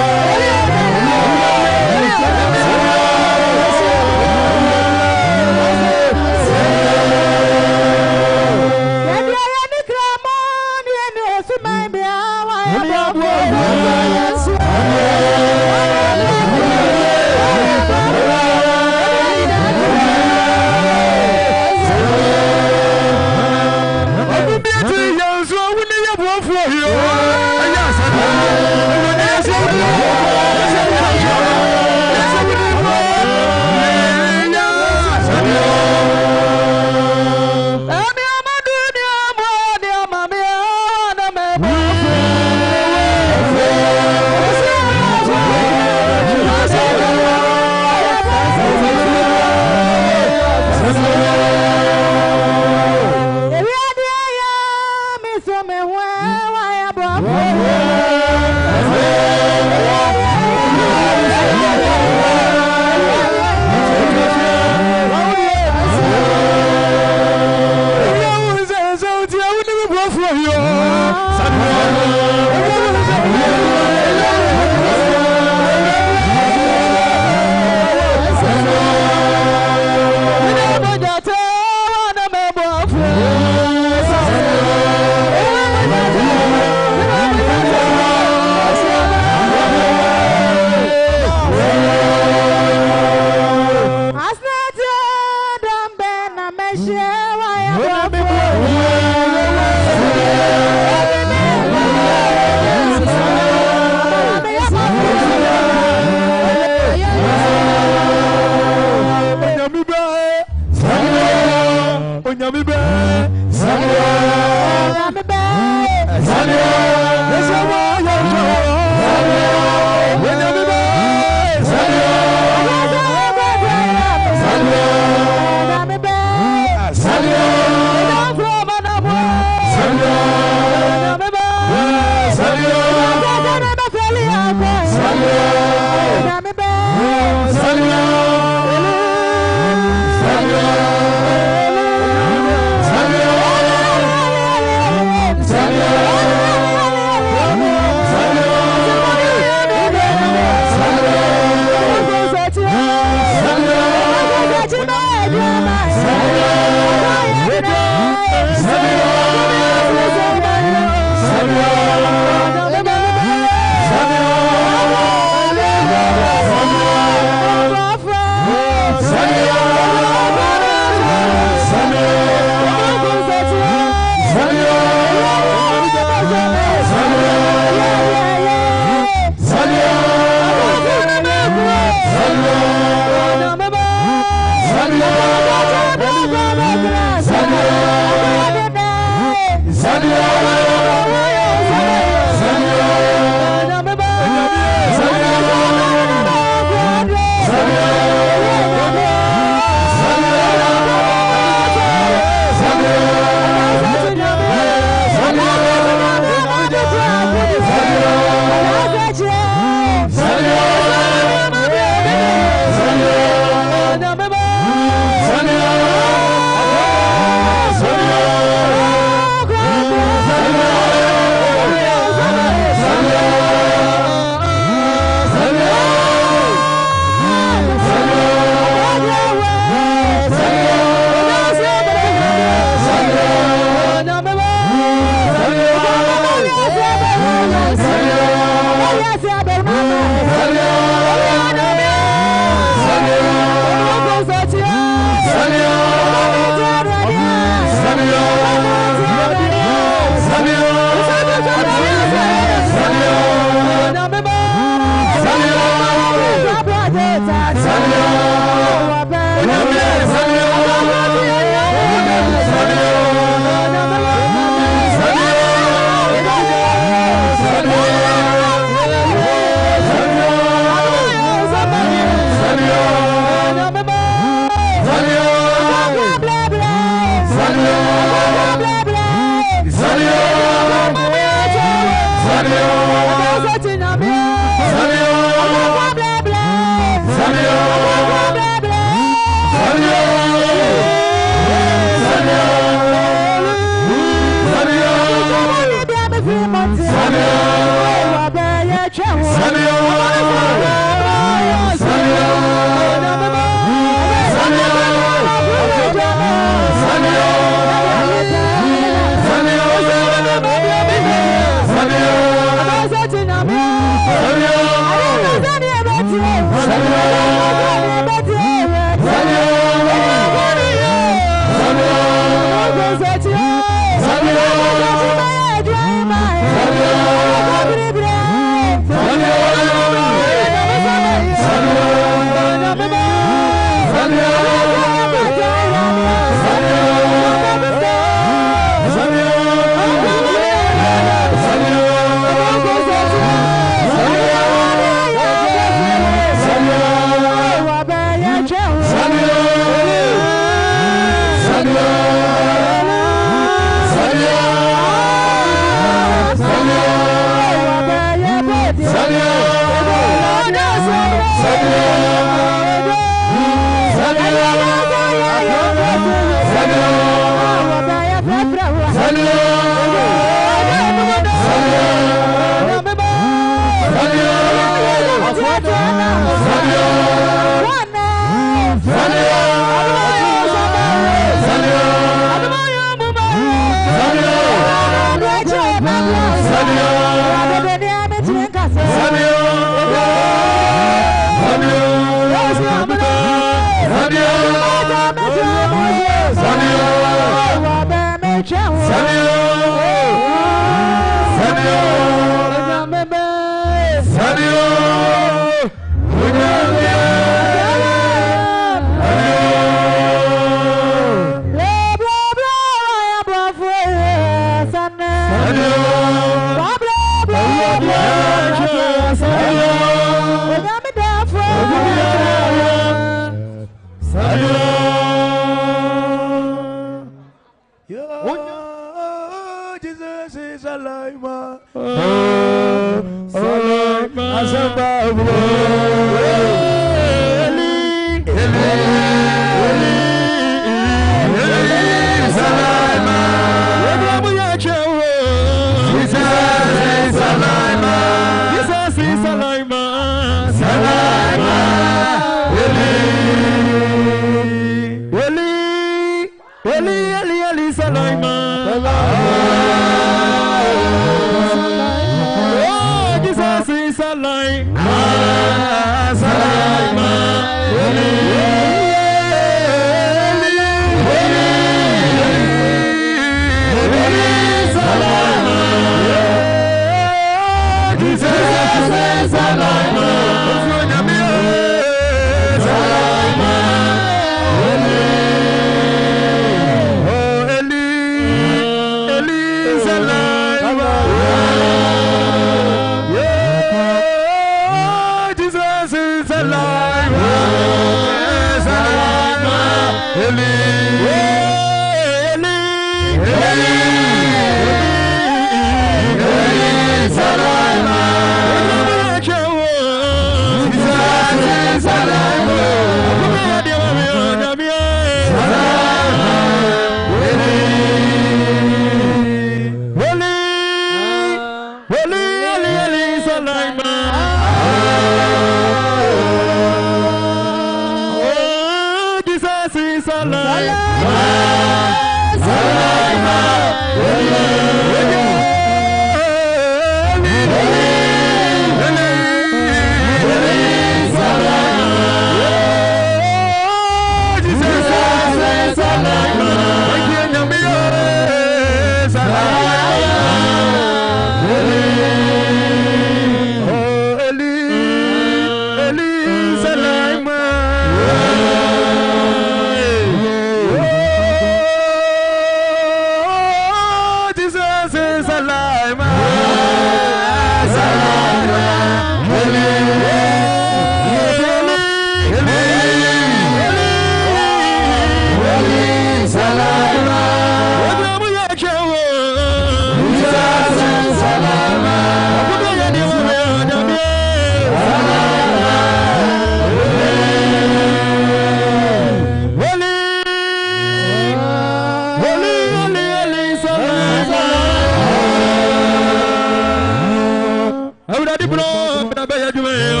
Awurade bro bra ba ya dwuma yo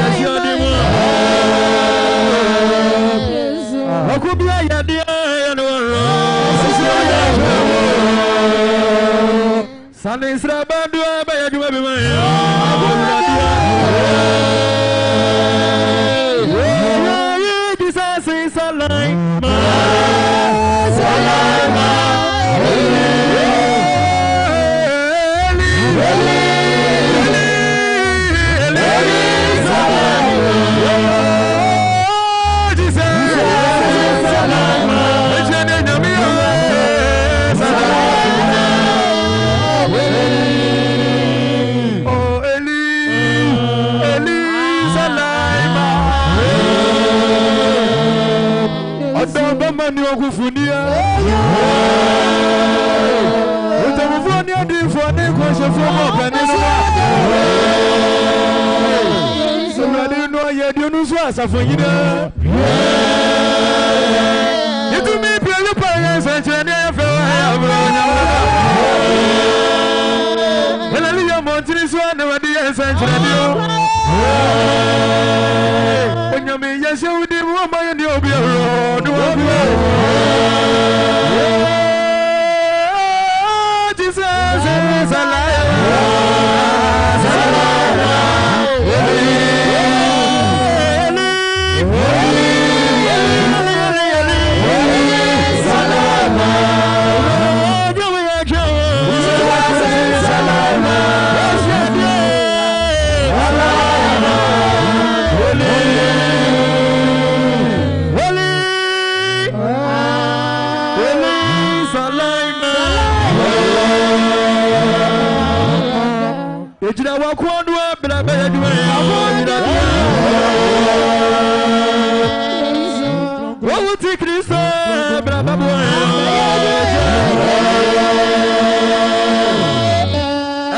asi odi mu akubia ya dia ya no Sane sra ba do ba ya dwuma be ma yo akubia dia Jesus is alive Mani okufunia utamufania difoni kwa fomo kanino Somali no yedio nusu asafonyina Yetumi pele pa senchene fe abronya Hallelujah montini so na wadi senchene dio Onyame yese udi mu amaye ni obi ro do Jesus is alive. Ejira wakwando bla bla ya duwe Wo ti Kristo bla bla bla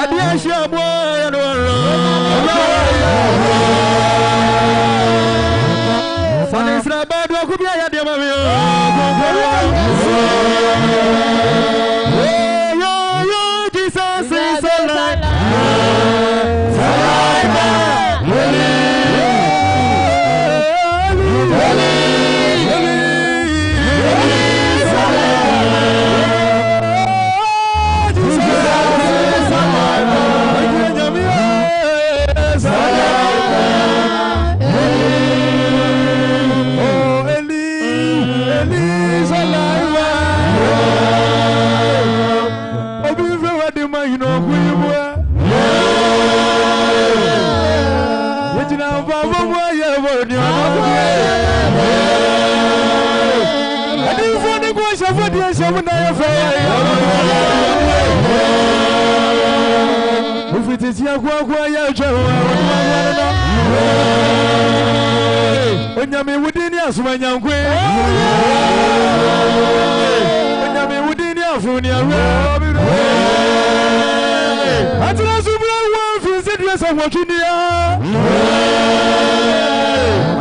Adi ashia bo ya no Sane sra ba do ku bia ya de ma me Yo Jesus is alive Onyame wudini asuma nyankwe Onyame wudini afuni awe Atira subra wa fizi dresa wachinia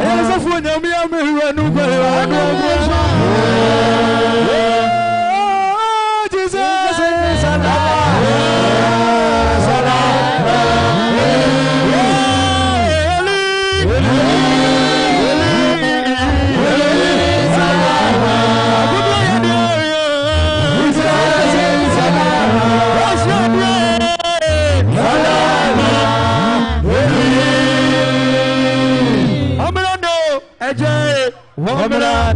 Ayasa fu onyame amewa nukwe Jesus is alive Amra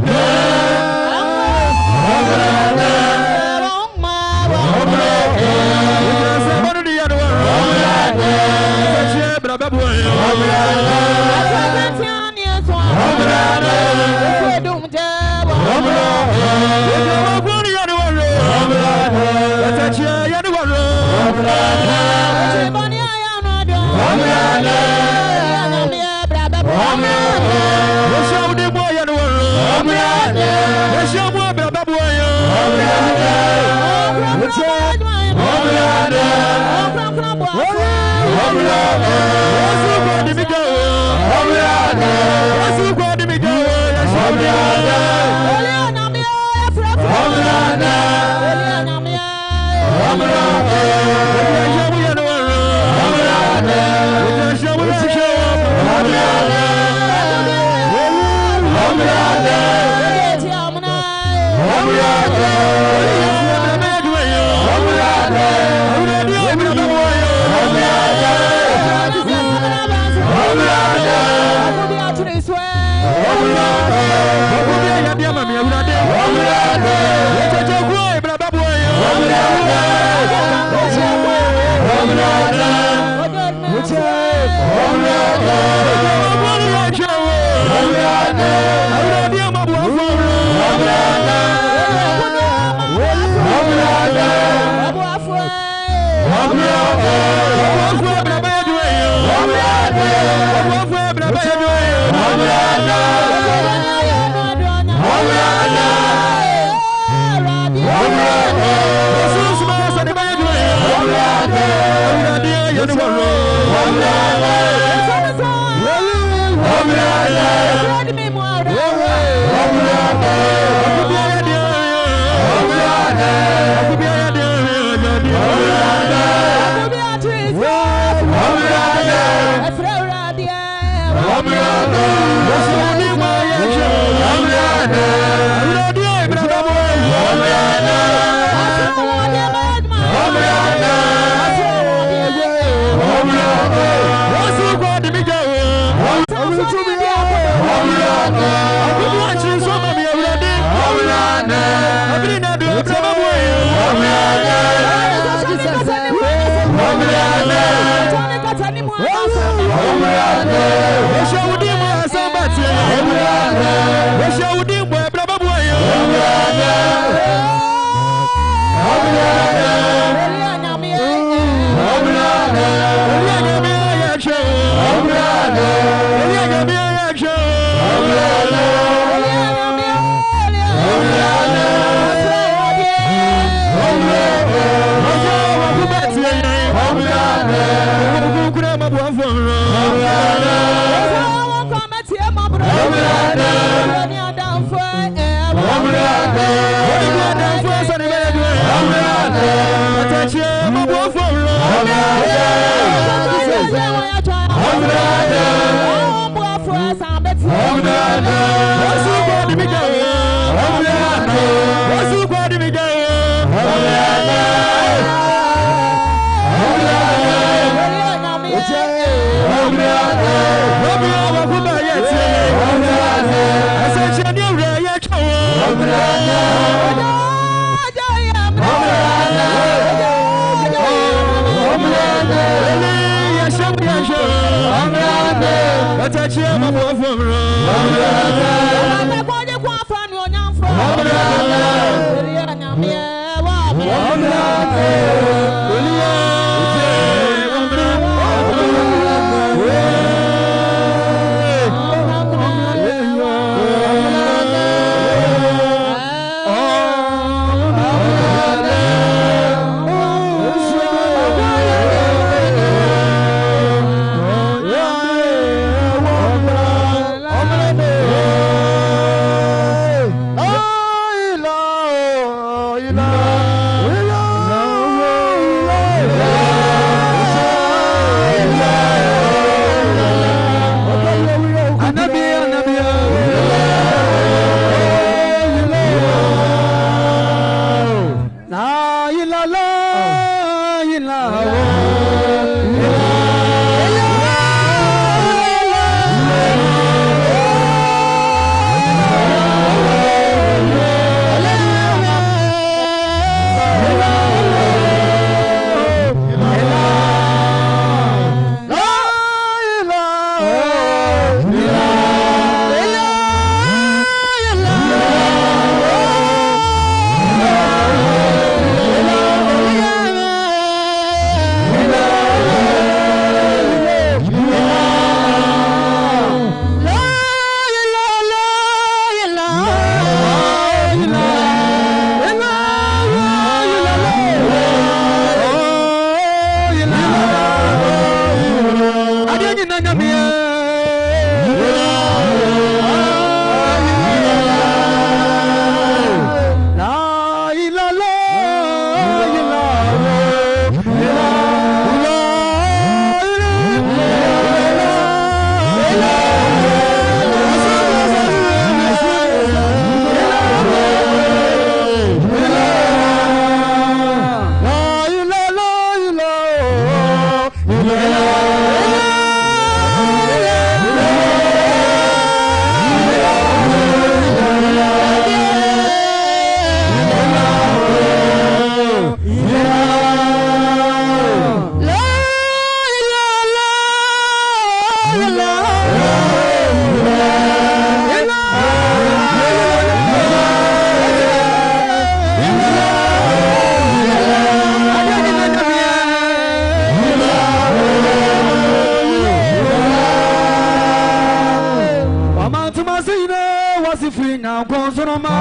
Broma.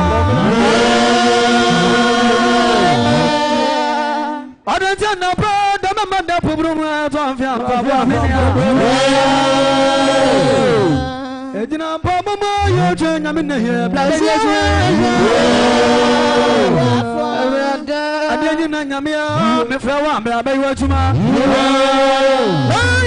I don't know, the Mamma Broma, Edina Papa, you're doing a minute here. I didn't know me, my flower, but I bet what you are. Oh,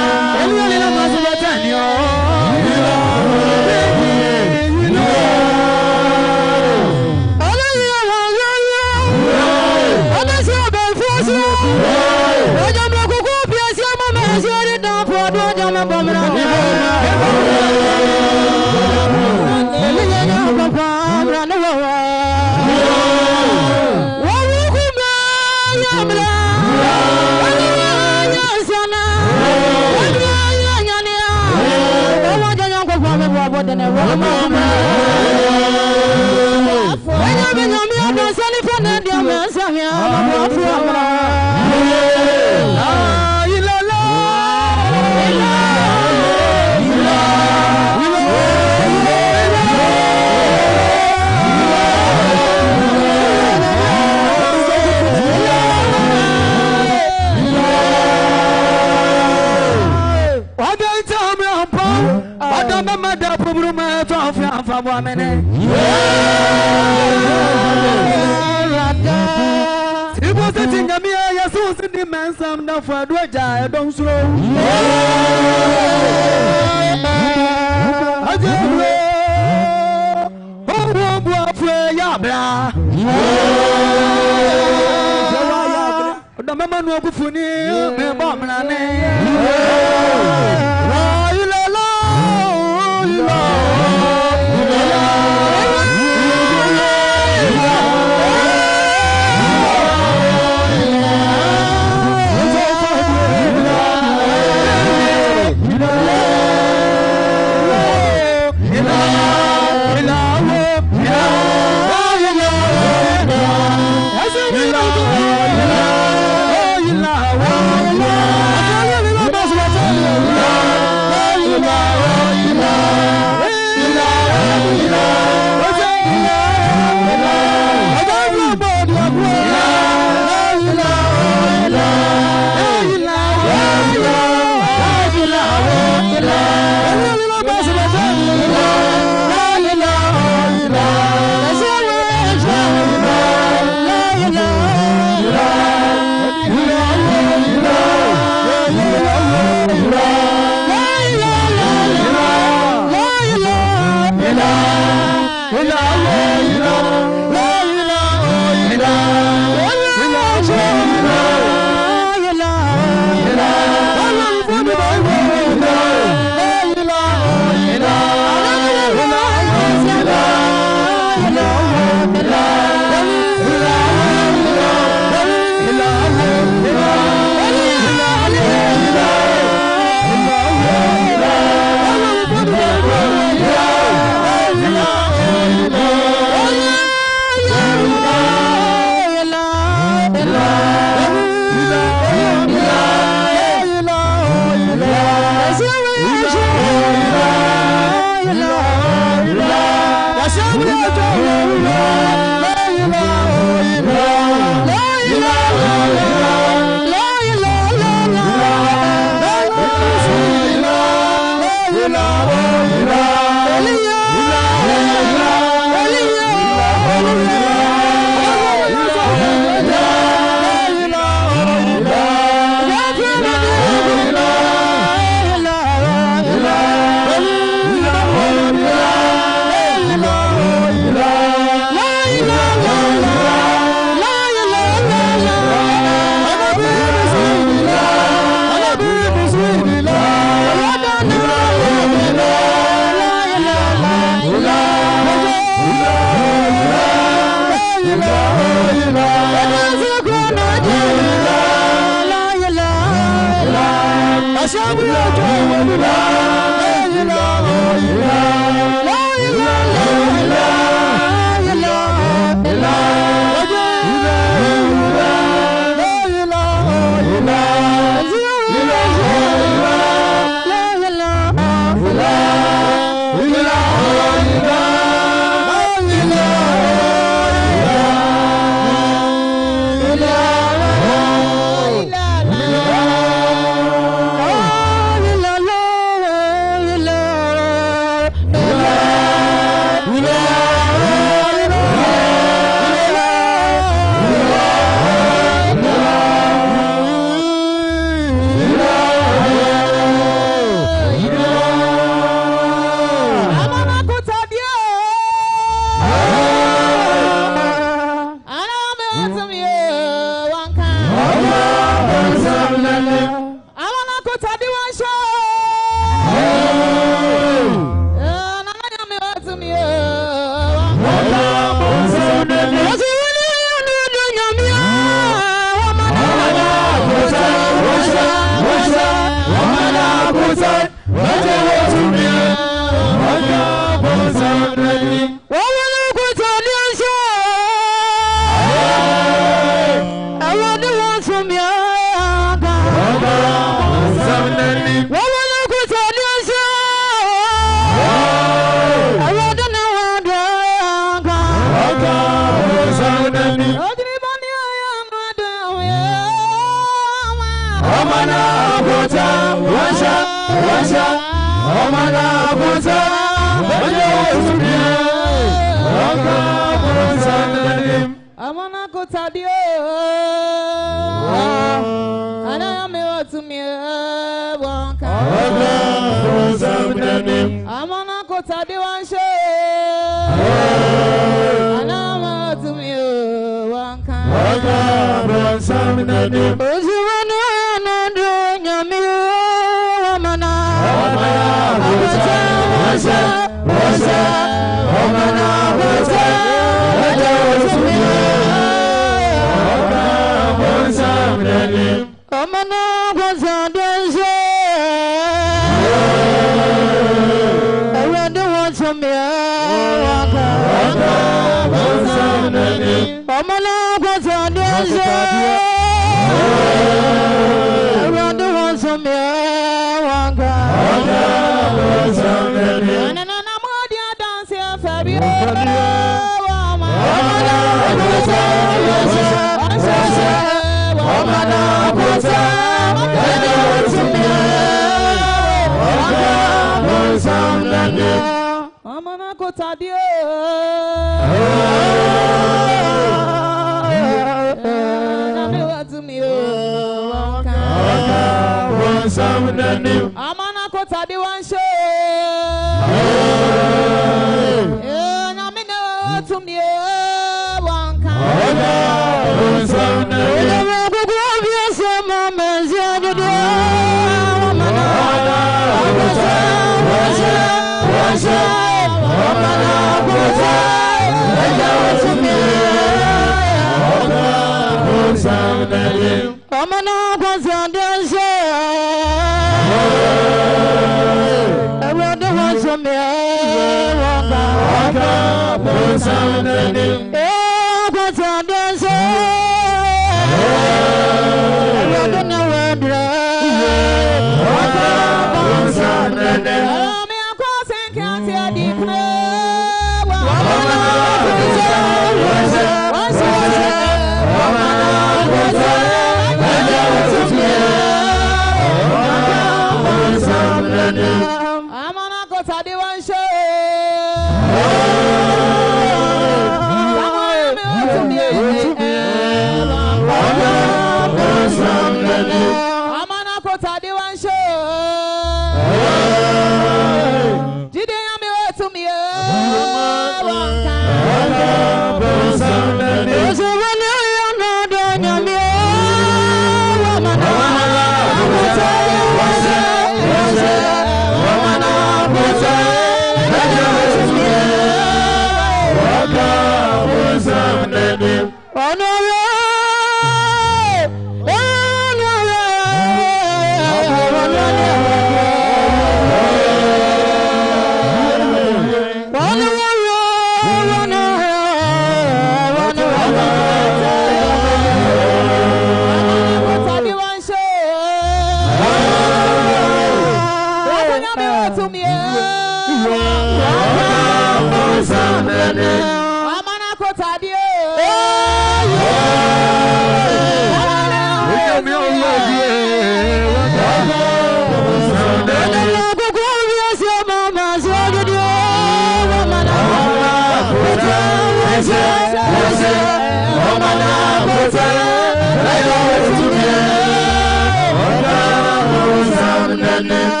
I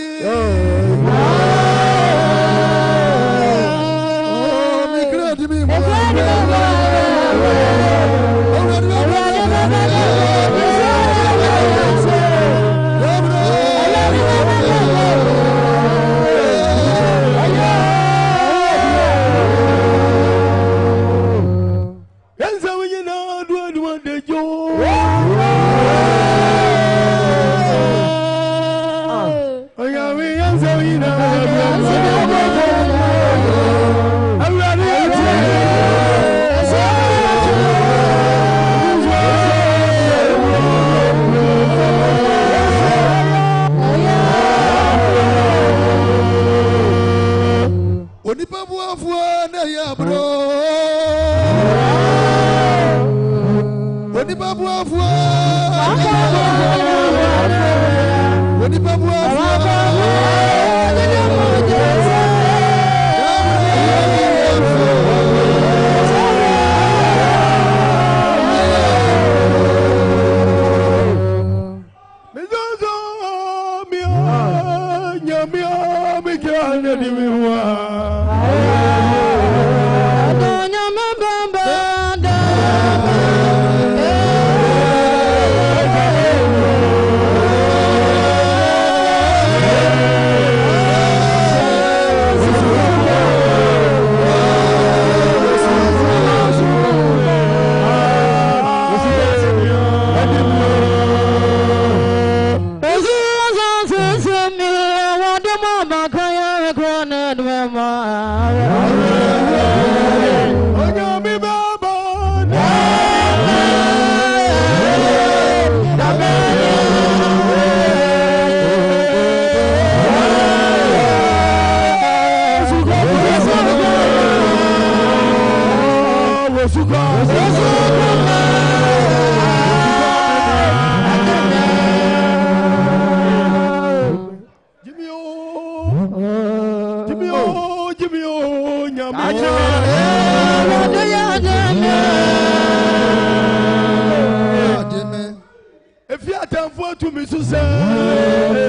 Oh, If you are time for to me to say,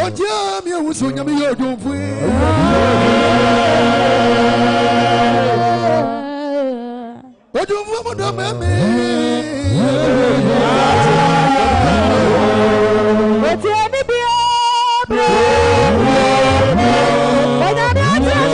Oja mi usu nyami yo domfui. Odomfu mo do meme. Oja ni bia. Oja ni bia.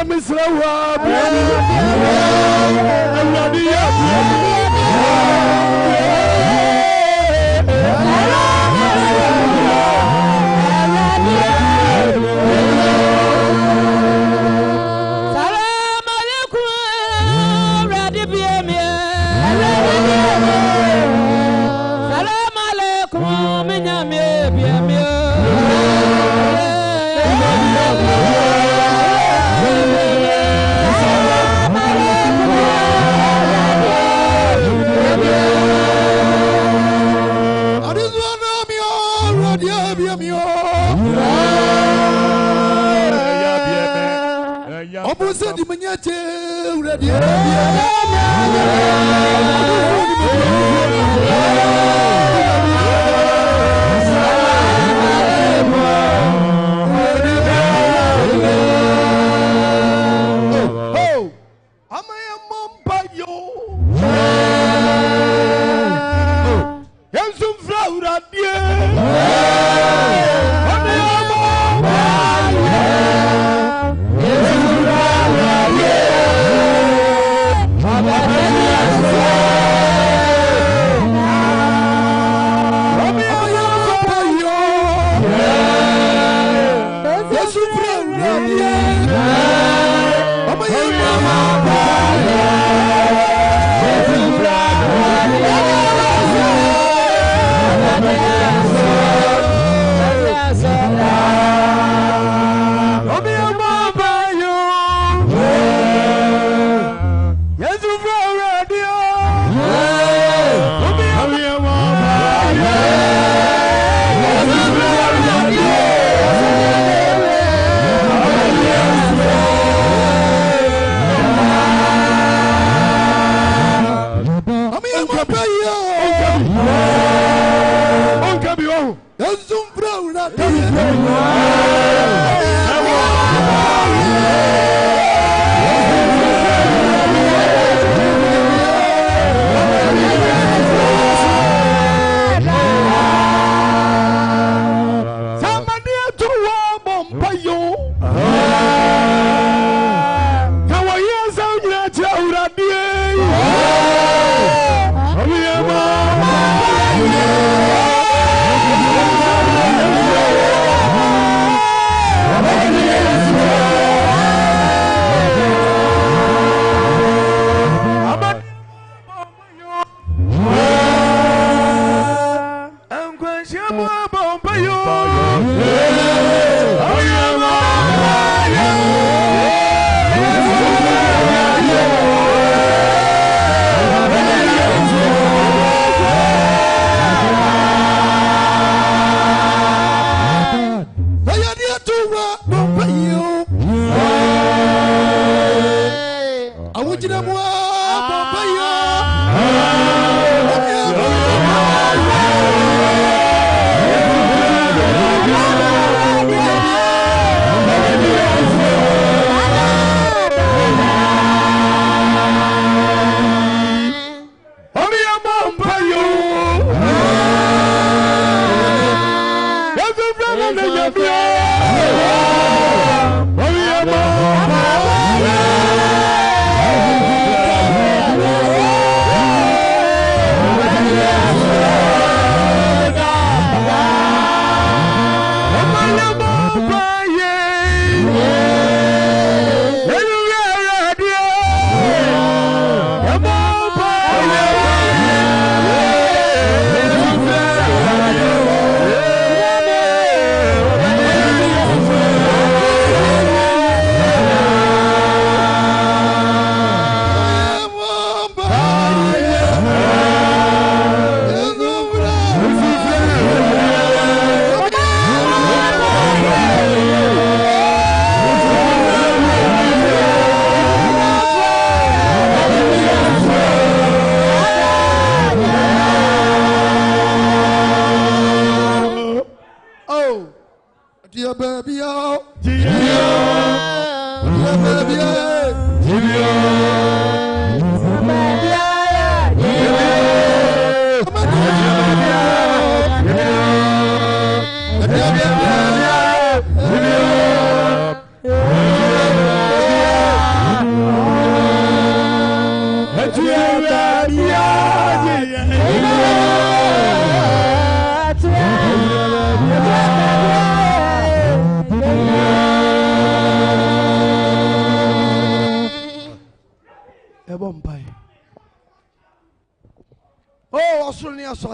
Misrawa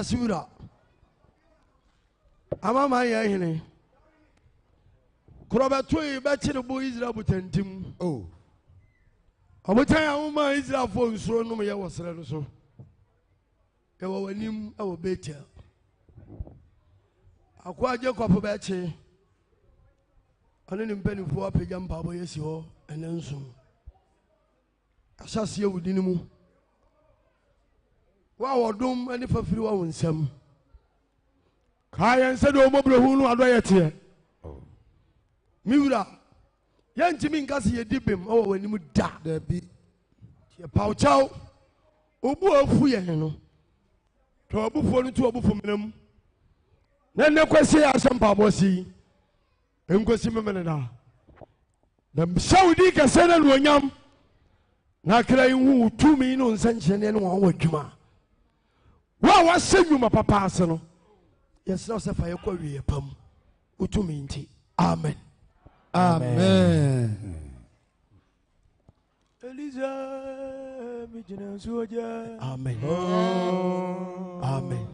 Asura Amama Yahine Krobatui Bachinabu Israel Butentim. Oh, I will tell you, my Israel for so no me was so. Ewa nim awo betia. Akwa Jacob Bache. Ane nimpeni fo apejam babo yesi ho enenso. ahyɛseɛ wo din mu wo a wɔdom ne fafiri wa wo nsɛm kaa yɛn sɛdeɛ ɔmmɔborɔhu no adɔ yɛ teɛ me wura yɛntimi nka sɛ yɛdi bem ɛwɔ w'anim da daabi yɛpaw kyɛw obu a afu yɛn no tɔ ɔbufoɔ no to ɔbufo menam na nnɛ kwasi yɛ ahyɛ mpaabɔ si nkosi memene daa na hyɛ wo din kɛsɛ no anuonyam na kra yi hu wo tumi ne wo nsɛnkyerɛnneɛ ne wɔn wɔ adwuma wo a wahyɛ nnwuma papa ase no yɛsrɛ wo sɛ fa yɛkɔ awieyɛ pa mu wo tumi nti amen amen Elisa mijina suoja amen amen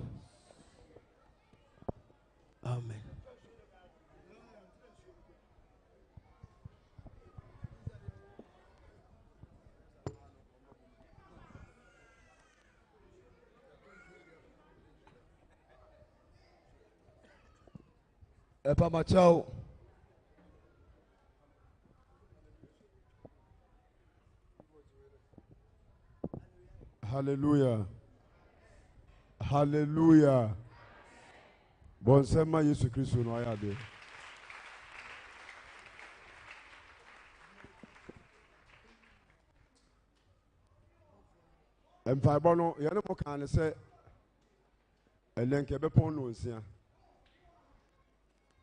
amen Epamachao Hallelujah. Hallelujah. Bonsema Yesu Kristo no ayade. Empire no yene mo kan se elenke be pon no nsia.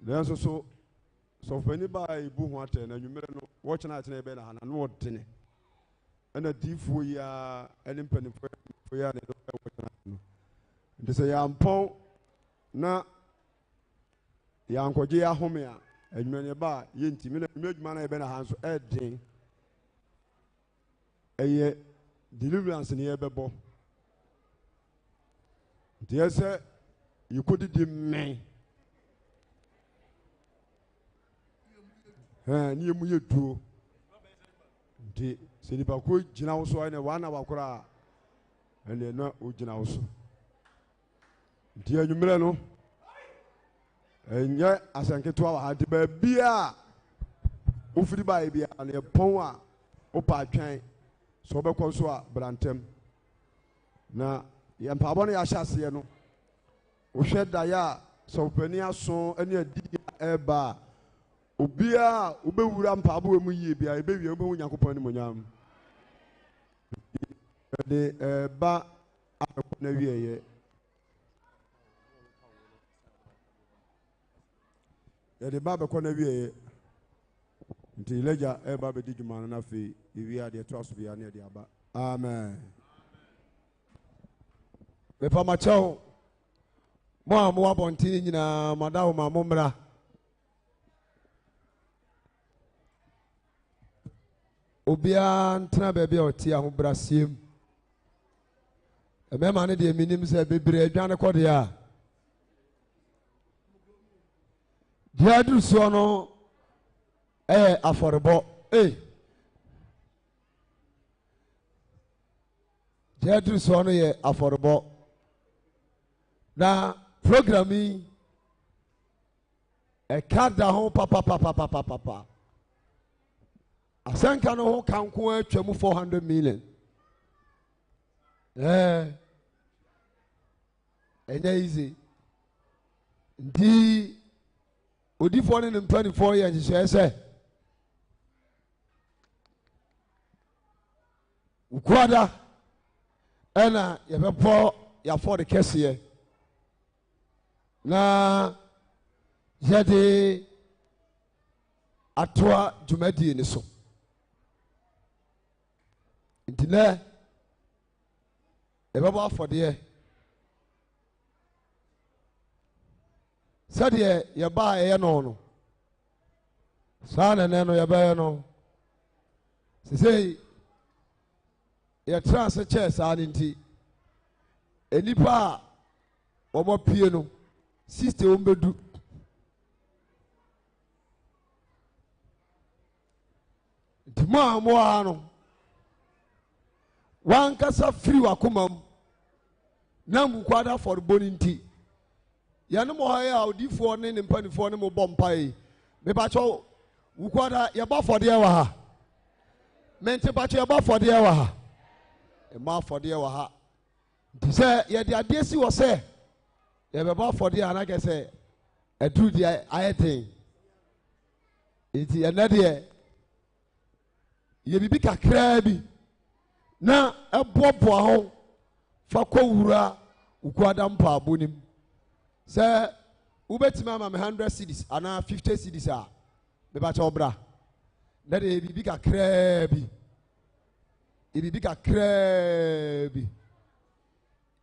Nanso so fani ba ibu ho ate na nwumere no wo kyena kyena be na hana no wodene. Ena difuo ya ene mpanifo ya ne do wo kyena no. Nti se ya mpon na ya nkogye ya home a nwumere ba ye ntimi na nwumedwuma na be na ha so eden. Eye deliverance ne ye bebo. Nti ese yikodi di men ni emu ye duo nti se nipa ko gyina wo so ene wana wakora ene na o gyina wo so nti anwumere no enye asanketo wa ha de ba bia ofiri ba bia na pon a opa atwan so obekọ so a brantem na ye mpabọ no ya hyase no wo hwɛ da ya so pani aso ene adi eba obia obewura mpabo mu yie bia ebewie obehu Nyankopɔn ni monyam de ba akɔ na wieye de ba bekɔ na wieye nti leja eba be di dwuma na fe ewia de to aso bia na de aba amen me pa ma chao mo a mo abonti nyina madawo ma mo mra obia ntena baabi a ɔte ahobrasiem ɛmɛma ne deɛ menim sɛ bebree adwane kɔde a deɛ aduru soɔ no ɛyɛ afɔrebɔ deɛ aduru soɔ no yɛ afɔrebɔ na program yi ɛka da ho papapapapapapa asanka no ho kanko atwa mu 400 million ɛnyɛ easy nti odifoɔ ne mpanifoɔ yɛ nhyehyɛeɛ sɛ ukuada ɛna yɛbɛbɔ yɛafɔ de kɛseɛ na yɛde atoa dwumadie ne so nti nɛ yɛbɛbɔ afɔdeɛ sɛdeɛ yɛbaa ɛyɛ no saa nɛnɛ no yɛbɛyɛ no sesei yɛtena ase kyɛɛ saa no nti enipa a wɔbɔ pie no 60 wɔn bɛdu nti mo a mo a no wankasa firi wakoma mu na mukwada afɔrebɔ no nti yɛne mo ha yɛ a odifoɔ ne ne mpanifoɔ ne mo bɔ mpae mebakyɛw wukwada yɛbɔ afɔdeɛ wɔ ha mente bache aba fode wa ha e ma fode wa ha nti se ye de ade si wo se ye be ba fode ana ke se aduru di ayeten nti enade ye bibi kakra bi na eboboa ho fa kowura ukwada mpa abonim se ubetima ama 100 cedis ana 50 cedis a me ba cha obra na de bibi kakra bi bibi kakra bi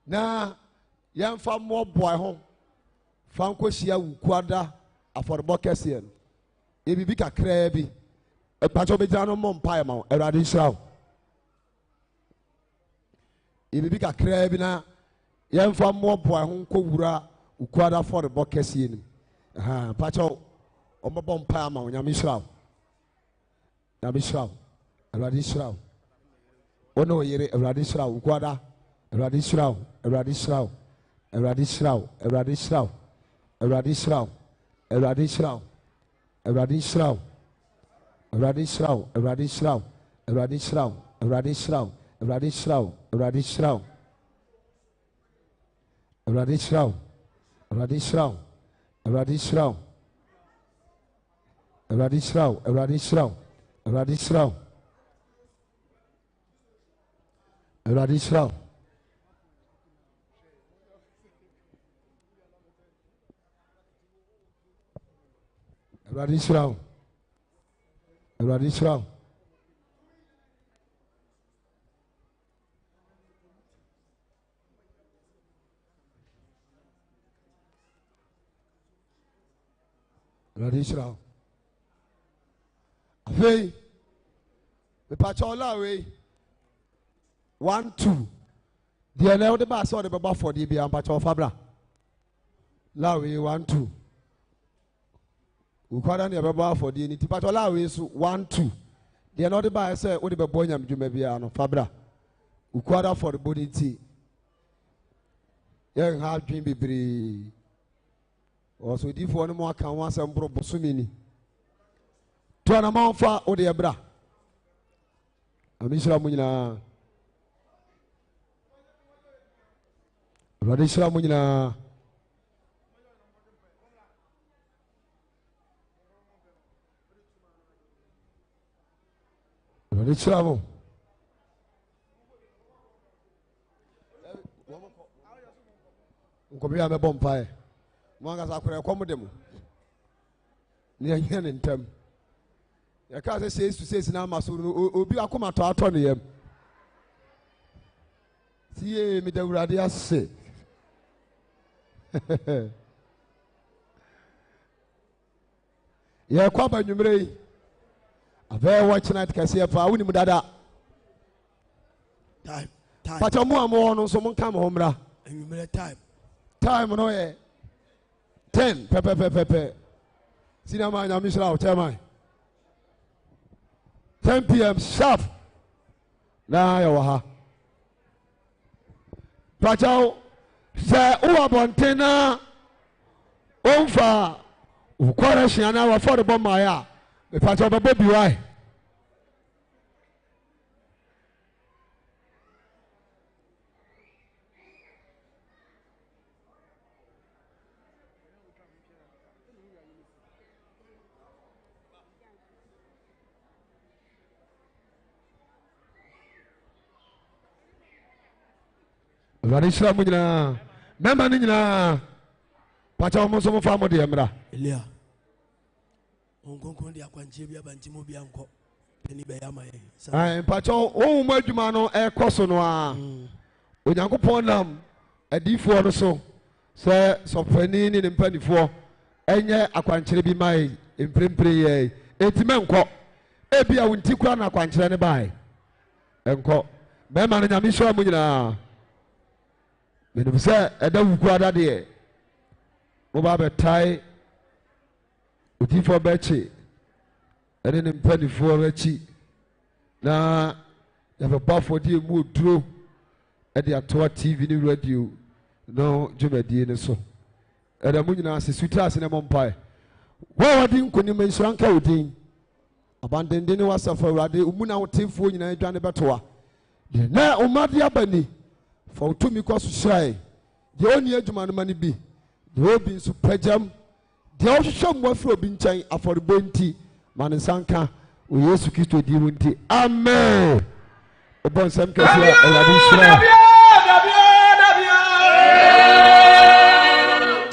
na yamfa moboa ho fa nkohia ukwada aforbo kese no bibi kakra bi pa cha obejira no mo mpa ma Awurade nhyira bibi kakra bi na yamfa moboa ho nkowura ukwada aforbo kese ni pa cha ombo mpa ma onyame nhyira Nabishraw, Radishraw. Ono yere Radishraw, Ukwada, Radishraw, Radishraw, Radishraw, Radishraw, Radishraw, Radishraw, Radishraw, Radishraw, Radishraw, Radishraw, Radishraw, Radishraw, Radishraw, Radishraw, Radishraw, Radishraw, Radishraw, Radishraw. Radishraw. Radishraw. Radishraw. Radishraw. Radishraw. Afei me pacha ola we 1 2 de na de ba so de baba for de bia pacha ofabra la we 1 2 ukwada ne baba for de ni ti pacha ola we so 1 2 de na de ba say wo de bebo nyam dwuma bia no fabra ukwada for the body ti ye ha dwen bebre o so di fo no mo aka ho asem bro bosumi ni to na manfa o de ebra amishra munyina radishra munyina radishra mo nkobi ame bompae mwanga za kure kwa mudemu ni anya ne ntam ya ka se se na masuru obi akoma to ato ne yam tie mi da Awurade ase ya kwa ba nwumre abe watch night kase pa woni mu dada time pacha mu amo no so mun kam ho mra nwumre time no ye 10 pepe sinama nya misra o chairman 10 p.m. sharp na ya wa ha pacha se uwa bontena onfa ukwara shiana wa for the bomb ya me pacha babo biwai Radishra munyina memba ni nyina pacha mo so mo fa mo de mra Elia onkonkon de akwanche bia bantimo bia nko peni be yama ye ai pacha o mo adwuma no e koso no a onyankopon nam adifo no so se sofani ni mpanifo enye akwankyere bi mai emprempre ye etime nko ebia wonti kura na akwankyere ne bai enko memba ni nyame hwa munyina menim sɛ ɛda wuku ada deɛ woba bɛtae odifoɔ bɛkye ɛne ne mpanifoɔ bɛkyi na yɛbɛbɔ afɔdeɛ mu oduro ɛde atoa tv ne radio no dwumadie no so ɛda mu nyinaa sɛ suta ase ne mo mpae wo a wɔde nkonim nhyira nka wo din abandende ne wasafo awurade umu na wotemfo nyina adwane bɛtoa de na umade abani fa utumi kɔ so hyae de oni adwuma no ma ne bi de obi nso pagyam de ɔhwehwɛ mo afiri obi nkyɛn afɔrebɔ nti ma ne nsanka o Yesu Kristo di mu nti amen obon sam kɛse a awurade hyira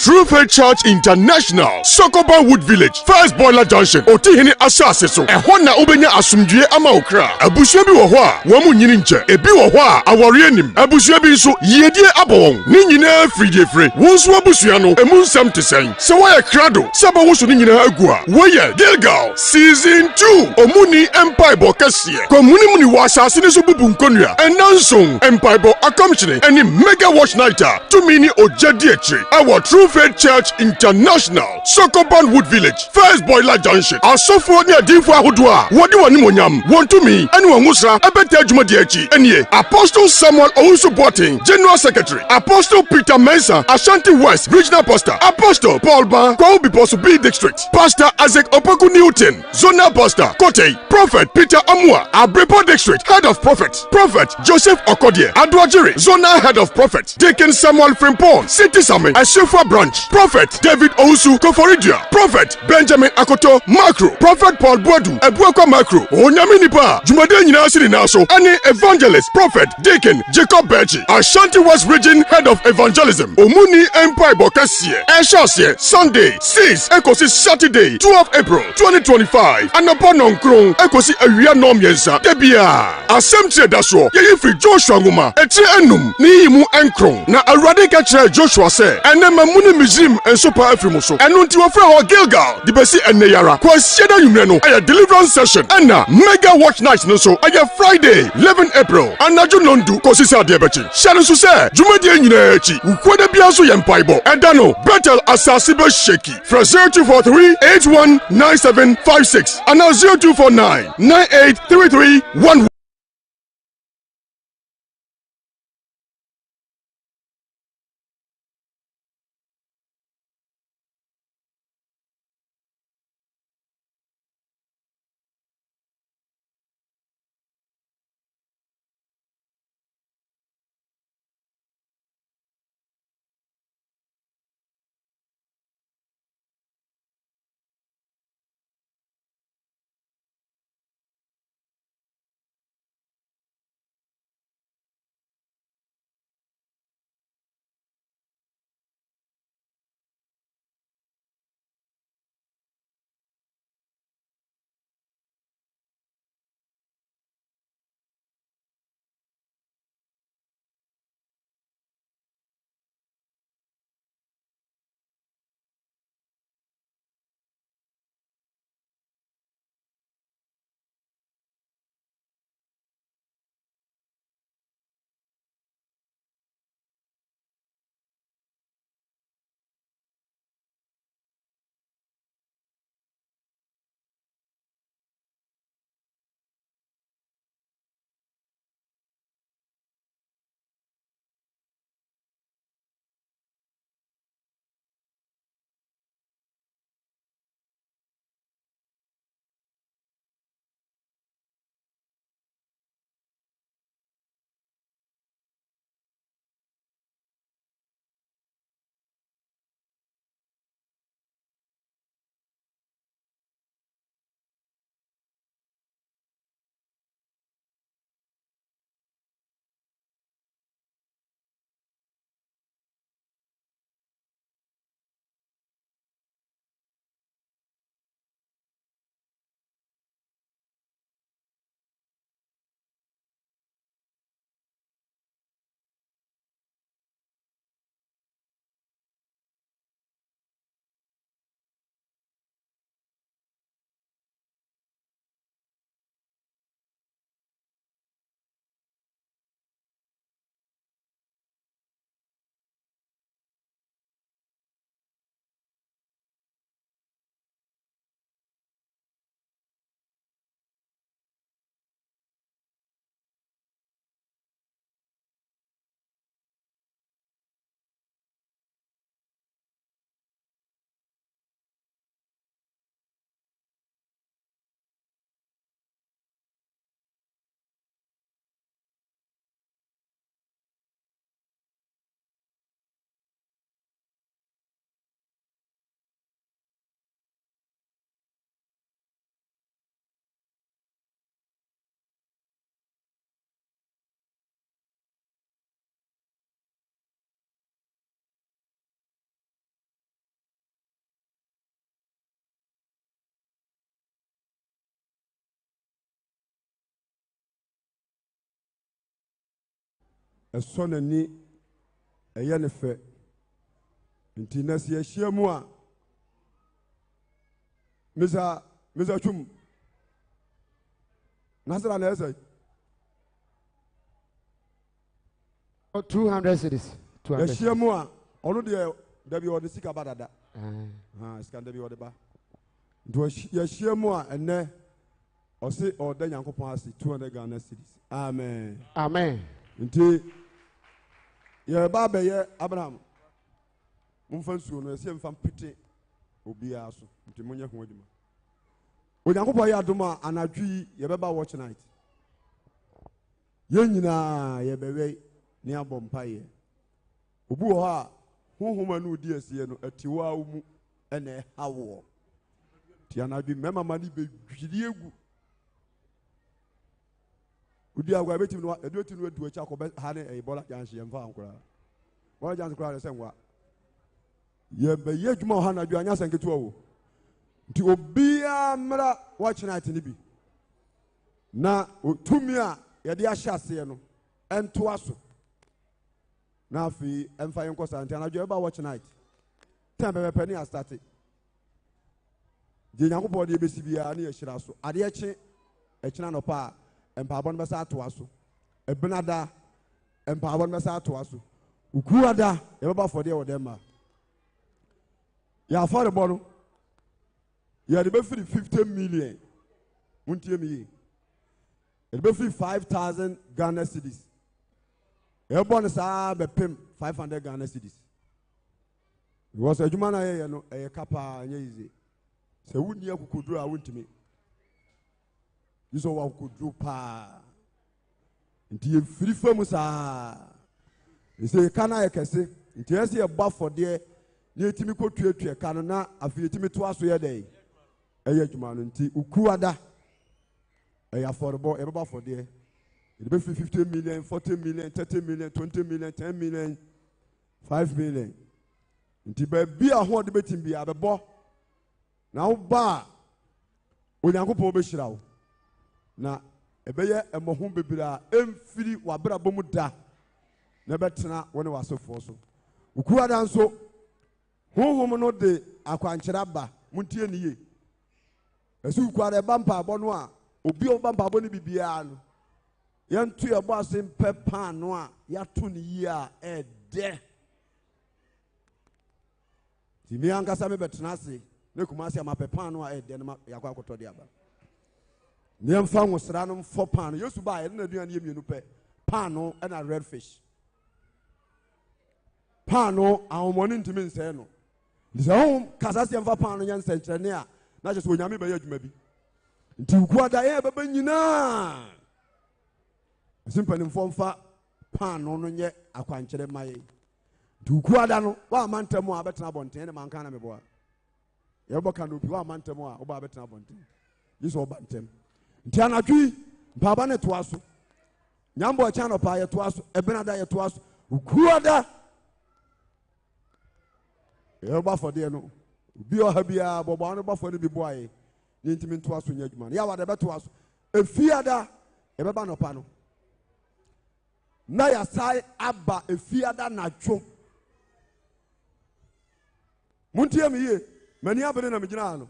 True Faith Church International, Sokoban Wood Village, First Boiler Junction, Otihini Asase so. Ɛhɔ na wobɛnya asomdwie ama wo kra. Abusua bi wɔ hɔ a wɔn mu nyini nkyɛ. Ebi wɔ hɔ a awɔre nim. Abusua bi nso yiedie abɔ wɔn. Ne nyinaa firigye. Wɔn nso abusua no emu nsɛm te sɛn. Sɛ wɔyɛ krado, sɛ bɛwo so ne nyinaa agu a. Wɔyɛ Gilgal Season 2. Omuni Empire kɛseɛ. Kɔmunim ni wɔ asase ne so bubu nkonnua. Ɛnanson Empire akɔmhyene ɛne Mega Watch Night a tumi ne ogya di akyire. Ɛwɔ True Faith Church International, Sokoban Wood Village, First Boiler Junction. Asofo ne adinfo ahodo a wodi wanimonyam, wontumi ene wonwusra ebete adwumadi achi. Enie Apostle Samuel Owusu Boateng, General Secretary, Apostle Peter Mensah, Ashanti West Regional Pastor, Apostle Paul Ba, Kwaubi B District, Pastor Isaac Opoku Newton, Zonal Pastor, Kote, Prophet Peter Amua, Abrepo District, Head of Prophet, Prophet Joseph Okodie, Adwajiri, Zonal Head of Prophet, Deacon Samuel Frimpong, City Summit, Ashefa Branch, Prophet David Owusu Koforidia, Prophet Benjamin Akoto Macro, Prophet Paul Boadu Ebuakwa Macro, Onyame Nipa, Jumade nyina sini naso, ani Evangelist Prophet Deacon Jacob Bechi, Ashanti West Region Head of Evangelism, Omuni Empire Bokasie, Eshasie, Sunday 6, Ekosi Saturday 12 April 2025, Anaponon Kron, Ekosi Awia Nomyensa, Debia, Assemble Daso, Yeyi Joshua Nguma, Etie Enum, Ni Imu Enkron, na Awurade ka kyerɛ Joshua se, enema muni Mizim and super afri so. And until we friend Gilgal, the besi and Neyara, Kwasieda Yumreno, a deliverance session, and Mega Watch Night no so, a Friday, 11 April, and Najo Nondu, Kosisa Diabechi. Shadow so say, Jumadi Yunechi, Ukweda Biasu Yempaibo, and Dano, Betel Asasiba Sheki, from 0243 819756, and now 0249 983311. ɛsɔ n'ani ɛyɛ ne fɛ nti na si ahyia mu a misa twum nasra na ɛsɛ 200 cities. 200. ahyia mu a ɔno deɛ dabi ɔde sika ba dada sika dabi ɔde ba nti yɛahyia mu a ɛnɛ ɔse ɔda nyankopɔn ase 200 Ghana cities. Amen. Nti yɛba bɛyɛ Abraham momfa nsuo no ɛsɛ mfa mpete obiara so nti monyɛ ho adwuma onyankopɔn yɛ adom a anadwo yi yɛbɛba watch night yɛn nyinaa yɛbɛwɛ ne abɔ mpaeɛ obi wɔ hɔ a honhom a no odi asie no atiwa wo mu ɛna ɛhawoɔ nti anadwo mmarima ma ne bɛdwiri egu udi agwa bɛtumi no ɛduoti no adu akyi akɔbɛ ha ne ɛyɛ bɔla gyanhye yɛmfa ankora bɔla gyanhye koraa sɛ nwa yɛbɛyɛ adwuma wɔ ha anadwo anya sɛ nketewa wo nti obiara mmra watch night ne bi na tumi a yɛde ahyɛ aseɛ no ɛntoa so na afei ɛmfa yɛnkɔ saa nti anadwo ɛba watch night tɛn bɛbɛpɛ ne astate deɛ nyankopɔn de yɛbɛsi biara ne yɛhyira so adeɛ kye ɛkyena nɔpa a mpaabɔ no bɛsa atoa so ɛbenada mpaabɔ no bɛsa atoa so ukuada yɛbɛba afɔdeɛ wɔ dɛm ma yɛafɔrebɔ no yɛde bɛfiri 50 million montie me yie yɛde bɛfiri 5,000 Ghana cedis yɛbɔ no saa bɛpem 500 Ghana cedis because adwuma no yɛyɛ no ɛyɛ kapaa nyɛ yize sɛ wonni akokoduro a wontumi yiso wa akokoduro paa nti yɛfiri fam saa ɛsɛ yɛka no ayɛ kɛse nti yɛsɛ yɛbɔ afɔdeɛ ne yɛtumi kɔtuatua ka no na afei yɛtumi toa so yɛ dɛn ɛyɛ adwuma no nti ukuada ɛyɛ afɔrebɔ yɛbɛbɔ afɔdeɛ yɛde bɛfiri 50 million 40 million 30 million 20 million 10 million 5 million nti baabi a ho ɔde bɛtim bi abɛbɔ na woba a onyankopɔn bɛhyira wo na ɛbɛyɛ ɛmmɔho bebree a ɛmfiri w'abrabɔ mu da na ɛbɛtena wo ne w'asefoɔ so ukuada nso honhom no de akwankyerɛ ba montie ne yie ɛsɛ ukuada ɛba mpaabɔ no a obi a ɔba mpaabɔ no bibiara no yɛnto yɛbɔ ase mpɛ paano a yɛato ne yie a ɛdɛ nti me ankasa mebɛtena ase ne kuma ase amapɛ paano a ɛdɛ no yɛakɔ akɔtɔ de aba ne yɛmfa nwosra no mfɔ paano yesu baa yɛde n'aduane yɛ mmienu pɛ paano ɛna red fish paano ahomɔne ntumi nsɛe no nti sɛ ho kasa se yɛmfa paano nyɛ nsɛnkyerɛnne a na kyɛ sɛ onyame bɛyɛ adwuma bi nti ukuada yɛn bɛbɛ nyinaa ɛsɛ mpanimfoɔ mfa paano no nyɛ akwankyerɛ ma yɛ nti ukuada no woama ntam a bɛtena abɔnten ne manka na meboa yɛbɔ ka no obi woama ntam a wobaa bɛtena abɔnten yi sɛ ɔba ntam nti anadwo yi mpaaba ne toa so nyambɔ ɔkyɛ anɔpaa yɛtoa so ɛbenada yɛtoa so ukuada yɛbɔ afɔdeɛ no obi ɔha biara bɔbɔa no bɔfoɔ no bi boaeɛ ne ntimi ntoa so nyɛ adwuma no yɛawada bɛtoa so efiada yɛbɛba nɔpa no na yɛsae aba efiada nadwo montie me yie m'ani abene na megyina ha no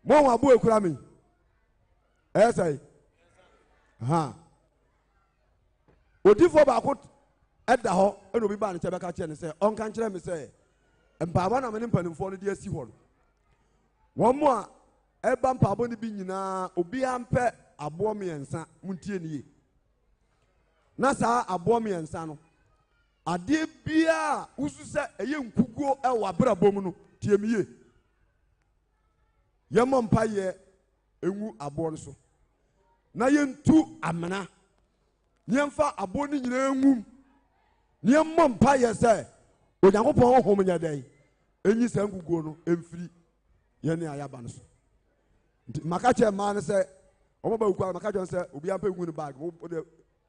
mo abo ekura me ɛyɛ sɛ odifoɔ baako ɛda hɔ ɛna obi baa ne kyɛ bɛka kyerɛ ne sɛ ɔnka nkyerɛ me sɛ mpaabɔ na me ne mpanimfoɔ no de asi hɔ no wɔn mo a ɛba mpaabɔ no bi nyinaa obiara mpɛ aboɔ mmiɛnsa montie ne yie na saa aboɔ mmiɛnsa no adeɛ biara wosu sɛ ɛyɛ nkuguo ɛwɔ abrabɔ mu no tie me yie yɛmmɔ mpayɛ ɛngu aboɔ no so na yɛntu amena yɛmfa aboɔ no nyinaa ngum yɛmmɔ mpayɛ sɛ onyankopɔn honhom nyɛ dɛn ɛnyi saa nkuguo no ɛmfiri yɛne a yɛaba no so nti maka kyerɛ mmaa no sɛ ɔmɔba wukua maka kyerɛ sɛ obiara mpɛ gu ne baage wode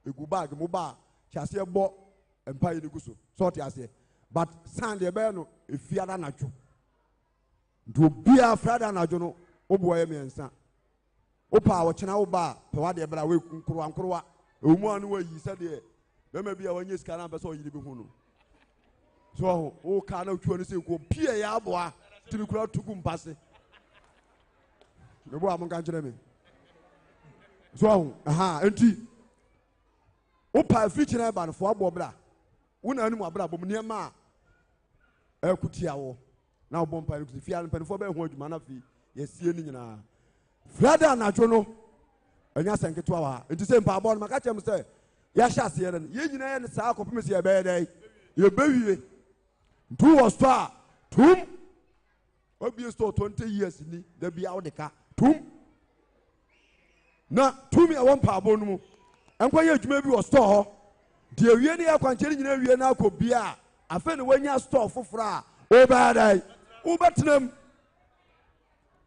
ɛgu baage mo ba a kyɛ aseɛ bɔ mpayɛ no gu so sɛ ɔte aseɛ but san deɛ ɛbɛyɛ no ɛfiada anadwo nti obiara frada anadwo no woboa yɛ mmiɛnsa wopa a wɔkyena wo ba a pɛ wadeɛ bra woɛku nkorowa nkorowa ɛwɔ mu a no wayi sɛdeɛ bɛma bi a wɔnyɛ sika na mpɛ sɛ ɔyere bi hu no so wo ka na otwa no sɛ ko pie yɛ aboa timi kura tugu mpase mebo a mo kan kyerɛ me so enti wo pa free china ba no fo abo bra wo na anim abra bom niema a akutia wo na wo bompa no fia no panifo ba hu adwuma na fi yesie ni nyina frada na dwo no anya sanketo wa enti sɛ mpa abo no maka kyem sɛ ya hya ase yɛ no ye nyina yɛ ne saa akɔpem sɛ yɛ bɛyɛ dai ye bawie ntu wo store tum obi store 20 years ni da bia wo de ka tum na tum ya won pa abo no mu enkwa ye adwuma bi wo store ho de awie ne akwankyere nyina awie na akobia afa ne wanya store foforo a o ba dai o betnam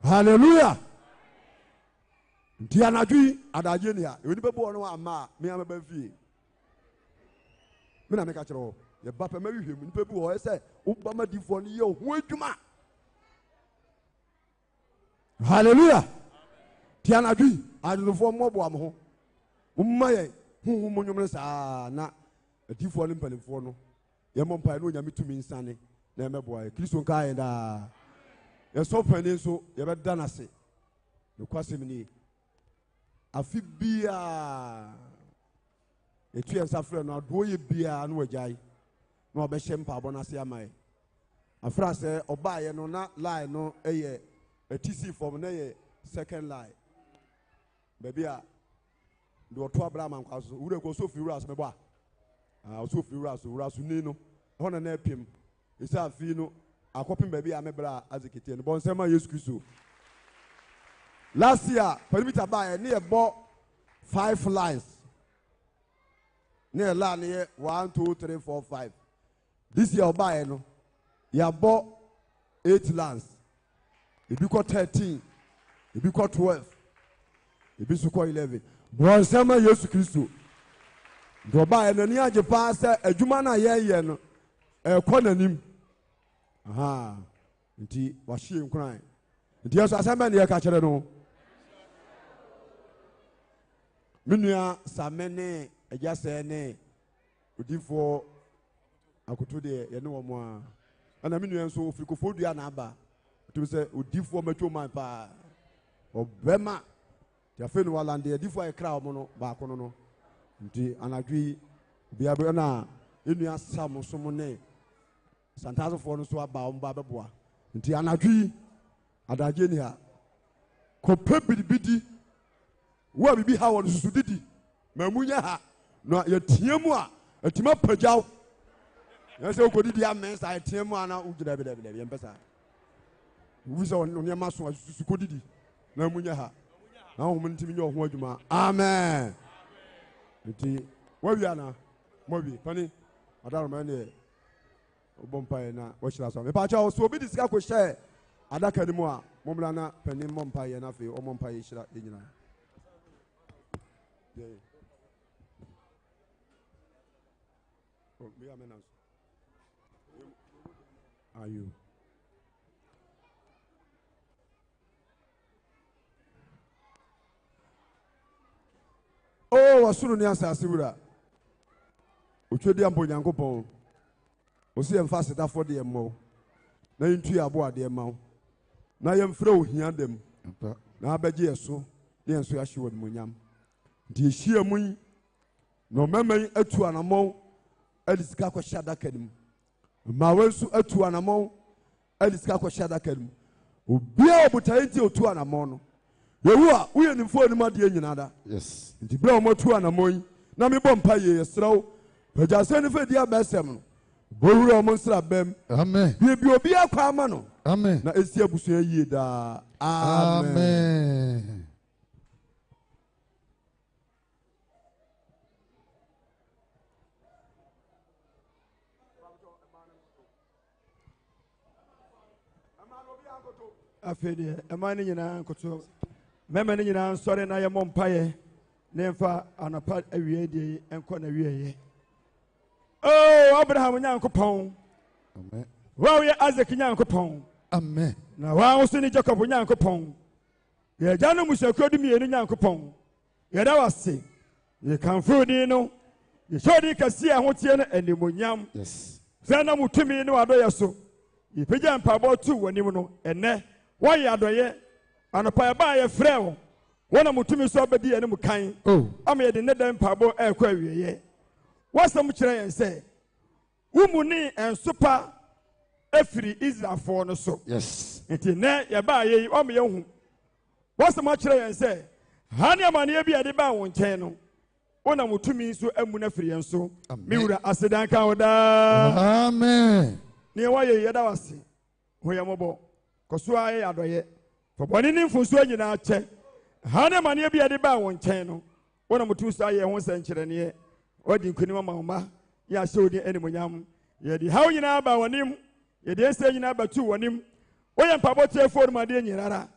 hallelujah ntia na dwi adaje ne a ewni bebo no ama me ama ba fie me na me ka kyerɛ ye ba pa ma wi hwem nipa bi wo sɛ wo ba ma difo no ye ho adwuma hallelujah tia na dwi adufo mmɔbo am ho umma ye huhu munwom saa na adifo no mpalifo no ye mompa no nyame tumi nsane na emeboa ye kristo nka ye da ye so pani so ye bɛda nase ne kwasem ni afi bia etu ye nsafre no ado ye bia no wagyae na obɛhye mpabo nase amae afra sɛ oba ye no na line no eye etisi form na ye second line baby a do to abraham ankwaso wure ko so fi wura so mebo a so fi wura so ni no ho na apim isa fi no akopim baby a mebra azekete no bon sema yesu kristo last year permit ba ne e bo 5 lines ne la ne 1 2 3 4 5 this year ba no ya bo 8 lines ebi ko 13 ebi ko 12 ebi so ko 11 bon sema yesu kristo do ba na ni age pa se adwuma na ye no e ko nanim nti wa hie nkran nti yesu asema ne ye ka kire no minua samene agya se ne odifo akoto de ye ne wo mo a ana minua nso ofirikofo dua na aba to se odifo matwo man pa obema ya fe no walande edifo ay kra omo no ba kono no nti anadwi bia be na enua sam so mo ne santazofo no so aba omba beboa nti anadwi adaje ni ha ko pebidibidi wo bibi ha won susu didi mamunya ha no ye tiemu a atima pagyaw ya se okodidi amensa ye tiemu ana ugida bidabida ye mpesa wuza on ne maso susu kodidi na munya ha na ho ntimi nye ho adwuma amen nti wawia na mobi pani adaroma ne bompa na washira so me pa cha so obi disika ko share adaka ni mu a momla na pani mompa ye na fe o mompa ye shira enyina oh me amena are you oh wasuru ni asase wura otwedi ambo nyankopon osi emfa setafo de emmo na yintu abo ade emma na yemfrɛ ohia dem na abegye eso ne enso ya hye won munyam di ehia mun no memman atu anamon alisika ko hyada kanim ma wansu atu anamon alisika ko hyada kanim obia obutai nti otu anamon no yewu a uye ni mfo ni made nyina da yes nti bra o matu anamon na me bompa ye yesraw paja se ni fedi abesem no bowura o monsra bem amen bi obi akwa ama no amen na esi abusu yie da amen afede emani nyina nkoto mema ni nyina nsɔre na yɛ mompaye ne mfa anapa awie die enko na wieye oh abraham nyankopɔn amen wa yɛ isaac nyankopɔn amen na wa nso ni jacob nyankopɔn yɛ gya no musakuo du mienu nyankopɔn yɛ da wase yɛ kamfo din no yɛhyɛ kɛseɛ a hoteɛ no animonyam sɛ na motumi ne wadɔyɛ so yɛpagya mpaebɔ to w'anim no ɛnɛ woayɛ adɔyɛ anɔpa ɛbaa yɛfrɛ wo wɔna motumi so abɛdi yɛne mu kan ama yɛde ne dɛ mpaebɔ ɛrekɔ awieɛ woasɛm kyerɛ yɛn sɛ womu ne ɛnsopa afiri Israelfoɔ no so nti nɛ yɛbaa yɛyi ɔma yɛhu woasɛm akyerɛ yɛn sɛ ha ne amanneɛ bi yɛde baa wo nkyɛn no wona motumi nso amu no afiri yɛn so mewura asedanka wo daa amen ne wɔyɛ yɛda wase ho yɛ mmɔbɔ kɔ so a yɛyɛ adɔyɛ fa bɔne ne mfonsuo nyinaa kyɛ ha ne amanneɛ bi yɛde baa wo nkyɛn no wona motumi so ayɛ ho nsɛnkyerɛnneɛ wɔde nkonim ama wo ma yɛ ahyɛ wo din animonyam yɛde haw nyinaa baa w'anim yɛde ɛnsɛ nyinaa bɛtu w'anim woyɛ mpabɔ tiefoɔ no madeɛ nyinara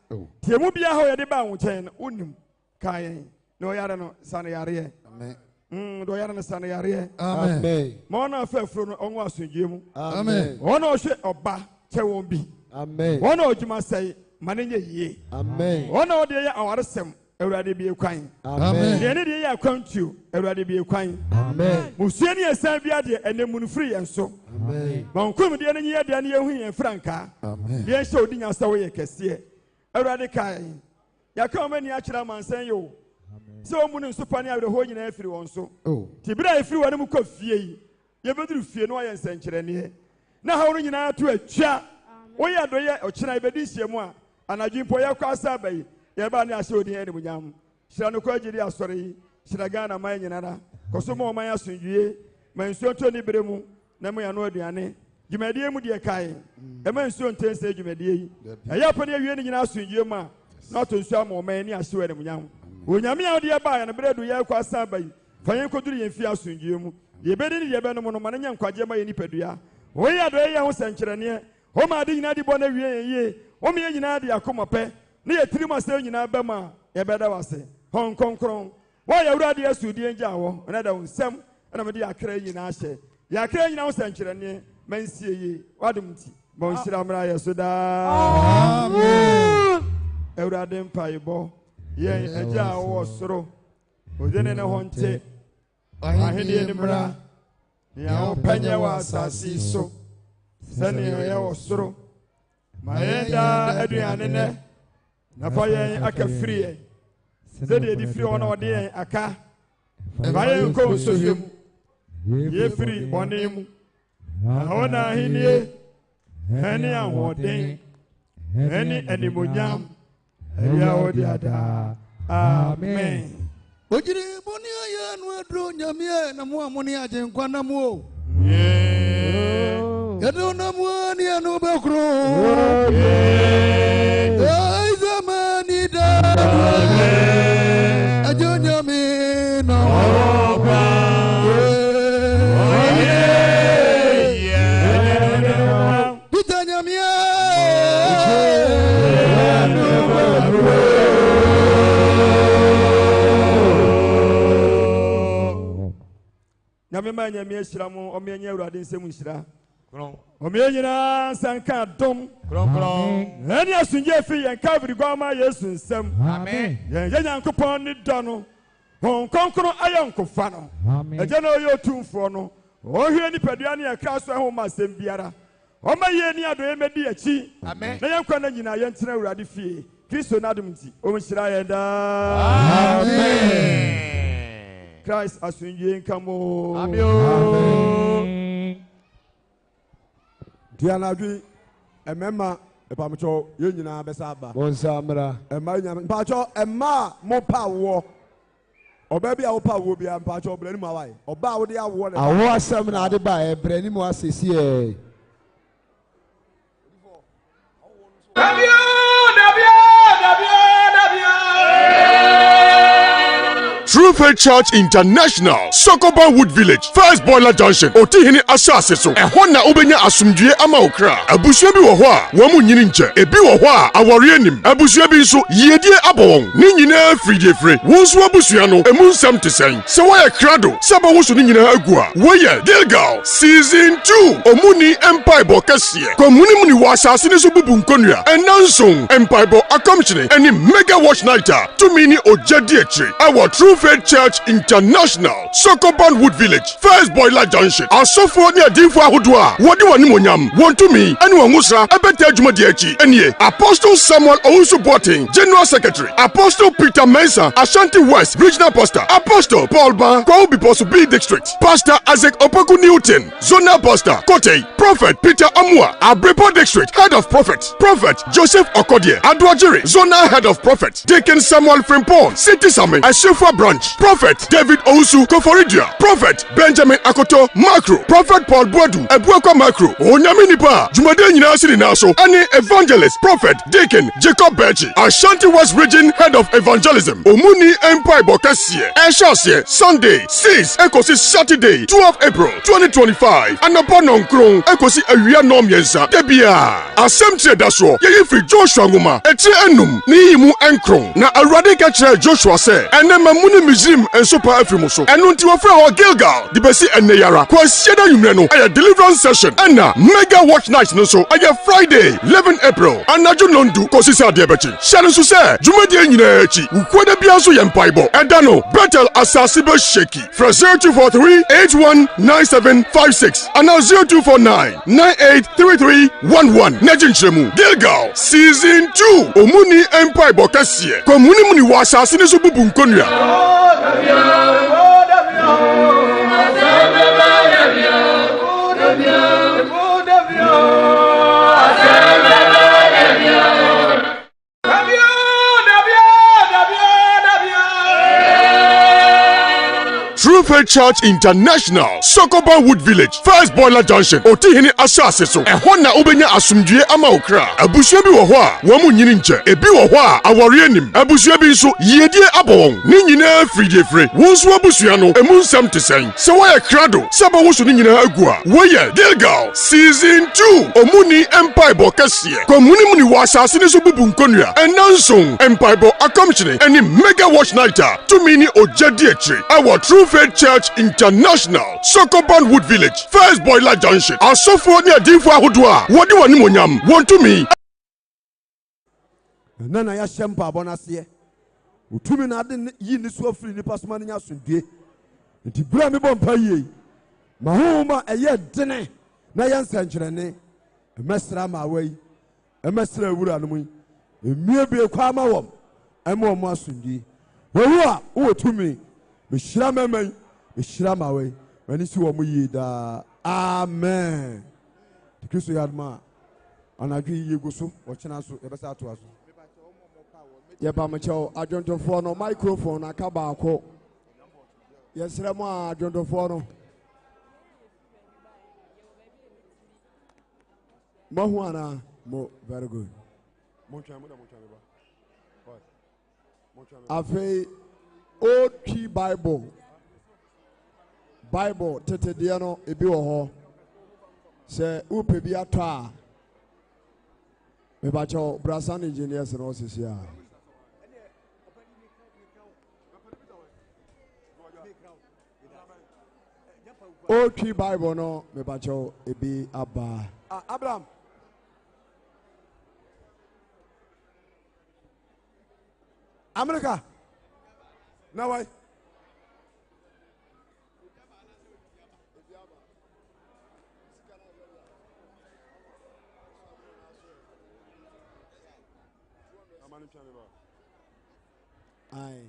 tie mu bia hɔ yɛde baa wo nkyɛn no wonim ka yɛn na ɔyare no sane yareɛ de ɔyare no sane yareɛ ma ɔno afa afuro no ɔnwo asomdwie mu ɔno ɔhwɛ ɔba kyɛ wɔn bi ɔno ɔdwuma sɛe ma ne nyɛ yie ɔno ɔde yɛ awaresɛm Awurade bie kwan deɛ ne deɛ yɛ akwantuo Awurade bie kwan musua ne yɛsan bi adeɛ ɛnɛ mu no firi yɛn so ma nkom deɛ no nyɛ deɛ ne yɛhu yɛn frankaa deɛ nhyɛ odi nya sɛ woyɛ kɛseɛ Awurade ka yɛn yɛka ɔma ani akyerɛ amansan yɛ o sɛ ɔmu no nsopa ne awerɛhoɔ nyinaa afiri wɔn so nti berɛ a yɛfiri wɔ no mu kɔ fie yi yɛbɛduru fie no wayɛ nsɛnkyerɛnneɛ na haw no nyinaa to atwa woyɛ adɔyɛ ɔkyena yɛbɛdi nhyiamu a anadwo mpo yɛkɔ asa aba yi yɛba ne ahyɛ odi animonyam hyira no kɔ agyedi asɔre yi hyira Ghana man nyinara kɔ so ma ɔman asomdwie ma nsuo ntɔ ne bere mu na mo yɛ no aduane dwumadie mu deɛ kae ɛma nsuo ntɛn sɛ dwumadie yi ɛyɛ apɛ ne awie no nyinaa asomdwie mu a na ɔtɔ nsuo ama ɔman ne ahyɛ animonyam onyame a wode yɛbaa yɛ no berɛ do yɛkɔ asa aba yi fa yɛn kɔduru yɛn fie asomdwie mu yɛbɛdi ne yɛbɛnom no ma no nyɛ nkwagye ma yɛ nipadua woyɛ adɔyɛ yɛ ho sɛnkyerɛnneɛ ɔma ade nyinaa de bɔ no awie yɛn yie ɔma yɛ nyinaa de akoma pɛ ne yɛtiri mu asɛm nyinaa bɛ ma yɛbɛda wase hɔn kronkron wɔyɛ Awurade asudie ngya wɔ ɔna da wo nsɛm ɛna mede yɛakra nyinaa hyɛ yɛakra nyinaa ho sɛnkyerɛnneɛ mansie yie wadom nti ma wo nhyira mmra yɛ so daa Awurade mpaebɔ yɛn agya a wɔwɔ soro ɔdene ne hɔ nte ahenneɛ ne mmra nea wopɛ nyɛ wɔ asase so sɛnea ɔyɛ wɔ soro ma yɛn daa aduane nɛ na fa yɛn aka firi yɛn sɛdeɛ ɛdi firi hɔ na ɔde yɛn aka fa yɛn nkɔ nsɔhwɛ mu yɛfiri bɔne mu na hɔ na ahennie ɛne ahoɔden ɛne animonyam ɛyɛ a wɔde adaa amen Ojiri boni aya no adro nyame na mo amoni agenkwa na mo Edo na mo ani anu bekro Ai zamani da Ajo nyame na Pita nyame nyame ma nyame ahyira mo ɔme anya Awurade nsɛm nhyira ɔme nyinaa nsanka dom ɛne asomdwe fi yɛn Calvary guama Yesu nsɛm yɛn Nyankopɔn ne dɔ no Hon kronkron ayɛ nkofa no ɛgya na ɔyɛ otumfoɔ no ɔhwie nipadua ne yɛkra so ɛho ma asɛm biara ɔma yie ni adɔyɛ mɛdi akyi na yɛnkwa na nyinaa yɛntena Awurade fie Kristo no adom nti ɔmhyira yɛn daa amen Christ asundie nkamo amen Dianadwi emema epamcho ye nyina besa aba Bonsa mra ema nyama mpacho ema mo pa wo oba bia wo pa wo bia mpacho brani mu awai oba wo de awo na awo asem na ade ba e brani mu asesi e True Faith Church International, Sokoban Wood Village, First Boiler Junction, Otihini Asase so. Ehon na ubenya asumdue ama okra. Abusua bi wo ho a, wo mu nyini nche. Ebi wo ho a, awore anim. Abusua bi nso yedie abowon. Ni nyina fride free. Wo nso abusua no, emu nsam tesen. Se wo ye krado, se ba wo so ni nyina agu a. Wo ye Gilgal Season 2. Omuni Empire Bo kase. Komuni muni wa asase ni so bubu nkonua. Enanson Empire Bo akomchine. Eni mega watch nighter. Tumini ojadi echi. Our True Faith Faith Church International, Sokoban Wood Village, First Boiler Junction. Asofo ni adinfo ahodo a wodi wani monyam, wontumi ene wonwusra ebeta adwuma de achi. Enie Apostle Samuel Owusu Boateng, General Secretary, Apostle Peter Mensah, Ashanti West Regional Pastor, Apostle Paul Ban, Kwaubi Posu B District, Pastor Isaac Opoku Newton, Zonal Pastor, Kote, Prophet Peter Amwa, Abrepo District, Head of Prophet, Prophet Joseph Okodie, Adwajiri, Zonal Head of Prophet, Deacon Samuel Frimpong, City Sami, Ashefwa Branch, Prophet David Owusu Koforidia, Prophet Benjamin Akoto, Macro, Prophet Paul Boadu, Ebuakwa Macro, Onyame Nipa, Jumade nyina sini naso, any Evangelist, Prophet Deacon Jacob Bechi, Ashanti West Region Head of Evangelism, Omuni Empire Bokasie, Eshasie, Sunday, 6, Ekosi Saturday, 12 April 2025, and upon Onkron, Ekosi Awia Nom Yensa, Debia, Assemble Daso, Yefi Joshua Nguma, Etre Enum, Niimu Enkron, na Arade Katre Joshua se, ene Mamuni Museum and Super Efrimuso, and unti wafra wa Gilgal, Dibesi Eneyara, kwa sieda yumreno, aya deliverance session, ena mega watch night nuso, aya Friday, 11 April, anaju nondu, kosisa diabechi, shanusu se, jumadi enyine echi, ukwede biasu yempaibo, edano, Bethel Asasibe Sheki, fra 0243-819756, and now 0249-983311, Nejinchemu, Gilgal, Season 2, Omuni Empire Bokasie, Komuni Muni Wasa Sinisu Bubu Nkonya. True Faith Church International, Sokoban Wood Village, First Boiler Junction, Otihini Asase so. Ehona ubenya asumdue ama okra. Abusua bi wo ho a, wo mu nyini nche. Ebi wo ho a, awore anim. Abusua bi nso yedie abon. Ni nyina fride free. Wonso abusua no, emu nsam tesen. Se wo ye krado, se ba wo so ni nyina agu a. Wo ye Gilgal Season 2. Omuni Empire Bokasie. Komuni muni wa asase ni so bubu nkonua. Enanson Empire Bo akomchine. Eni mega watch nighter. Tumini ojadi echi. Our True Faith Church International, Sokoban Wood Village, First Boiler Junction. Asofo ni adinfo ahodo a wodi wani monyam, wontumi. Nana ya shempa abonase. Utumi na ade yi ni so afiri ni pasoma nya asundue. Nti bra me bompa yi. Mahoma eye dene na yansa nkyerene. Emesra ma wai. Emesra wura no mu. Emie be kwa ma wom. Ema omo asundue. Wo a wo tumi. Mishira memei, mishira mawe. When si wo mu yida. Amen. Tikristo yadma. Anadwi yego so, wo kyena so, yebesa ato aso. Yeba mecho adwontofo no microphone aka baako. Yesere mo adwontofo no. Mo ana mo very good. Mo twa mo ba. Afei OT Bible tete de no ebi wo ho se upe bi ato a me ba cho brasan engineers no sisia OT Bible no me ba cho ebi aba Abraham America now why Aye.